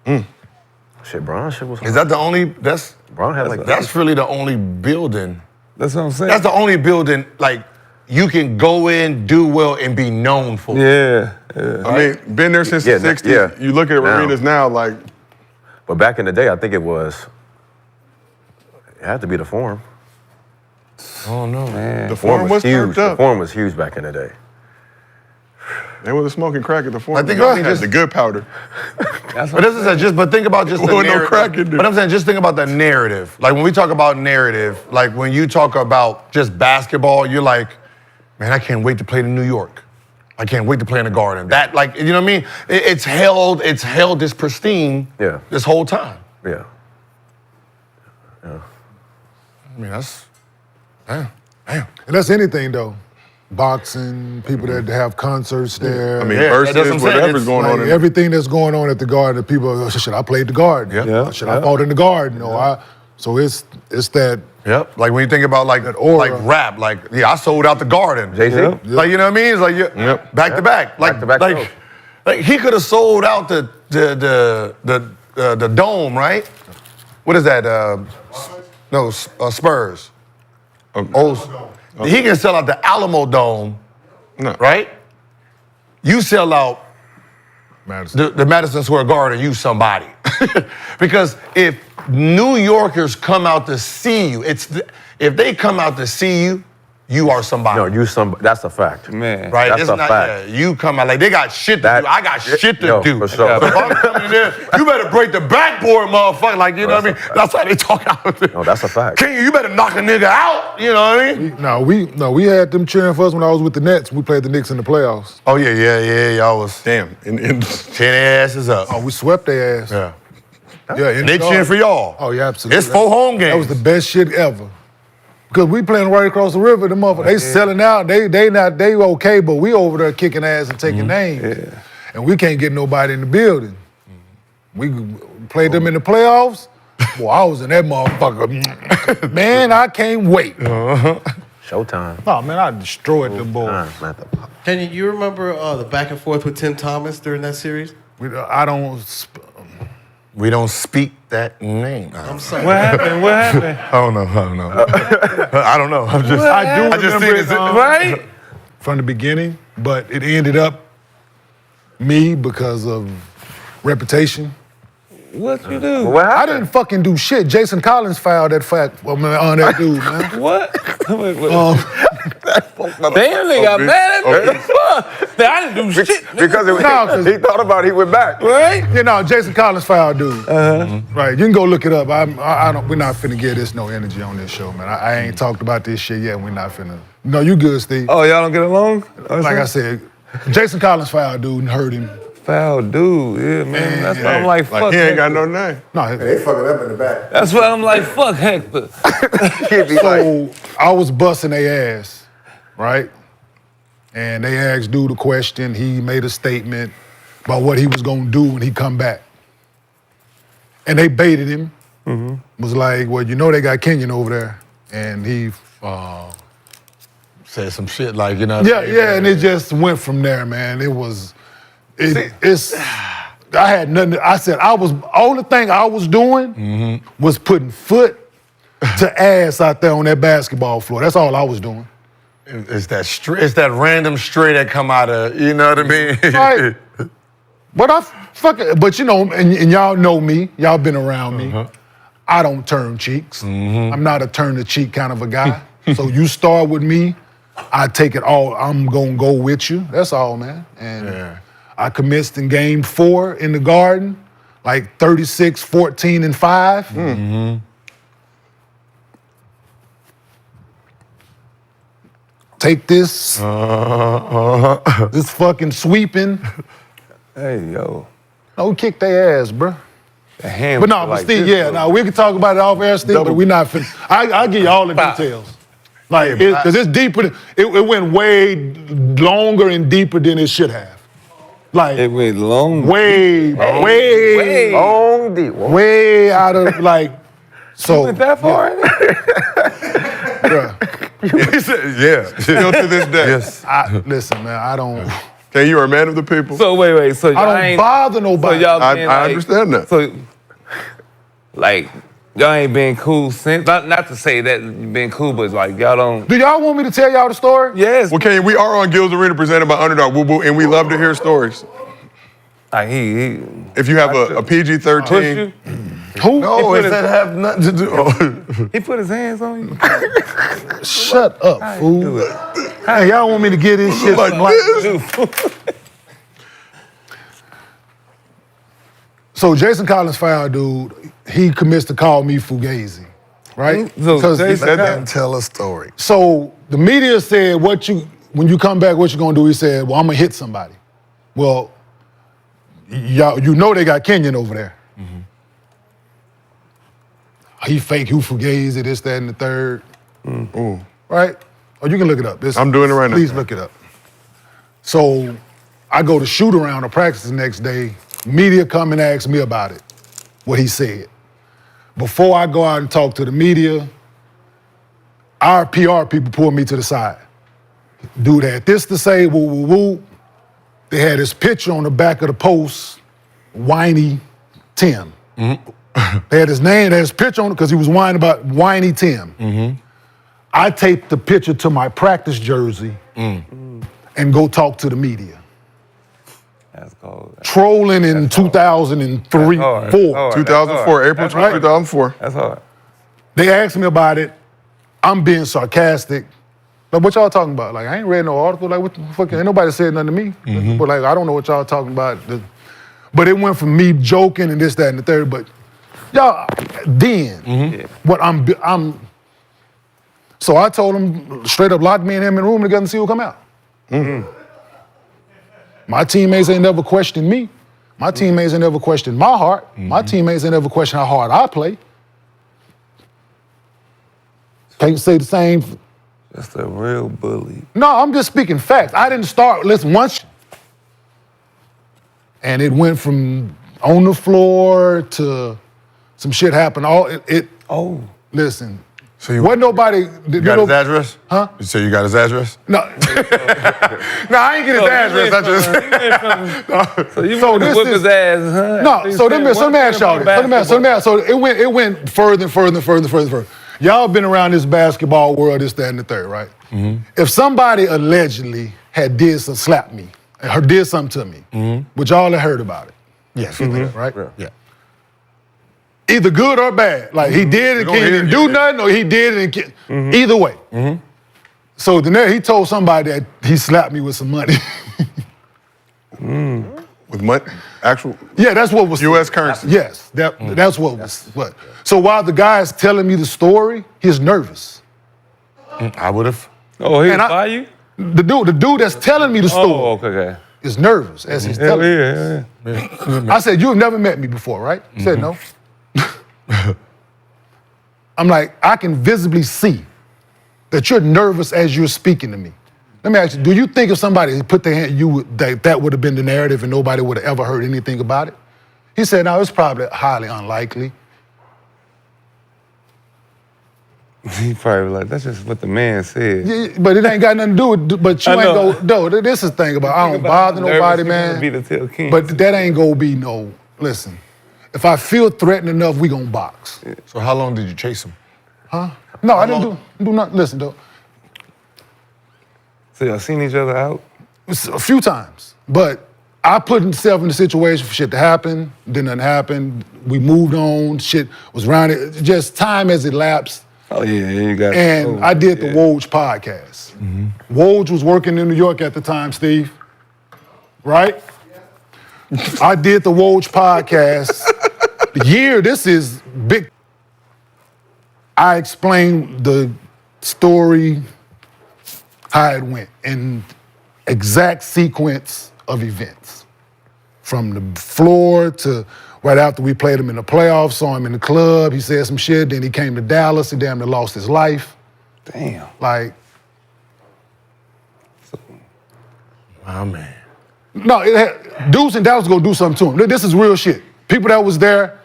Yeah. Shit, Bron shit was. Is that the only? Bron had like That's really the only building. That's what I'm saying. That's the only building. Like you can go in, do well, and be known for. Yeah. I mean, been there since Yeah, the 60s. yeah. You look at Now. arenas now, like, But back in the day, I think it had to be the Forum. Oh no, Man. the Forum was huge. turned The up. Forum was huge back in the day. They wasn't smoking crack at the Forum. I think They I mean, had just- the good powder. But this is but think about just the Well, no narrative. crack in there. But I'm saying just think about the narrative. Like when we talk about narrative, like when you talk about just basketball, you're like, man, I can't wait to play in New York. I can't wait to play in the Garden. That, like, you know what I mean? It's held this pristine this whole time. Yeah. I mean, that's damn. And that's anything though. Boxing, people that have concerts there. I mean, Yeah, that's what I'm versus saying. whatever's It's going like on. In everything that's going on at the Garden, the people, oh, shit, I played the Garden. Yeah. Shit, I fought in the Garden. So it's that. Yep. Like when you think about like aura. like rap, like I sold out the Garden. Jay-Z? Yep. Like you know what I mean? It's like back to back. Like Back-to-back shows. like he could have sold out the Dome, right? What is that? Spurs. He can sell out the Alamo Dome, right? You sell out the Madison Square Garden, you somebody. Because if New Yorkers come out to see you, if they come out to see you, you are somebody. No, that's a fact. Man. Right? That's It's a not, fact. yeah, you come out like they got shit to do. I got shit to do. For sure. So if I'm coming in there, you better break the backboard, motherfucker. Like, you know what I mean? That's how they talk out there. No, that's a fact. Kenyon, you better knock a nigga out. You know what I mean? We had them cheering for us when I was with the Nets. We played the Knicks in the playoffs. Oh, yeah. Y'all was Damn. tearing their asses up. Oh, we swept their ass. Yeah. Yeah, in They the cheering Garden. for y'all. Oh, yeah, absolutely. It's 4 home games. That was the best shit ever. Because we playing right across the river, the motherfuckers, they selling out. They okay, but we over there kicking ass and taking names. Yeah. And we can't get nobody in the building. We played them in the playoffs. Boy, I was in that motherfucker. Man, I can't wait. Showtime. Oh, man, I destroyed them boys. Kenyon, you remember the back and forth with Tim Thomas during that series? We don't speak that name. I'm sorry. What happened? I don't know. I don't know. I just seen it. Right? from the beginning, but it ended up me because of reputation. What you do? What I happened? didn't fucking do shit. Jason Collins filed that fact on that dude, man. What? Damn, they got mad at me. Fuck. I didn't do shit. Because he thought about it, he went back. Right? You know, Jason Collins filed dude. Right, you can go look it up. We're not finna give this no energy on this show, man. I ain't talked about this shit yet. We're not finna. No, you good, Steve. Oh, y'all don't get along? Like I said, Jason Collins filed dude and hurt him. Foul dude, yeah, man. That's why I'm like, fuck. He ain't got Hector. no name. No, They fucking up in the back. That's why I'm like, fuck Hector. so I was busting their ass, right? And they asked dude a question. He made a statement about what he was gonna do when he come back. And they baited him. Was like, well, you know they got Kenyon over there. And he, Said some shit like, you know. yeah, and it just went from there, man. It was, it's, I had nothing, I said, only thing I was doing was putting foot to ass out there on that basketball floor. That's all I was doing. It's that random stray that come out of, you know what I mean? Right. But you know, and y'all know me, y'all been around me. I don't turn cheeks. I'm not a turn the cheek kind of a guy. So you start with me, I take it all, I'm gonna go with you. That's all, man. And I commenced in game 4 in the Garden, like 36, 14, and 5. Take this, this fucking sweeping. Hey, yo. No, we kicked their ass, bro. The hand But no, like but Steve, this, though. we can talk about it off air, Steve, but we're not finna. I'll give you all the details. Like, because it's deeper, it went way longer and deeper than it should have. Like, It went long. way Long deep. way out of, like, so. Went that far? Bruh, He said, yeah. Still to this day. Yes. listen, man, I don't Okay, you are a man of the people. So wait. So y'all bother So nobody. y'all I been, like, understand that. So, like, Y'all ain't been cool since. Not to say that you been cool, but like y'all don't. Do y'all want me to tell y'all the story? Yes. Well, Kenyon, we are on Gil's Arena presented by Underdog Woo Woo, and we love to hear stories. Like he If you have a PG-13. push you. Who? No, it said have nothing to do. He put his hands on you. Shut up, How you fool. do it? Hey, y'all want me to get this shit Like this? So Jason Collins foul dude, he commits to call me Fugazi, right? So Because Jason Let them tell a story. so the media said, when you come back, what you gonna do? He said, well, I'm gonna hit somebody. Well, y'all, you know they got Kenyon over there. He fake, who Fugazi, this, that, and the third. Right? Or you can look it up. I'm doing it right now. Please look it up. So I go to shoot around or practice the next day. Media come and ask me about it, what he said. Before I go out and talk to the media, our PR people pull me to the side. Dude had this to say, woo, woo, woo. They had his picture on the back of the post, Whiny Tim. They had his name, they had his picture on it because he was whining about Whiny Tim. I taped the picture to my practice jersey and go talk to the media. That's cold. Trolling in 2003, hard. 4. Hard. 2004, April That's right. 2004. That's hard. They asked me about it. I'm being sarcastic. Like, what y'all talking about? Like, I ain't read no article. Like, what the fuck? Ain't nobody said nothing to me. But like, I don't know what y'all talking about. But it went from me joking and this, that, and the third. But y'all, then, what I'm. So I told him straight up, lock me and him in the room together and see who come out. My teammates ain't never questioned me. My teammates ain't never questioned my heart. My teammates ain't never questioned how hard I play. Can't say the same. That's a real bully. No, I'm just speaking facts. I didn't start, listen, once. And it went from on the floor to some shit happened. Listen. So you wasn't nobody. You got his address? Huh? You say you got his address? No. No, I ain't get his address. I just. So you So want to this whip is- his ass, huh? No, so let me ask y'all. So it went further and further and further and further and further. Y'all been around this basketball world, this, that, and the third, right? If somebody allegedly had slapped me, or did something to me, which y'all have heard about it. Yes. Right? Yeah. Either good or bad. Like he did it and he didn't do nothing, or he did it and either way. So then he told somebody that he slapped me with some money. With money? Actual Yeah, that's what was U.S. currency. Yes, that's what was. What? So while the guy's telling me the story, he's nervous. I would have. Oh, he And was by you? The dude that's telling me the story Oh, okay. is nervous as he's Hell telling me. yeah. I said, you've never met me before, right? He said, no. I'm like, I can visibly see that you're nervous as you're speaking to me. Let me ask you, do you think if somebody put their hand, that would have been the narrative and nobody would have ever heard anything about it? He said, no, it's probably highly unlikely. He probably like, that's just what the man said. Yeah, but it ain't got nothing to do with, but you I ain't know. go, no, this is the thing about, I don't bother nobody, man. Be to tell King. But that ain't gonna be no, listen, if I feel threatened enough, we gonna box. So how long did you chase him? Huh? No, I didn't do nothing. Listen, though, So y'all seen each other out? a few times, but I put myself in the situation for shit to happen, then nothing happened, we moved on, shit was around it, just time has elapsed. Oh yeah, you got. And I did the Woj podcast. Woj was working in New York at the time, Steve. Right? I did the Woj podcast. This is big. I explained the story, how it went, in exact sequence of events. From the floor to right after we played him in the playoffs, saw him in the club, he said some shit, then he came to Dallas, he damn near lost his life. Damn. Like, Oh man. no, dudes in Dallas gonna do something to him. This is real shit. People that was there,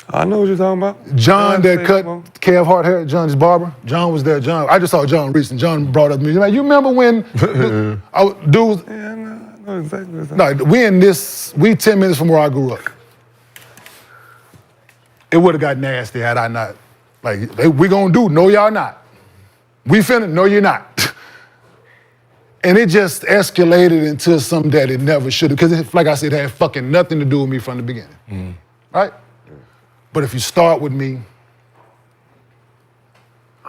I know what you're talking about. John that cut Kev Hart hair, John's barber. John was there. I just saw John recently. John brought up to me, like, you remember when dudes, Yeah, I know exactly what no, we 10 minutes from where I grew up. it would have got nasty had I not. Like, we gonna do, no y'all not. We finna, no you're not. And it just escalated into something that it never should have, because like I said, it had fucking nothing to do with me from the beginning, right? But if you start with me,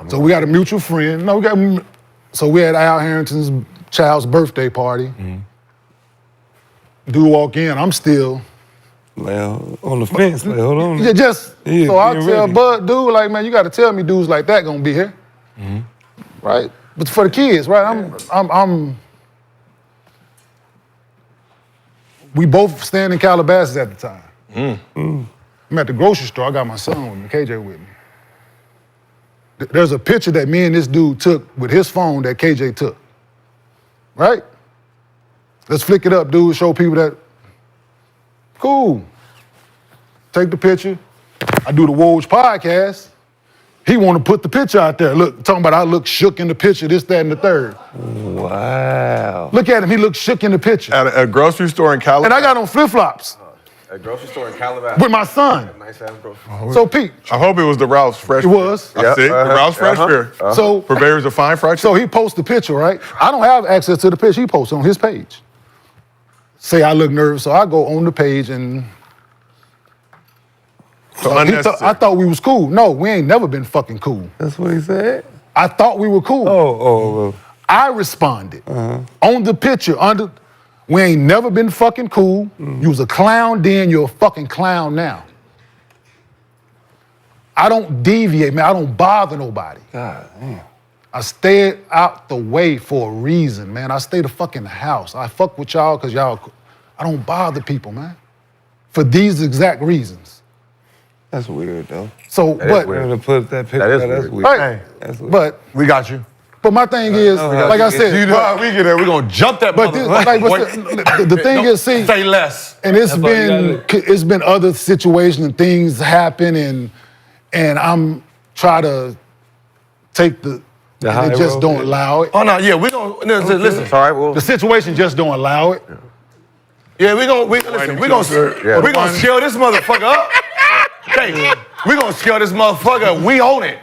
so we got a mutual friend. So we had Al Harrington's child's birthday party. Dude walk in, I'm still. Well, on the fence, like, hold on. Yeah, so I tell ready. Bud, dude, like, man, you got to tell me dudes like that gonna be here, right? But for the kids, right? We both stand in Calabasas at the time. I'm at the grocery store. I got my son with me, KJ with me. There's a picture that me and this dude took with his phone that KJ took, right? Let's flick it up, dude. Show people that. Cool. Take the picture. I do the Woj podcast. He want to put the picture out there. Look, talking about I look shook in the picture, this, that, and the third. Wow. Look at him. He looks shook in the picture. At a grocery store in Calabasas. And I got on flip-flops A grocery store in Calabasas. with my son. Nice ass grocery store. So Pete, I hope it was the Ralph's Fresh. it was. I see. The Ralph's Fresh Beer. So Purveyors of fine fried So he posts the picture, right? I don't have access to the picture. He posts it on his page. Say I look nervous, so I go on the page and I thought we was cool. No, we ain't never been fucking cool. That's what he said? I thought we were cool. Oh. I responded on the picture. We ain't never been fucking cool. You was a clown then, you're a fucking clown now. I don't deviate, man. I don't bother nobody. God damn. I stay out the way for a reason, man. I stay the fucking house. I fuck with y'all because I don't bother people, man. For these exact reasons. That's weird, though. So, but To put that picture That is that's weird. weird. right, That's weird. but We got you. my thing is, like I said, We get there, we're gonna jump that but this, like, the thing is, see, say less. and it's been other situations and things happen, and I'm trying to take the high they just road, don't yeah. allow it. Oh no, yeah, we gonna listen. It's all right. Well, The situation just don't allow it. Yeah, we gonna scale this motherfucker up. Hey, we gonna scale this motherfucker. We own it.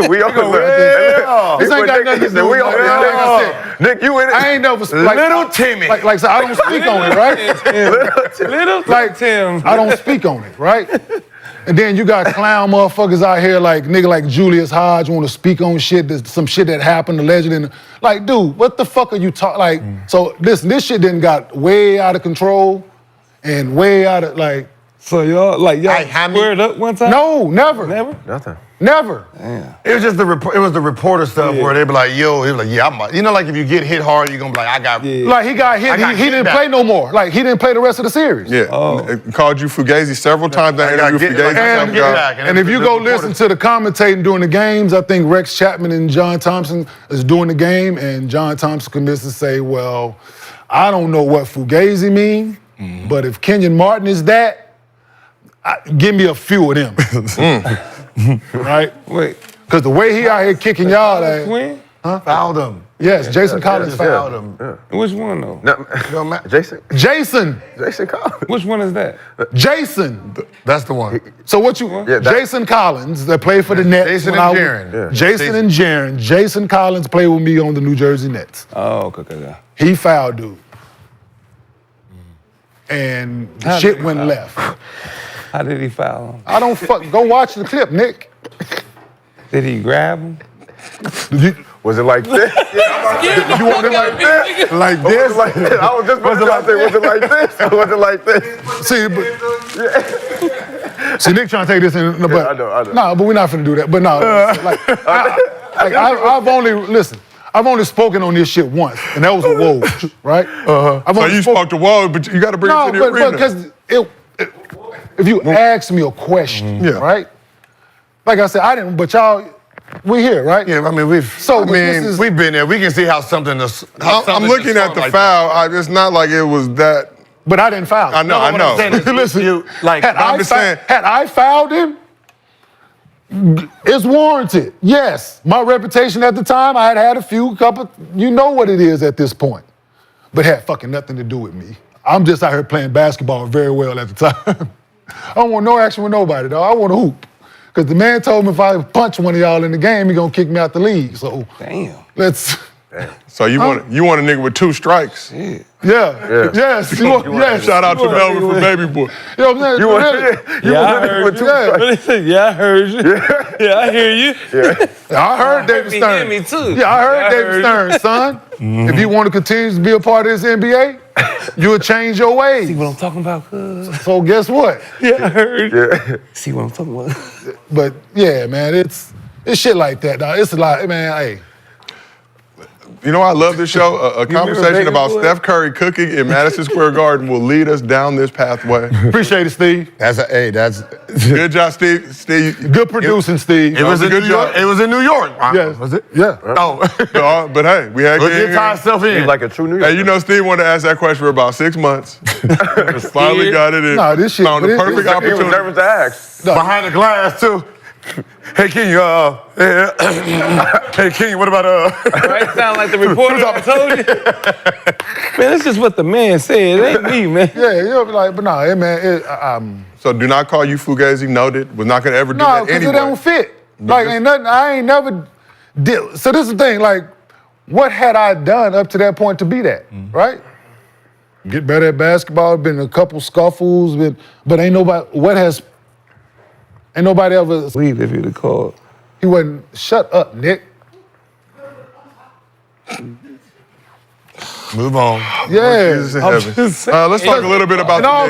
we own Yeah. This ain't got nothing to do with We own like I it. Nick, you in it? I ain't never like, Little Timmy. like so I don't speak on it, right? Little Like Tim. I don't speak on it, right? And then you got clown motherfuckers out here like nigga like Julius Hodge want to speak on shit, some shit that happened allegedly. Like, dude, what the fuck are you talking? Like, so listen, this shit done got way out of control and way out of like. So y'all squared up one time? No, never. Nothing. Never. It was just the reporter stuff where they be like, yo, he was like, yeah, like if you get hit hard, you're gonna be like, I got. Yeah. Like he got hit, he didn't play no more. Like he didn't play the rest of the series. Yeah. Called you Fugazi several times. I gotta interviewed get- Fugazi. And if you go listen to the commentating during the games, I think Rex Chapman and John Thompson is doing the game, and John Thompson commits to say, well, I don't know what Fugazi mean, but if Kenyon Martin is that, give me a few of them. Right? Wait. Because the way he out here kicking y'all ass. Twin? Fouled him. Yes, Jason Collins Fouled fouled him. Which one, though? No, Jason Collins. Which one is that? Jason. That's the one. So what you, Yeah, Jason Collins that played for the Nets. Jason when and I- Jaren. Yeah. Jason and Jaren. Jason Collins played with me on the New Jersey Nets. Oh, okay. He fouled dude. And the How shit did he went foul? left. How did he foul him? I don't fuck. Go watch the clip, Nick. Did he grab him? Was it like this? You want it like this? Like Was this? it like this? I was just about to say, was it like this? Or was it like this? See, Nick trying to take this in, but I know. no, but we're not finna do that. But no, I've only spoken on this shit once, and that was a Woj, right? I've So only you spoke to Woj, but you got to bring it to the arena. because if you ask me a question, right? Like I said, I didn't, but y'all, we here, right? Yeah, I mean, we've been there. We can see how something is. I'm looking at the foul. It's not like it was that. But I didn't foul him. I know. Listen, like, had I fouled him, it's warranted. Yes, my reputation at the time, I had a couple, you know what it is at this point. But it had fucking nothing to do with me. I'm just out here playing basketball very well at the time. I don't want no action with nobody, dog. I want to hoop. Because the man told me if I punch one of y'all in the game, he gonna kick me out the league. So Damn. let's. So you want a nigga with 2 strikes? Yeah. Yes. Yes. Shout out to Melvin for Baby Boy. You know what I'm saying? You want Really? I heard you. Yeah, I heard you. Yeah, I hear you. I heard David Stern. Me too. Yeah, I heard David Stern, son. If you want to continue to be a part of this NBA, you will change your ways. See what I'm talking about, cuz? So guess what? Yeah, I heard. See what I'm talking about? But yeah, man, it's shit like that, dog. It's a lot, man. Hey, You know, I love this show. A conversation about Steph Curry cooking in Madison Square Garden will lead us down this pathway. appreciate it, Steve. That's Good job, Steve. Steve, Good producing, Steve. It was in good New York. job. It was in New York. Yes. Was it? Yeah. Oh. but hey, we had Well, Kenyon get tie here. yourself in. He's like a true New Yorker. Hey, you know, Steve wanted to ask that question for about 6 months. Finally got it in. Nah, this shit- Found but the it- perfect He was opportunity. nervous to ask. Behind the glass too. Hey Kenyon, hey Kenyon, what about Right? Sound like the reporter I told you. Man, that's just what the man said. It ain't me, man. Yeah, you'll be like, but nah, hey, man, So do not call you Fugazi noted. Was not gonna ever do no, that because anyway. it don't fit. Like, ain't nothing, I ain't never did. So this is the thing, like, what had I done up to that point to be that, right? Get better at basketball, been a couple scuffles, but ain't nobody ever, Leave if you'd have called. he wasn't, shut up, Nick. Move on. Yeah. Jesus in I'm heaven. just saying. Let's talk a little bit about in the all,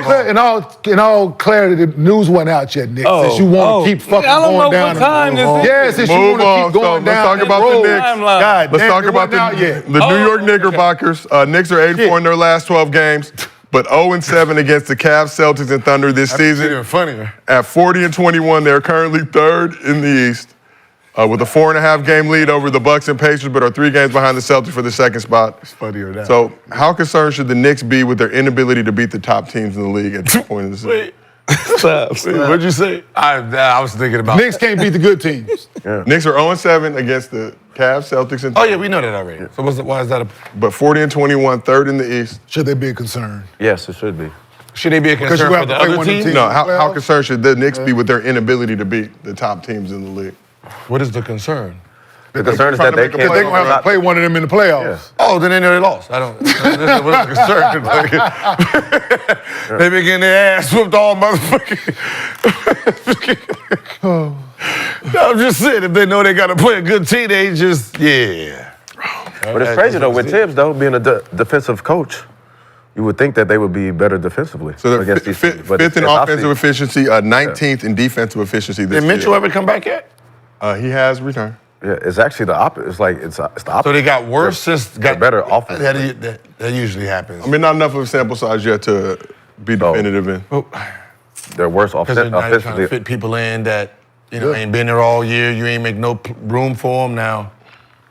Knicks. in all clarity, the news wasn't out yet, Nick. Since you want to keep fucking I don't going know down. what time this is. Yeah, since you Move want to on. keep going So down. let's talk that about road. the Knicks. Timeline. God Let's damn, talk it about wasn't out yet. the New York Knickerbockers. Knicks are 8-4 in their last 12 games, but 0-7 against the Cavs, Celtics, and Thunder this season. Even funnier. At 40-21, they're currently 3rd in the East, with a 4.5 game lead over the Bucks and Pacers, but are 3 games behind the Celtics for the 2nd spot. It's funnier that. So, how concerned should the Knicks be with their inability to beat the top teams in the league at this point in the season? Stop. What'd you say? I was thinking about. Knicks can't beat the good teams. Knicks are 0-7 against the Cavs, Celtics, and Oh yeah, we know that already. So why is that a? but 40-21, 3rd in the East. Should they be a concern? Yes, it should be. Should they be a concern you for have the to play other one of the teams? teams. No, how Well, concerned should the Knicks be with their inability to beat the top teams in the league? What is the concern? The concern is trying that to they make a can't. They're going to have to play one of them in the playoffs. Oh, then they know they lost. I don't. What's the concern? They be getting their ass whooped all motherfucking. I'm just saying, if they know they got to play a good team, they just But it's crazy though with Tibbs though being a defensive coach. You would think that they would be better defensively So they're against these teams. But 5th in it's offensive obviously- efficiency, 19th in defensive efficiency this Did Mitchell year. ever come back yet? He has returned. Yeah, it's actually the opposite. It's the opposite. So they got worse since they're better offense. That usually happens. I mean, not enough of a sample size yet to be definitive in. They're worse Because they're not trying to offensively. fit people in that ain't been there all year. You ain't make no room for them now.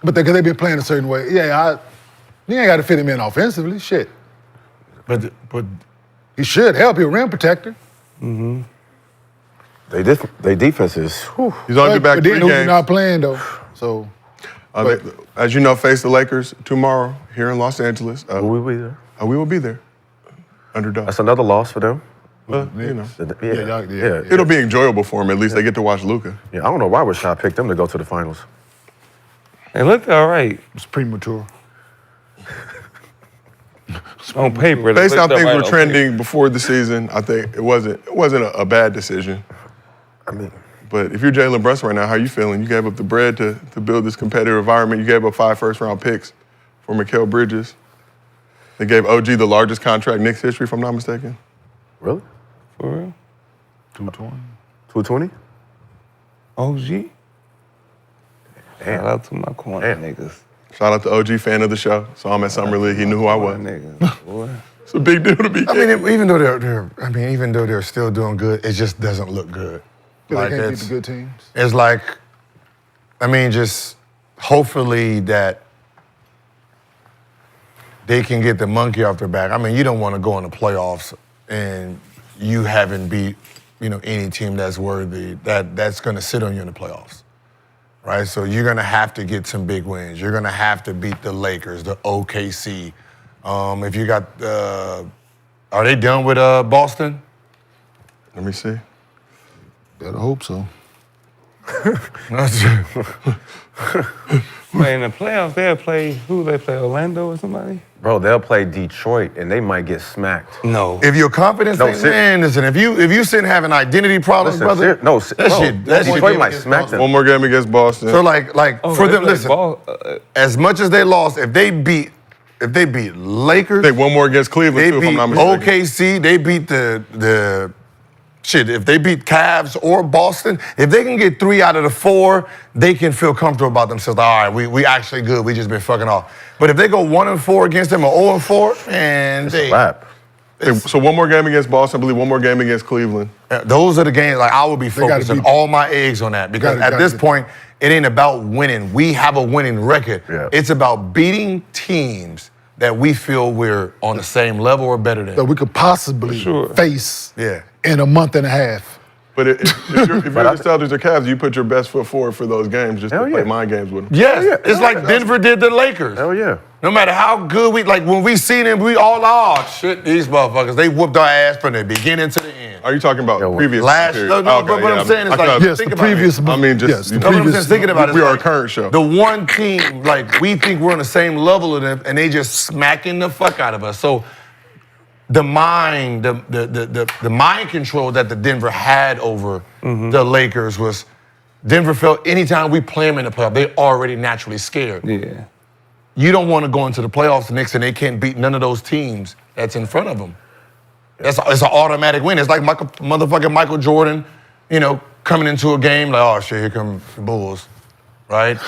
But because they've been playing a certain way. Yeah, you ain't got to fit him in offensively. Shit. But He should help you, rim protector. They defense is. Whew. He's only been back but 3 then who's games. not playing, though. So, They, as you know, face the Lakers tomorrow here in Los Angeles. Will we be there? We will be there. Underdog. That's another loss for them. You know. Yeah. It'll be enjoyable for them. At least they get to watch Luka. Yeah, I don't know why Rashad picked them to go to the finals. They looked all right it's premature. on paper. they Based on looked things all were right on trending before the season, I think it wasn't a bad decision. I mean, But if you're Jalen Brunson right now, how are you feeling? You gave up the bread to build this competitive environment. You gave up 5 first-round picks for Mikal Bridges. They gave OG the largest contract in Knicks history, if I'm not mistaken. really? For real? 220. 220? OG? Shout out to my corner niggas. Shout out to OG, fan of the show. Saw him at Summer League. He knew who I was. Niggas, boy. It's a big deal to be. I mean, even though they're still doing good, it just doesn't look good. Because they can't beat the good teams. It's like, just hopefully that they can get the monkey off their back. I mean, you don't want to go in the playoffs and you haven't beat, any team that's worthy, that's going to sit on you in the playoffs, right? So you're going to have to get some big wins. You're going to have to beat the Lakers, the OKC. If you got, are they done with Boston? Let me see. Better hope so. Man, in the playoffs, they'll play, who they play, Orlando or somebody? Bro, they'll play Detroit and they might get smacked. No. If your confidence ain't, man, listen, if you sitting having identity problems, brother, that Detroit might smack them. One more game against Boston. So like for them, listen, Ball, as much as they lost, if they beat Lakers, I think one more against Cleveland, they too, if beat I'm not mistaken. OKC, they beat the shit. If they beat Cavs or Boston, if they can get 3 out of the 4, they can feel comfortable about themselves. All right, we actually good. We just been fucking off. But if they go 1-4 against them or 0-4, man, It's a wrap. So one more game against Boston, I believe one more game against Cleveland. those are the games. Like I would be focusing all my eggs on that because at this point, it ain't about winning. We have a winning record. Yeah. It's about beating teams that we feel we're on the same level or better than. That we could possibly face in a month and a half. But if you're the Celtics or Cavs, you put your best foot forward for those games just to play mind games with them. Yes, it's like Denver did the Lakers. Hell yeah. No matter how good when we seen them, we all, shit, these motherfuckers, they whooped our ass from the beginning to the end. Are you talking about previous period? But what I'm saying is like, yes, think the about previous. it. I mean, just yes, the No, what I'm previous. just thinking about it. We is are like, a current show. The one team, like, we think we're on the same level of them, and they just smacking the fuck out of us. So the mind control that the Denver had over the Lakers was Denver felt anytime we play them in the playoffs, they already naturally scared. Yeah. You don't want to go into the playoffs the Knicks and they can't beat none of those teams that's in front of them. It's an automatic win. It's like motherfucking Michael Jordan, coming into a game like, oh shit, here come the Bulls, right?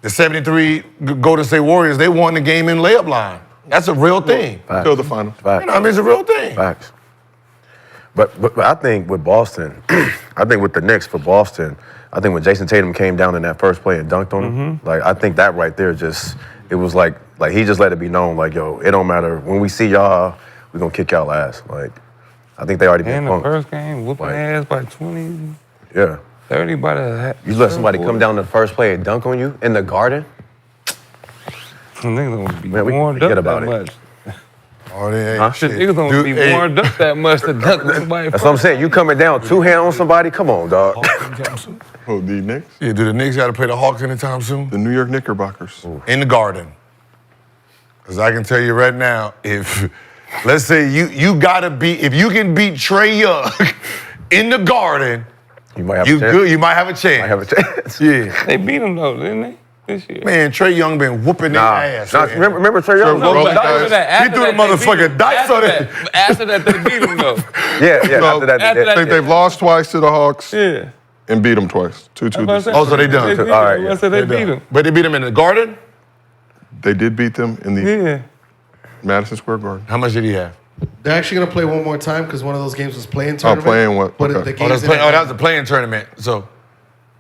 The 73 Golden State Warriors, they won the game in layup line. That's a real thing. Until the finals. It's a real thing. Facts. But I think with Boston, I think with the Knicks for Boston, I think when Jason Tatum came down in that first play and dunked on him, like I think that right there it was like he just let it be known, like, yo, it don't matter. When we see y'all, we're gonna kick y'all ass. Like, I think they already been In the punked. first game, whooping ass by 20, Yeah. 30 by the You let somebody come down the first play and dunk on you in the Garden? Niggas don't be Man, we can warmed forget up about that it. much. Oh, they Huh? shit. Niggas don't be warmed up that much to dunk on somebody. That's what I'm saying. You coming down 2-hand on somebody? Come on, dog. Oh, the Knicks? Yeah, do the Knicks got to play the Hawks anytime soon? The New York Knickerbockers. In the Garden. Because I can tell you right now, if, let's say you got to if you can beat Trae Young in the Garden, You might have you a chance. good, you might have a chance. Might have a chance. Yeah. They beat them though, didn't they? This year. Man, Trae Young been whooping their ass. man. Remember Trae Young? Trey rolled But after that, He threw the motherfucking dice on it. After that, they beat them though. Yeah. So, After that, after I think they've lost twice to the Hawks Yeah. and beat them twice. 2-2. That's what I'm Oh, so they done. saying. All right, yeah. I said they beat them. But they beat him in the Garden? They did beat them in the Yeah. Madison Square Garden. How much did he have? They're actually gonna play one more time because one of those games was playing tournament. playing what? But Okay. the Oh, games that was a playing tournament. So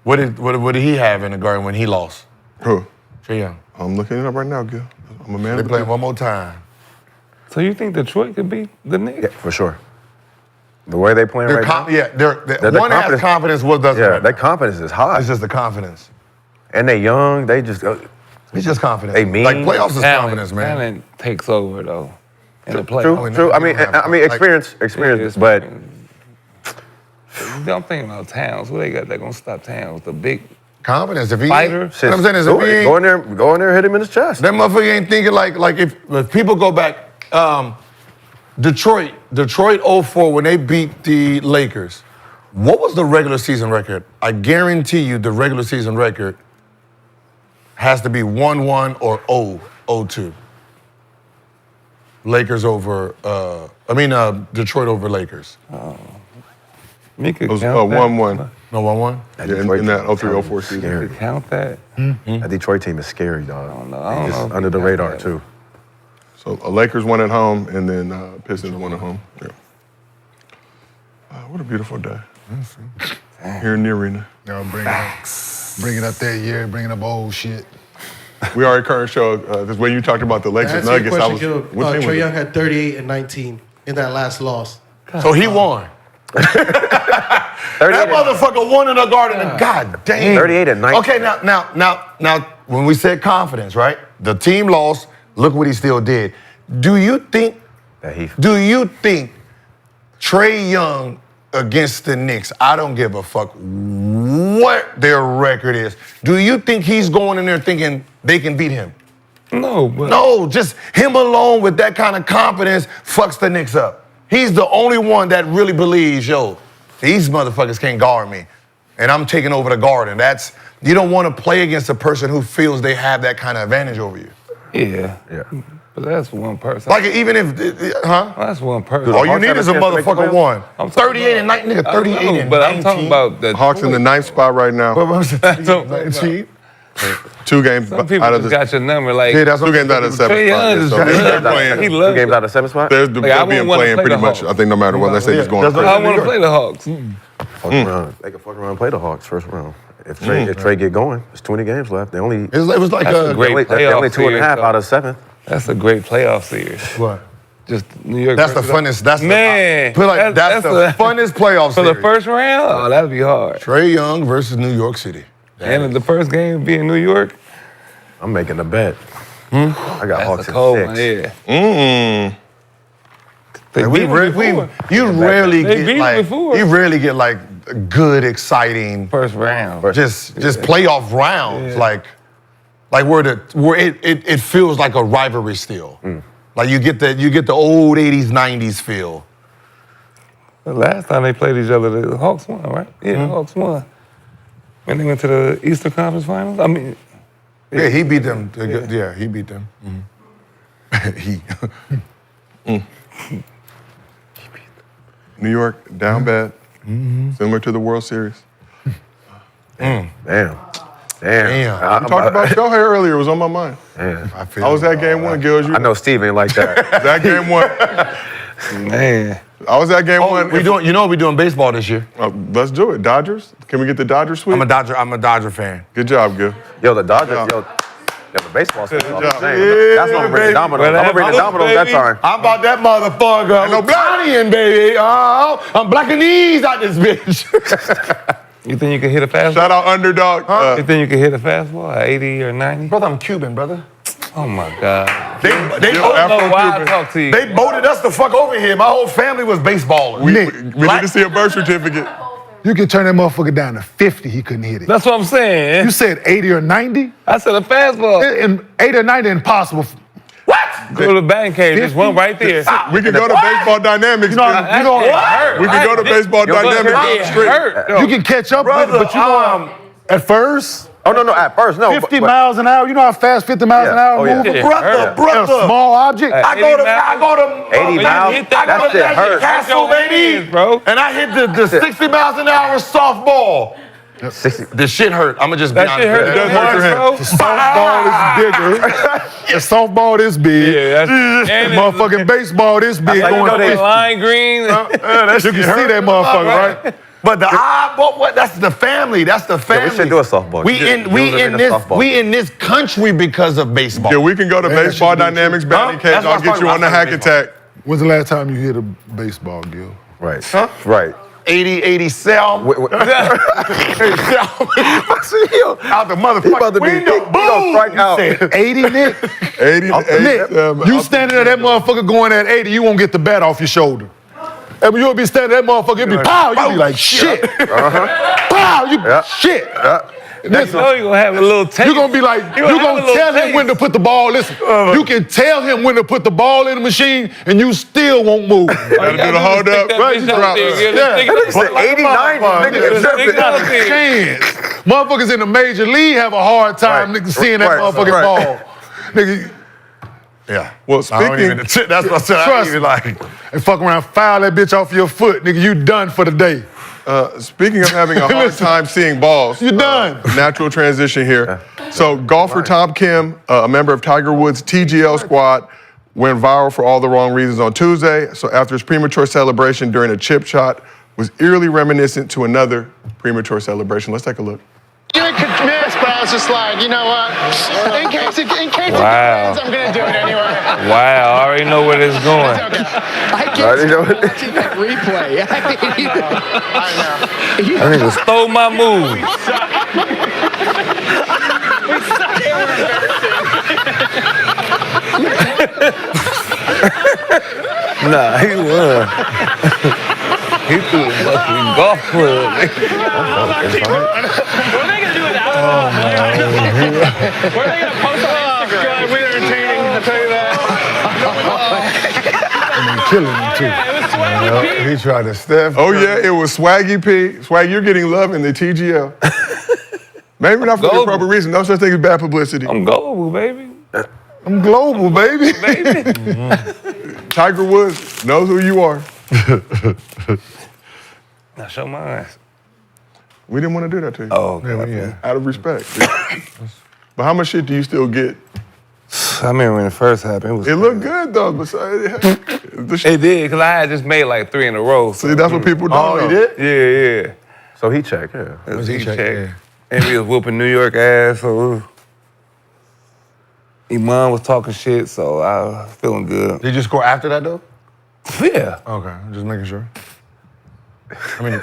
what did he have in the Garden when he lost? Who? Trae Young. I'm looking it up right now, Gil. I'm a man. They of the playing people. one more time. So you think Detroit could beat the Knicks? Yeah, for sure. The way they playing They're right now. Yeah, one has confidence, what doesn't. Yeah, right their now. confidence is high. It's just the confidence. And they young. They just It's just confidence. They mean. Like playoffs is confidence, man. Talent takes over though in the playoffs. true. I mean, Like- experience. But I'm thinking about Towns. Who they got that gonna stop Towns? The big Confidence. If he Fighter. What I'm saying is do if he it. ain't, Go in there, hit him in his chest. that motherfucker ain't thinking like if people go back, Detroit 04 when they beat the Lakers, what was the regular season record? I guarantee you the regular season record has to be 1-1 or 0-2. Lakers over, Detroit over Lakers. Mika It was count that. 1-1. No 1-1? Yeah, in that 03-04 season. Scary. Count that. That Detroit team is scary, dog. I don't know. They just if under you the count radar that. too. So Lakers won at home, and then Pistons won at home. Yeah. What a beautiful day. Here in the arena. Y'all bringing up that year, bringing up old shit. We are a current show. Because when you talked about the To Lakers answer your Nuggets, I question, was. Gil, What team Trae was Young it? had 38 and 19 in that last loss. So he won. That motherfucker won in the Garden. And God damn. 38 and 19. Okay, now, when we said confidence, right? The team lost. Look what he still did. Do you think Trae Young against the Knicks? I don't give a fuck what their record is. Do you think he's going in there thinking they can beat him? No, but No, just him alone with that kind of confidence fucks the Knicks up. He's the only one that really believes, yo, these motherfuckers can't guard me, and I'm taking over the garden. You don't want to play against a person who feels they have that kind of advantage over you. yeah. But that's one person. Like even if, That's one person. All you need is a motherfucker one. I'm talking 38 and 19, nigga, 38 and 19. But I'm talking about the Hawks in the 9th spot right now. What was it? 2 games Some people out of just the got your number. Like, Yeah, that's what 2 games out of the 7th Trae Young spot. is So they're he playing. loves 2 games it. out of 7th spot? They're Like, I being wouldn't wanna playing play pretty the much. Hawks. I think no matter what, let's say he's going. That's what- I want to play the Hawks. Fuck around. They can fuck around and play the Hawks first round. If Trae get going, there's 20 games left. They only It was like That's a a great they only playoff 2.5 series, out of 7th. That's a great playoff series. what? Just New York. That's the versus- funnest. That's Man, The, I feel like that's the funnest playoff for series. the first round. Oh, that'd be hard. Trae Young versus New York City. And the first game would be in New York. I'm making a bet. I got That's Hawks a cold one. in 6. Yeah. They And beat them before. you rarely They get beat like them before. you rarely get like good, exciting, First round. just playoff rounds like where it feels like a rivalry still. Like you get the old 80s, 90s feel. The last time they played each other, the Hawks won, right? Yeah, the Hawks won. When they went to the Eastern Conference Finals, I mean, Yeah, he beat them. Yeah, he beat them. He. New York down bad, similar to the World Series. Damn. We talked about Shohei earlier. It was on my mind. I was at game 1, Gills. I know Steve ain't like that. That game 1. man. I was at game 1. We doing. You know we're doing baseball this year. Let's do it. Dodgers. Can we get the Dodgers sweep? I'm a Dodger fan. Good job, Gil. Yo, the Dodgers, Yeah. the baseball season. Good That's job. gonna bring the dominoes. I'm gonna bring the dominoes that time. I'm about that motherfucker. no black. Italian, baby. Oh, I'm blacking these out this bitch. You think you can hit a fastball? Shout out Underdog. You think you can hit a fastball at 80 or 90? Brother, I'm Cuban, brother. Oh my God. They I don't know why I talk to you. They voted us the fuck over here. My whole family was baseballers. we need to see a birth certificate. You can turn that motherfucker down to 50, he couldn't hit it. That's what I'm saying. You said 80 or 90? I said a fastball. And 8 or 90 impossible. Go to the batting cage. There's one right there. We can go to Baseball Dynamics. You know, We can go to Baseball Dynamics down the street. you can catch up with it, but you know, at first, Oh, no, at first, no. 50 miles an hour, you know how fast 50 miles an hour Yeah. move? Yeah. Brother. A small object. I go to 80 miles, that shit hurt. Castle, baby, bro. and I hit the 60 miles an hour softball. 60. The shit hurt. I'ma just be That honest. shit hurt. It does hurt your hand. bro. The softball is bigger. The softball this big. Yeah, that's and Motherfucking baseball this big how you going know they- 50. lime green. You can see that motherfucker, right? But that's the family. That's the family. we should do a softball. We in this country because of baseball. Yeah, we can go to Baseball Dynamics batting cage. That's what I'll I'm get you talking on the about. hack attack. When's the last time you hit a baseball, Gil? Right. Right. 87. Wait. Out the motherfucking window. He gonna strike out. 80, Nick? 80 to 80. Nick, you standing there, that motherfucker going at 80, you won't get the bat off your shoulder. And when you'll be standing there, that motherfucker, it'll be pow, you'll be like, shit. Pow, you shit. Listen, you gonna have a little taste. You're gonna be like, you're gonna tell him when to put the ball. Listen, you can tell him when to put the ball in the machine, and you still won't move. Gotta do the hold up. Right, you drop Nigga said 89. Nigga tripping. Chance. Motherfuckers in the major league have a hard time nigga, seeing that motherfucking ball. Nigga, Yeah. Well, I don't speaking, even, that's what I said. I Trust ain't even me. like. and fuck around, foul that bitch off your foot, nigga, you done for the day. speaking of having a hard time seeing balls, You done. Natural transition here. So golfer Tom Kim, a member of Tiger Woods' TGL squad, went viral for all the wrong reasons on Tuesday. So after his premature celebration during a chip shot was eerily reminiscent to another premature celebration. Let's take a look. You could miss, but I was just like, you know what? In case it Wow. depends, I'm gonna do it anyway. Wow, I already know where this is going. Okay. I I get didn't know it. watching that replay. I know. That nigga stole my move. Nah, he won. He threw the fucking golf club. What are they gonna do without Where are they gonna post on Instagram? We're entertaining, I'll tell you that. Killing him too. It was Swaggy P. He tried to step. Oh yeah, it was Swaggy P. Swaggy, you're getting love in the TGL. Maybe not for the appropriate reason. No such thing as bad publicity. I'm global, baby. I'm global, baby. Tiger Woods knows who you are. Now show my ass. We didn't want to do that to you. Oh, yeah. Out of respect. But how much shit do you still get? I remember when it first happened. It looked good though, but it did, because I had just made like 3 in a row. So. See, that's what people don't know. He did? Yeah. So he checked, yeah. It was he checked. And we was whooping New York ass, so Iman was talking shit, so I was feeling good. Did you score after that though? Yeah. Okay, I'm just making sure. I mean,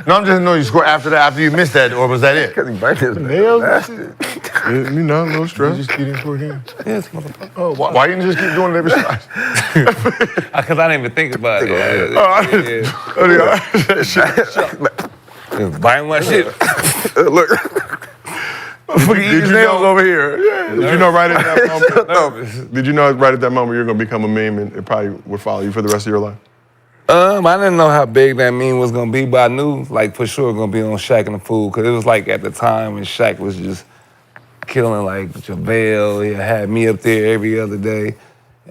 no, I'm just knowing you scored after that, after you missed that, or was that it? Because he banged his Nails. You know, no stress. Just getting for him. Yes, motherfucker. Oh, why you didn't just keep doing it every shot? Because I didn't even think about it. Buying my shit. Look. Fucking eat his nails over here. Did you know right at that moment? Did you know right at that moment you're gonna become a meme and it probably would follow you for the rest of your life? I didn't know how big that meme was gonna be, but I knew like for sure gonna be on Shaq and the Fool, because it was like at the time when Shaq was just killing like JaVale. He had me up there every other day.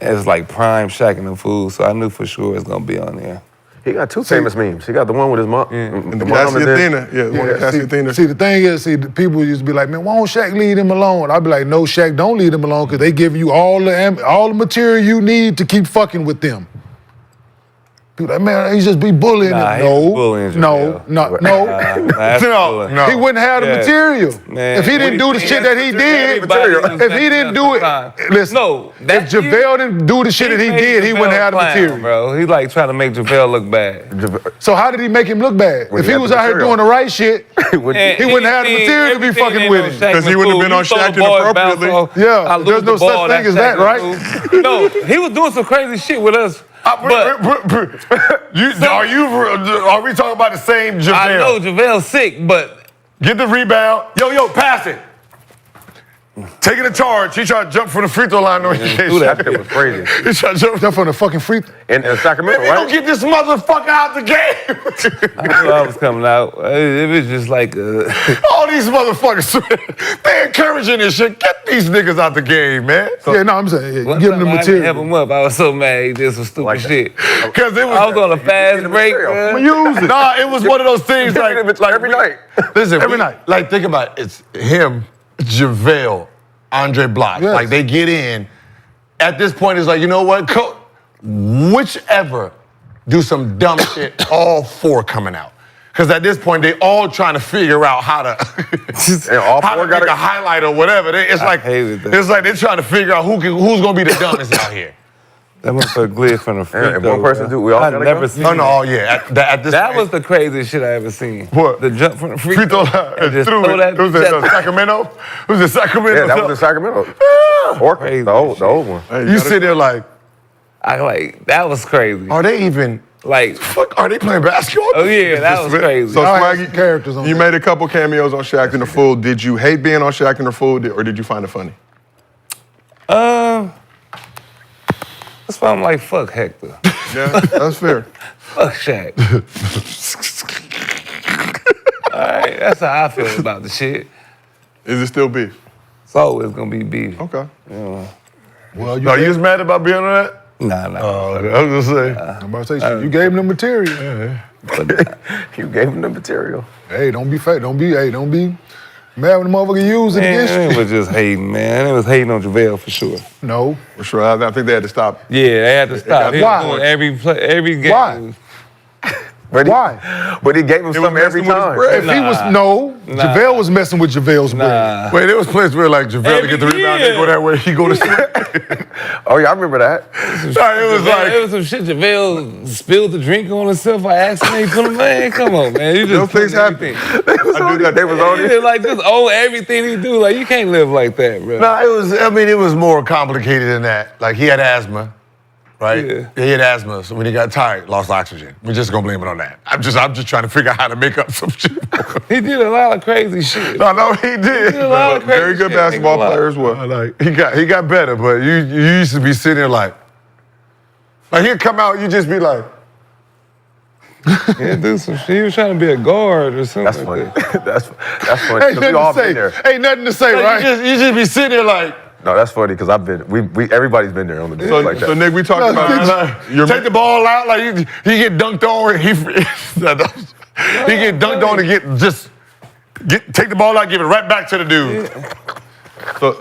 It was like prime Shaq and the Fool, so I knew for sure it's gonna be on there. He got 2 famous memes. He got the one with his mom. And the Cassie Athena. Yeah, the one with Cassie Athena. See, the thing is, the people used to be like, man, why don't Shaq leave him alone? I'd be like, no, Shaq, don't leave him alone, because they give you all the material you need to keep fucking with them. People like, man, he just be bullying him. No. He wouldn't have the material. Man, if he didn't do the shit that he did, if he didn't do it, listen, if JaVale didn't do the shit that he did, he wouldn't have the material. Bro, he like trying to make JaVale look bad. So how did he make him look bad? If he was out here doing the right shit, he wouldn't have the material to be fucking with him. Because he wouldn't have been on Shaq inappropriately. Yeah, there's no such thing as that, right? No, he was doing some crazy shit with us. Are we talking about the same JaVale? I know JaVale's sick, but get the rebound. Yo, pass it. Taking a charge. He tried to jump from the free throw line. That shit was crazy. He tried to jump from the fucking free throw. In Sacramento, right? Don't get this motherfucker out the game. I knew I was coming out. It was just like all these motherfuckers, they encouraging this shit. Get these niggas out the game, man. So, yeah, no, I'm saying, give them the material. I didn't help him up. I was so mad he did some stupid shit. Because I was on a fast break. Use it. Nah, it was one of those things like every night. Listen, every night. Like, think about it. It's him, JaVale, Andre Block. Yes. Like, they get in. At this point, it's like, you know what? Whichever do some dumb shit, all 4 coming out. Because at this point, they all trying to figure out how to, make a highlight or whatever. It's like they're trying to figure out who's going to be the dumbest out here. That motherfucker glid from the free throw. If one person do, we all gotta never go? seen yeah. At this that point, was the craziest shit I ever seen. What? The jump from the free throw throw. and just threw it. It was in Sacramento? It was in Sacramento? Yeah, that was in Sacramento. Or the old one. Hey, you sit there like... that was crazy. Are they even... Like... Fuck, are they playing basketball? Oh, yeah, that was crazy. So, Swaggy, characters on you made a couple cameos on Shaq and the Fool. Did you hate being on Shaq and the Fool, or did you find it funny? That's why I'm like, fuck Hector. Yeah, that's fair. Fuck Shaq. All right, that's how I feel about the shit. Is it still beef? It's always gonna be beef. Okay. You Well, Are you as mad about being on that? Nah. Oh, I was gonna say. I'm about to say, you gave him the material. You gave him the material. Hey, don't be fake. Don't be mad when the motherfucker use it against you. It was just hating, man. It was hating on JaVale for sure. No. For sure. I think they had to stop. Yeah, they had to stop. Why? Every game. Why? Why? But he gave him something every time. If he was JaVale was messing with JaVale's bread. Wait, there was places where like JaVale to get the rebound, they go that way, he go to sleep. Oh yeah, I remember that. It was some shit. JaVale spilled the drink on himself. I asked him, he put him, man, come on, man. You just those things happen. They was on it. Like just own everything he do. Like you can't live like that, bro. It was more complicated than that. Like he had asthma. right? Yeah. He had asthma, so when he got tired, lost oxygen. We're just gonna blame it on that. I'm just trying to figure out how to make up some shit. He did a lot of crazy shit. No, he did. He did a lot of crazy Very good shit, basketball nigga. player as well. Like he got better, but you used to be sitting there like he'd come out, you just be like, Yeah, do some shit. He was trying to be a guard or something. That's like funny. that. that's funny. Ain't 'Cause we nothing all to say. been there. Ain't nothing to say, like, right? you just be sitting there like, No, that's funny because I've been. Everybody's been there on the bench So, like that. so Nick, we talked about your take the ball out, like he get dunked on, he get dunked on and take the ball out, give it right back to the dude.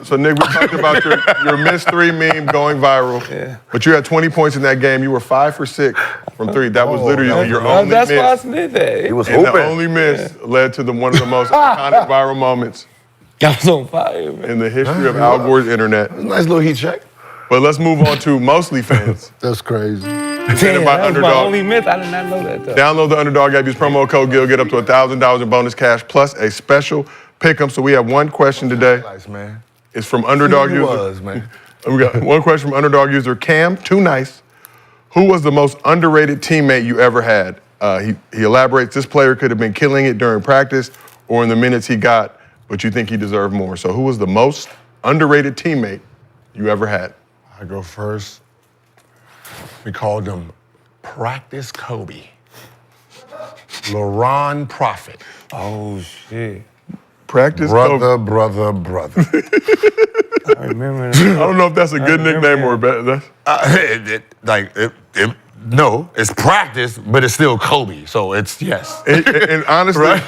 So Nick, we talked about your missed three meme going viral. Yeah. But you had 20 points in that game. You were 5 for 6 from 3. That was literally your only That's why I miss. did that. He was And the hooping. only miss led to one of the most iconic viral moments I was on fire, man. in the history of Al Gore's internet. Nice little heat check. But let's move on to mostly fans. That's crazy. Presented Damn, by that was my Underdog. only myth. I did not know that, though. Download the Underdog app. Use promo code GIL. Get up to $1,000 in bonus cash plus a special pick'em. So we have one question today. Nice, man. It's from Underdog He user. was, man. We got one question from Underdog user Cam. Too nice. Who was the most underrated teammate you ever had? He elaborates. This player could have been killing it during practice or in the minutes he got, but you think he deserved more. So who was the most underrated teammate you ever had? I go first. We called him Practice Kobe. LeBron Prophet. Oh, shit. Practice Brother. I remember I that. don't know if that's a good nickname or a bad. No, it's practice, but it's still Kobe. So it's yes. And honestly, Right?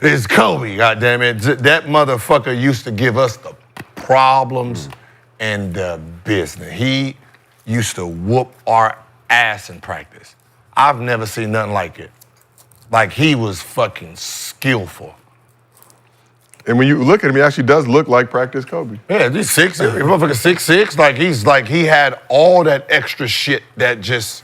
It's Kobe, goddammit. That motherfucker used to give us the problems and the business. He used to whoop our ass in practice. I've never seen nothing like it. Like, he was fucking skillful. and when you look at him, he actually does look like Practice Kobe. Yeah, he's 6'6". Motherfucker 6'6". He's like he had all that extra shit that just.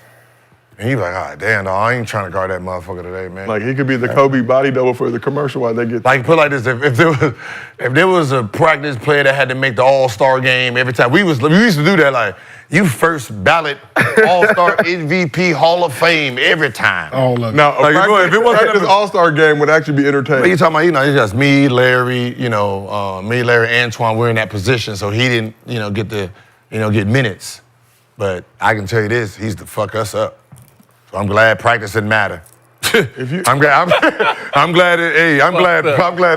And he like, ah, damn, no, I ain't trying to guard that motherfucker today, man. Like he could be the Kobe body double for the commercial while they get. Like, put it like this: if there was a practice player that had to make the All-Star game every time, we used to do that. Like, you first ballot All-Star MVP Hall of Fame every time. All of it. Now, Like, if it wasn't practice All-Star game would actually be entertaining. But you talking about, it's just me, Larry, Larry, Antoine. We're in that position, so he didn't, get minutes. But I can tell you this: he's to fuck us up. So I'm glad practice didn't matter. I'm glad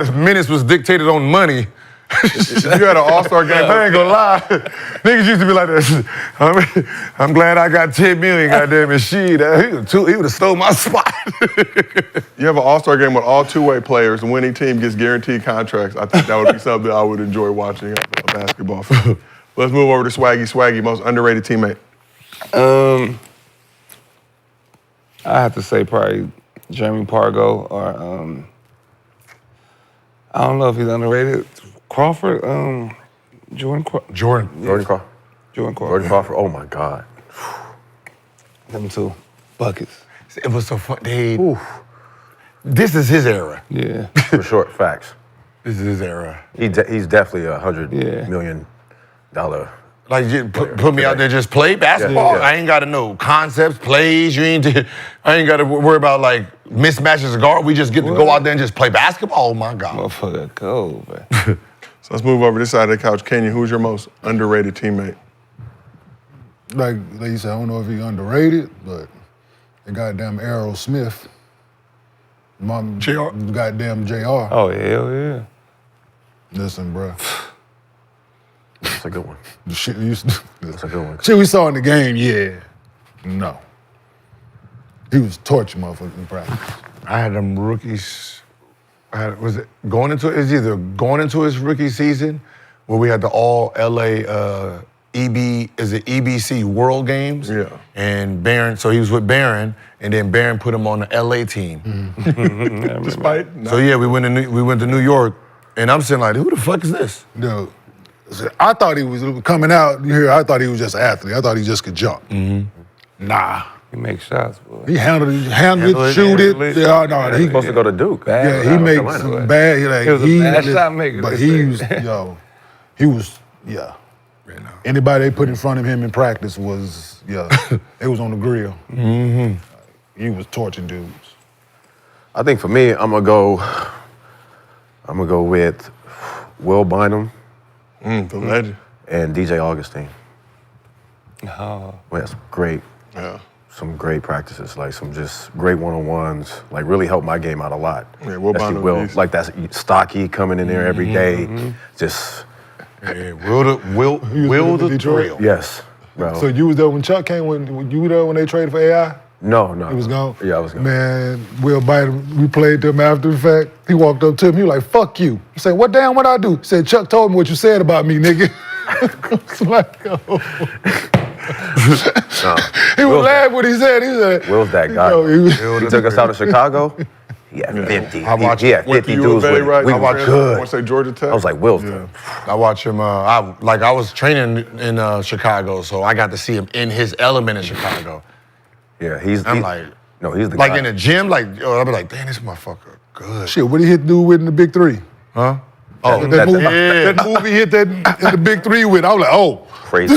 his minutes was dictated on money. If you had an All-Star game, I ain't gonna lie. Niggas used to be like this. I'm glad I got 10 million, goddamn it. Shit, he would have stole my spot. you have an All-Star game with all two-way players. The winning team gets guaranteed contracts. I think that would be something I would enjoy watching a basketball field. Let's move over to Swaggy. Swaggy, most underrated teammate. I have to say probably Jeremy Pargo or I don't know if he's underrated. Crawford, Jordan Crawford. Jordan Crawford. Oh my God. Them two buckets. It was so fun. This is his era. Yeah. For sure, facts. This is his era. He's definitely $100 million. Like, you put me out there, just play basketball. Yeah. I ain't got to know concepts, plays. I ain't got to worry about like mismatches of guard. We just get to go out there and just play basketball. Oh my God. Motherfucker cold, man. So let's move over this side of the couch. Kenyon, who's your most underrated teammate? Like you said, I don't know if he's underrated, but the goddamn Errol Smith. Goddamn JR. Oh, hell yeah. Listen, bro. That's a good one. The shit That's a good one. shit we saw in the game, yeah. No. He was torching motherfuckers in practice. I had them rookies. It's either going into his rookie season where we had the all LA EBC World Games. Yeah. And Barron, so he was with Barron, and then Barron put him on the LA team. Despite. So yeah, we went to New York, and I'm sitting like, who the fuck is this? Dude, I thought he was coming out here. I thought he was just an athlete. I thought he just could jump. Nah. He makes shots, boy. He handled it, shoot it. Yeah, no, He's supposed to go to Duke. Yeah, he made some bad. He was a bad shot maker. But he was, he was, Anybody they put in front of him in practice was, it was on the grill. Mm-hmm. He was torching dudes. I think for me, I'm gonna go with Will Bynum. The legend. And DJ Augustine. Oh. We had some great practices, like some just great one-on-ones, like really helped my game out a lot. Yeah, Will Especially Bynum. like that's stocky coming in there every day, just. Yeah, Will the Detroit? thrill. Yes, bro. So you was there when Chuck came, when you were there when they traded for AI? No. He was gone? Yeah, I was gone. Man, Will Bynum, we played them after the fact. He walked up to him, he was like, fuck you. He said, what I do? He said, Chuck told me what you said about me, nigga. It's like, he was laughing when he said, Will's that guy. He took us out of Chicago. He had 50. He had 50 dudes with him. We were good. I want to say Georgia Tech. I was like, Will's good. I watch him. I was training in Chicago, so I got to see him in his element in Chicago. Yeah, he's the guy. In the gym, I'd be like, damn, this motherfucker good. Shit, what did he hit dude with in the Big Three? Huh? That movie hit that in the Big Three with. I was like, oh. Crazy.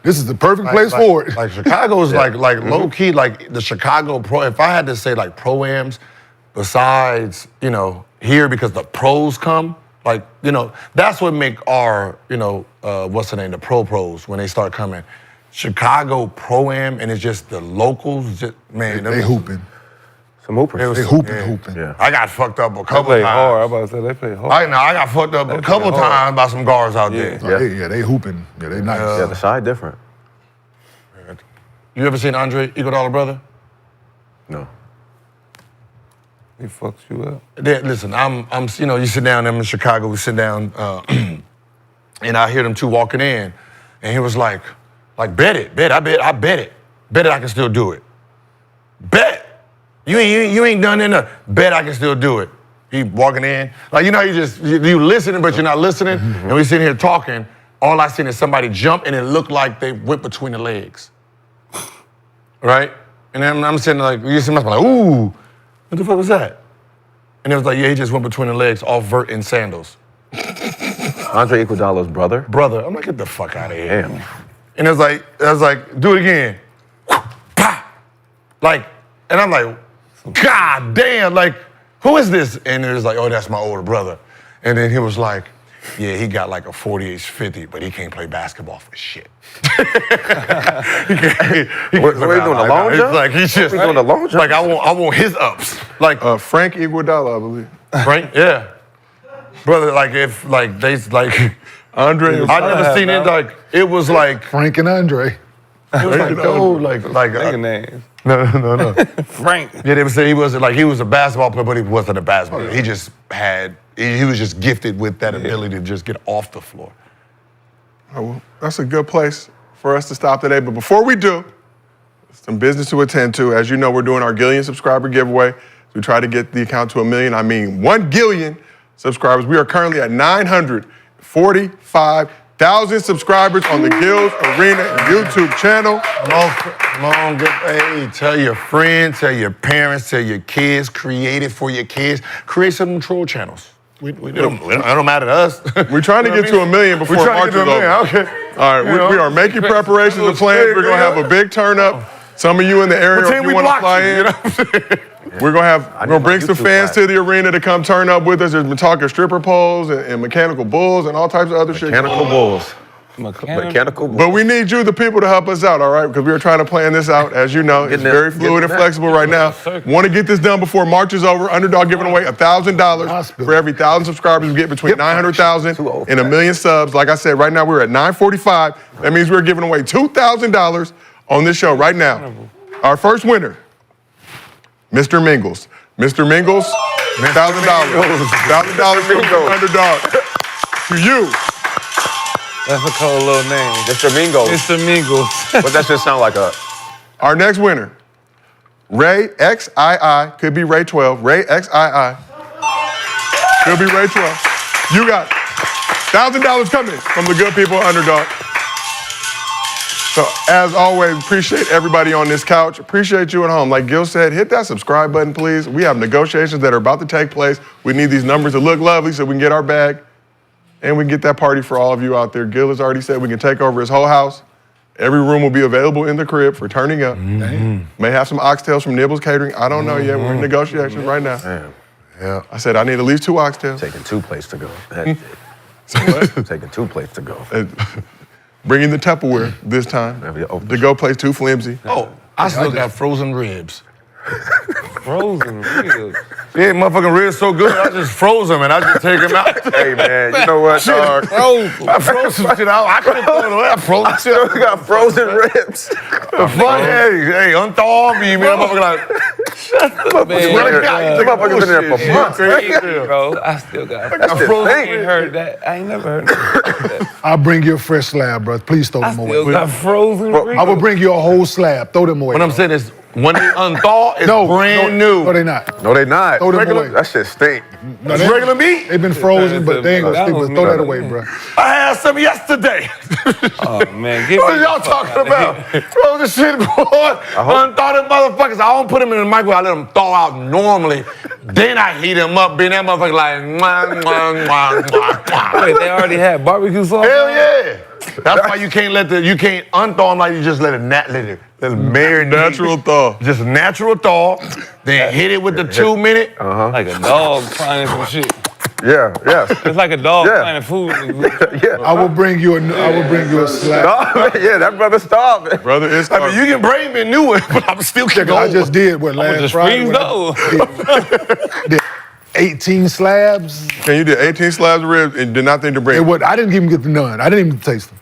This is the perfect place for it. Like Chicago is like low key, like the Chicago pro. If I had to say like pro-ams, besides, here because the pros come, that's what make our, what's the name, the pros when they start coming. Chicago pro-am, and it's just the locals, man. They hooping. Some hoopers. They hooping. Yeah. I got fucked up a They couple play times. hard. I'm about to say they play hard. I got fucked up a couple times by some guards out there. They hooping. Yeah, they nice. Yeah, the side different. You ever seen Andre Iguodala, brother? No. He fucks you up. Listen, I'm you sit down, I'm in Chicago, we sit down, and I hear them two walking in, and he was like, bet it, I bet it I can still do it. Bet. You ain't done enough. Bet I can still do it. He walking in, you listening, but you're not listening, and we sitting here talking, all I seen is somebody jump, and it looked like they went between the legs. Right? And then I'm sitting you see myself ooh, what the fuck was that? And it was like, he just went between the legs, all vert in sandals. Andre Iguodala's brother? Brother, I'm like, get the fuck out of here. Damn. And I was like, do it again. And I'm like, God damn, who is this? And it was like, oh, that's my older brother. And then he was like, yeah, he got like a 40-50, but he can't play basketball for shit. What are you doing, a long jump? He's just doing a long jump? I want his ups. Frank Iguodala, I believe. Frank, yeah. Brother, Andre. I never seen it it was like Frank and Andre. It was Nigga names. No. Frank. Yeah, they would say he was a basketball player, but he wasn't a basketball player. He just he was just gifted with that ability to just get off the floor. Oh, well, that's a good place for us to stop today. But before we do, some business to attend to. As you know, we're doing our Gillian subscriber giveaway. We try to get the account to 1 million. 1 Gillion subscribers. We are currently at 945,000 subscribers on the Gills Arena YouTube channel. Tell your friends, tell your parents, tell your kids, create it for your kids. Create some troll channels. It don't matter to us. We're trying to get to 1 million before March is over. Okay. All right, we are making preparations and plans. We're going to have a big turn up. Some of you in the area, if you want to fly in, we're going to bring some fans to the arena to come turn up with us. There's been talk of stripper poles and mechanical bulls and all types of other shit. Mechanical bulls. Mechanical bulls. But we need you, the people, to help us out, all right? Because we are trying to plan this out. As you know, it's very fluid and flexible right now. Want to get this done before March is over. Underdog giving away $1,000 for every 1,000 subscribers. We get between 900,000 and 1 million subs. Like I said, right now we're at 945. That means we're giving away $2,000 on this show right now. Our first winner, Mr. Mingles. Mr. Mingles, $1,000. $1,000 from Underdog to you. That's a cool little name. Mr. Mingles. Mr. Mingles. What that should sound like Our next winner, Ray XII, could be Ray 12. Ray XII. Could be Ray 12. You got $1,000 coming from the good people Underdog. So, as always, appreciate everybody on this couch. Appreciate you at home. Like Gil said, hit that subscribe button, please. We have negotiations that are about to take place. We need these numbers to look lovely so we can get our bag. and we can get that party for all of you out there. Gil has already said we can take over his whole house. Every room will be available in the crib for turning up. May have some oxtails from Nibbles Catering. I don't know yet. We're in negotiations right now. Damn. Yeah. I said I need at least 2 oxtails. Taking 2 plates to go. Taking 2 plates to go. Bringing the Tupperware this time. The go plate's too flimsy. Oh, I still got frozen ribs. Frozen ribs. Yeah, motherfucking ribs so good, I just froze them and I just take them out. Hey, man, you know what, dog? I froze some shit out. I couldn't throw it away. I froze I still got frozen ribs. Hey, unthaw me, man. Motherfucker like, Motherfuckers been there for months. Bro, I still got That's the I thing. ain't heard that. I ain't never heard that. I'll bring you a fresh slab, bro. Please throw I them still away. got frozen ribs. I will bring you a whole slab. Throw them away. what I'm saying is, when they unthaw, it's brand No, new. they not. No, they not. Throw them away. That shit stink. No, It's regular meat. They've been frozen, but they ain't gonna stick with it. Throw that away, bro. I had some yesterday. Oh, man. What are y'all talking about? Frozen shit, boy. Unthaw them motherfuckers. I don't put them in the microwave. I let them thaw out normally. Then I heat them up. Being that motherfucker like, mwah, mwah, mwah, mwah, mwah. Wait, they already had barbecue sauce? Hell yeah. That's why you can't unthaw them like you just let it marinate. Natural thaw. Just natural thaw. Then hit it with the 2 minute. Like a dog finding some shit. Yeah, It's like a dog Yeah. finding food. yeah. I will bring you a slab. Yeah, that brother starving. Brother, it's I mean, you can bring me a new one, but I'm still kicking I just did last just Friday. freeze when I did 18 slabs. Can you do 18 slabs of ribs and did not think to bring? I didn't even get none. I didn't even taste them.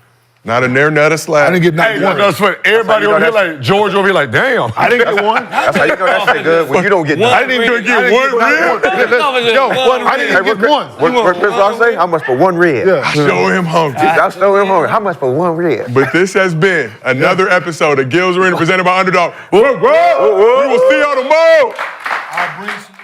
Not a near, not a slab. I didn't get not Hey, one. that's funny. Everybody over here like, George over here like, damn. I didn't get one. That's how you know that shit good when you don't get I didn't even get one rib. I didn't even get one. What Chris Rock say? How much for 1 rib? Yeah. Show him hungry. I stole him hungry. How much for 1 rib? But this has been another episode of Gil's Arena presented by Underdog. We will see y'all tomorrow. I'll bring some.